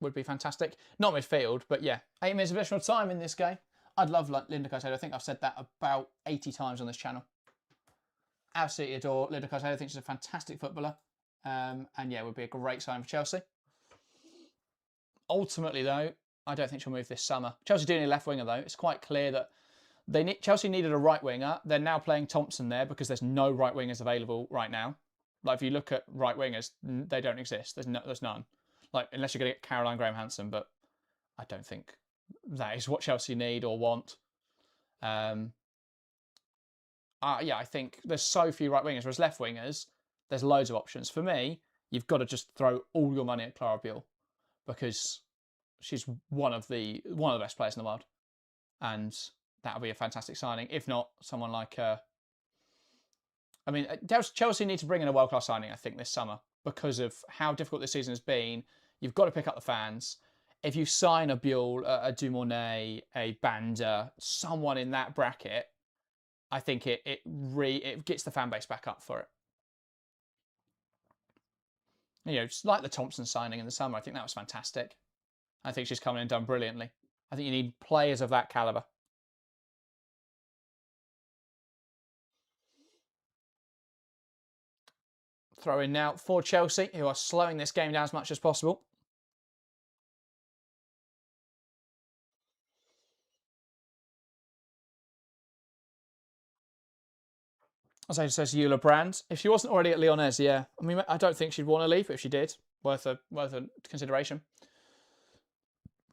would be fantastic. Not midfield, but yeah. 8 minutes of additional time in this game. I'd love Linda Caicedo. I think I've said that about 80 times on this channel. Absolutely adore Linda Caicedo. I think she's a fantastic footballer. And yeah, it would be a great sign for Chelsea. Ultimately, though, I don't think she'll move this summer. Chelsea do need a left winger, though. It's quite clear that Chelsea needed a right winger. They're now playing Thompson there because there's no right wingers available right now. Like, if you look at right wingers, they don't exist. There's none. Like, unless you're going to get Caroline Graham-Hansen, but I don't think that is what Chelsea need or want. Yeah, I think there's so few right wingers, whereas left wingers, there's loads of options. For me, you've got to just throw all your money at Clara Buell because she's one of the best players in the world, and that would be a fantastic signing. If not, someone like I mean, Chelsea need to bring in a world-class signing, I think, this summer because of how difficult this season has been. You've got to pick up the fans. If you sign a Buell, a Dumornay, a Banda, someone in that bracket, I think it gets the fan base back up for it. You know, just like the Thompson signing in the summer, I think that was fantastic. I think she's come in and done brilliantly. I think you need players of that calibre. Throw in now for Chelsea, who are slowing this game down as much as possible. As I says, Eula Brand. If she wasn't already at Lyonnaise, yeah. I mean, I don't think she'd want to leave, but if she did, worth a consideration.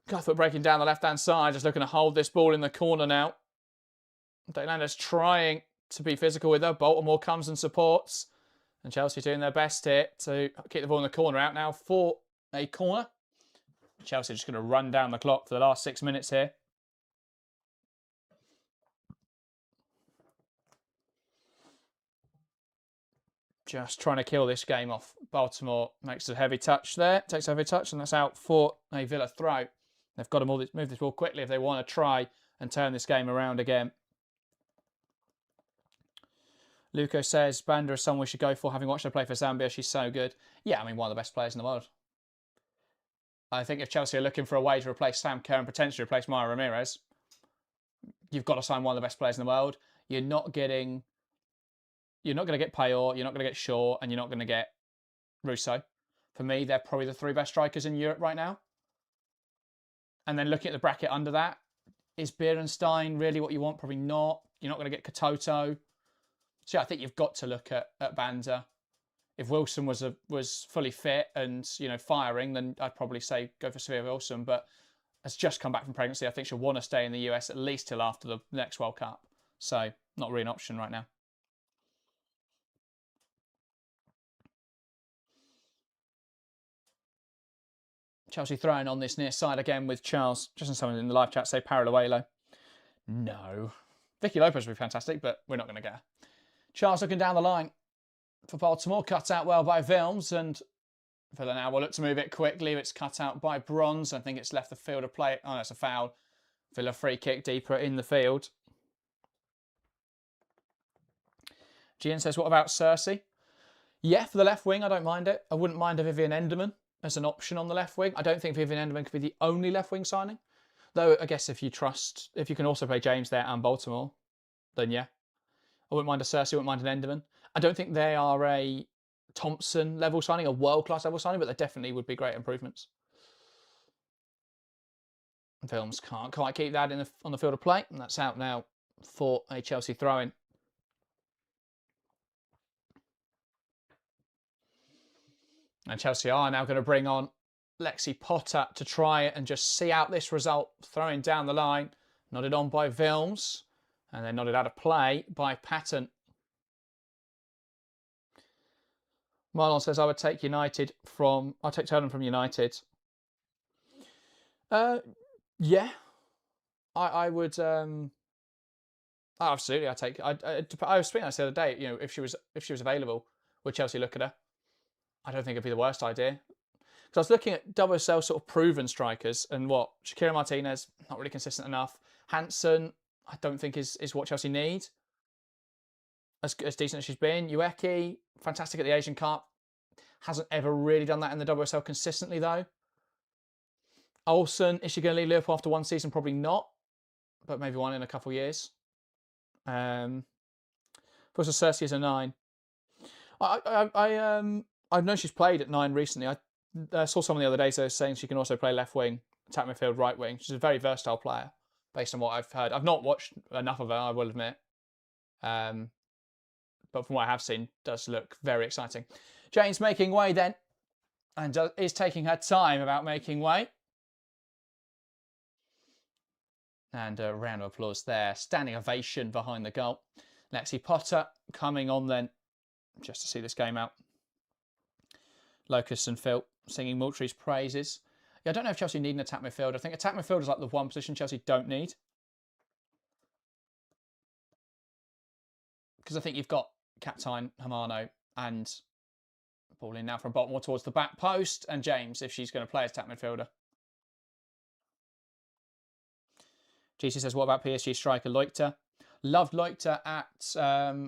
Cuthbert breaking down the left-hand side, just looking to hold this ball in the corner now. Daylander's trying to be physical with her. Baltimore comes and supports. And Chelsea doing their best here to keep the ball in the corner out now for a corner. Chelsea just going to run down the clock for the last 6 minutes here. Just trying to kill this game off. Baltimore makes a heavy touch there. Takes a heavy touch, and that's out for a Villa throw. They've got to move this ball quickly if they want to try and turn this game around again. Luco says, Banda is someone we should go for. Having watched her play for Zambia, she's so good. Yeah, I mean, one of the best players in the world. I think if Chelsea are looking for a way to replace Sam Kerr and potentially replace Maya Ramirez, you've got to sign one of the best players in the world. You're not going to get Payor, you're not going to get Shaw, and you're not going to get Russo. For me, they're probably the 3 best strikers in Europe right now. And then looking at the bracket under that, is Beerenstein really what you want? Probably not. You're not going to get Katoto. So yeah, I think you've got to look at Banda. If Wilson was fully fit and firing, then I'd probably say go for Sophia Wilson. But has just come back from pregnancy. I think she'll want to stay in the US at least till after the next World Cup. So not really an option right now. Chelsea throwing on this near side again with Charles. Just as someone in the live chat say Paralluelo. No. Vicky Lopez would be fantastic, but we're not going to get her. Charles looking down the line for Baltimore. Cut out well by Vilms, and Villa now will look to move it quickly. It's cut out by Bronze. I think it's left the field of play. Oh, that's a foul. Villa free kick deeper in the field. Gian says, what about Cersei? Yeah, for the left wing, I don't mind it. I wouldn't mind a Vivian Enderman as an option on the left wing. I don't think Vivian Enderman could be the only left wing signing. Though, I guess if you can also play James there and Baltimore, then yeah. I wouldn't mind a Cersei, I wouldn't mind an Enderman. I don't think they are a Thompson level signing, a world-class level signing, but they definitely would be great improvements. Films can't quite keep that on the field of play, and that's out now for a Chelsea throw-in. And Chelsea are now going to bring on Lexi Potter to try and just see out this result. Throwing down the line. Nodded on by Vilms. And then nodded out of play by Patton. Marlon says, I would take I'll take Tottenham from United. Yeah. I would... absolutely, I was speaking this the other day, if she was available, would Chelsea look at her? I don't think it'd be the worst idea. Because I was looking at WSL sort of proven strikers, and Shakira Martinez, not really consistent enough. Hansen, I don't think is what Chelsea need. As decent as she's been. Ueki, fantastic at the Asian Cup. Hasn't ever really done that in the WSL consistently, though. Olsen, is she going to leave Liverpool after one season? Probably not. But maybe one in a couple of years. Plus, Cersei is a 9. I've known she's played at 9 recently. I saw someone the other day saying she can also play left wing, attack midfield, right wing. She's a very versatile player, based on what I've heard. I've not watched enough of her, I will admit. But from what I have seen, does look very exciting. Jane's making way then, and is taking her time about making way. And a round of applause there. Standing ovation behind the goal. Lexi Potter coming on then just to see this game out. Locust and Phil singing Moultrie's praises. Yeah, I don't know if Chelsea need an attack midfield. I think attack midfield is like the one position Chelsea don't need. Because I think you've got Captain Hamano and ball in now from bottom more towards the back post. And James, if she's going to play as attack midfielder. GC says, what about PSG striker Leuchter? Loved Leuchter at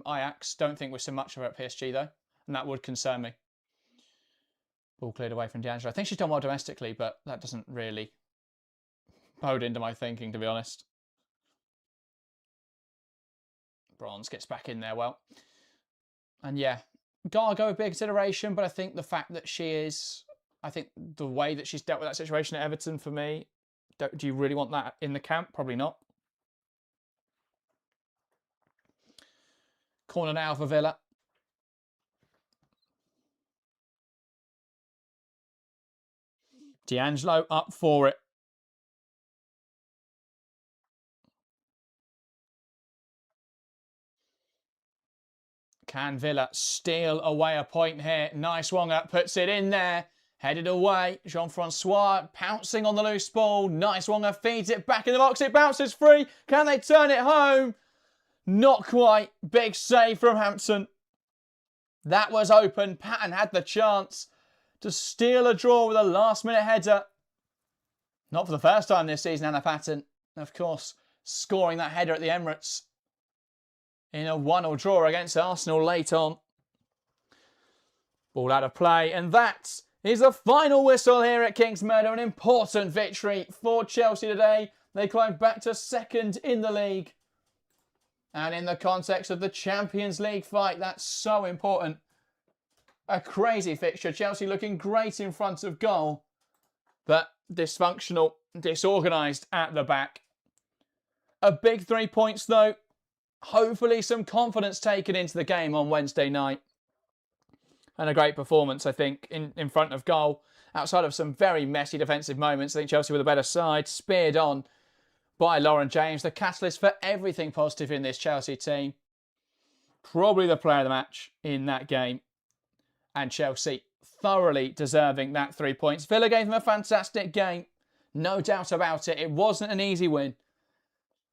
Ajax. Don't think we're so much of her at PSG though. And that would concern me. Ball cleared away from D'Angelo. I think she's done well domestically, but that doesn't really bode into my thinking, to be honest. Bronze gets back in there well. And yeah, Gargo would be a consideration, but I think the fact that she is, I think the way that she's dealt with that situation at Everton for me, do you really want that in the camp? Probably not. Corner now for Villa. D'Angelo up for it. Can Villa steal away a point here? Nice one up, puts it in there. Headed away. Jean-Francois pouncing on the loose ball. Nice one up, feeds it back in the box. It bounces free. Can they turn it home? Not quite. Big save from Hampton. That was open. Patton had the chance to steal a draw with a last-minute header. Not for the first time this season, Anna Patton. Of course, scoring that header at the Emirates in a 1-1 draw against Arsenal late on. Ball out of play, and that is the final whistle here at Kingsmeadow. An important victory for Chelsea today. They climbed back to second in the league. And in the context of the Champions League fight, that's so important. A crazy fixture. Chelsea looking great in front of goal, but dysfunctional, disorganised at the back. A big 3 points though. Hopefully some confidence taken into the game on Wednesday night. And a great performance, I think, in front of goal. Outside of some very messy defensive moments, I think Chelsea were the better side. Speared on by Lauren James, the catalyst for everything positive in this Chelsea team. Probably the player of the match in that game. And Chelsea thoroughly deserving that 3 points. Villa gave them a fantastic game. No doubt about it. It wasn't an easy win.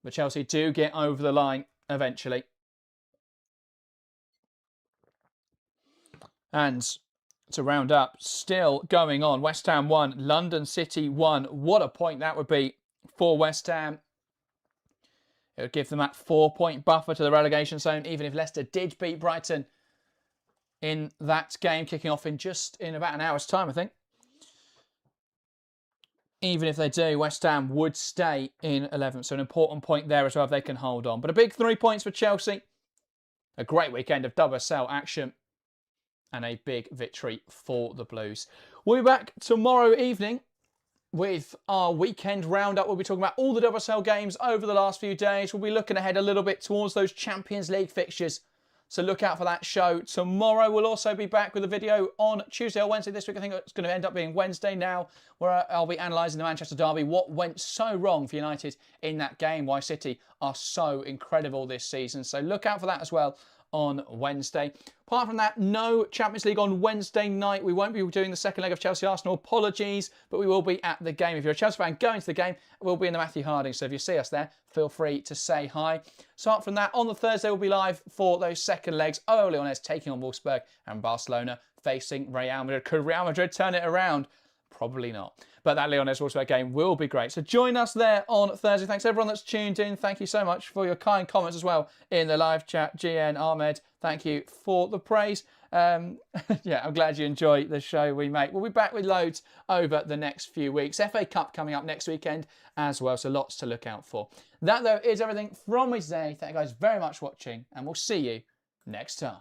But Chelsea do get over the line eventually. And to round up, still going on. West Ham 1, London City 1. What a point that would be for West Ham. It would give them that 4-point buffer to the relegation zone, even if Leicester did beat Brighton in that game, kicking off in about an hour's time, I think. Even if they do, West Ham would stay in 11th. So an important point there as well if they can hold on. But a big 3 points for Chelsea. A great weekend of WSL action. And a big victory for the Blues. We'll be back tomorrow evening with our weekend roundup. We'll be talking about all the WSL games over the last few days. We'll be looking ahead a little bit towards those Champions League fixtures. So look out for that show tomorrow. We'll also be back with a video on Tuesday or Wednesday this week. I think it's going to end up being Wednesday now, where I'll be analysing the Manchester derby. What went so wrong for United in that game? Why City are so incredible this season. So look out for that as well on Wednesday. Apart from that, no Champions League on Wednesday night. We won't be doing the second leg of Chelsea-Arsenal. Apologies, but we will be at the game. If you're a Chelsea fan going to the game, we'll be in the Matthew Harding. So if you see us there, feel free to say hi. So apart from that, on the Thursday, we'll be live for those second legs. OL Leones taking on Wolfsburg and Barcelona facing Real Madrid. Could Real Madrid turn it around? Probably not. But that Leones Wolfsburg game will be great. So join us there on Thursday. Thanks everyone that's tuned in. Thank you so much for your kind comments as well in the live chat. GN, Ahmed, thank you for the praise. Yeah, I'm glad you enjoy the show we make. We'll be back with loads over the next few weeks. FA Cup coming up next weekend as well, so lots to look out for. That, though, is everything from me today. Thank you guys very much for watching, and we'll see you next time.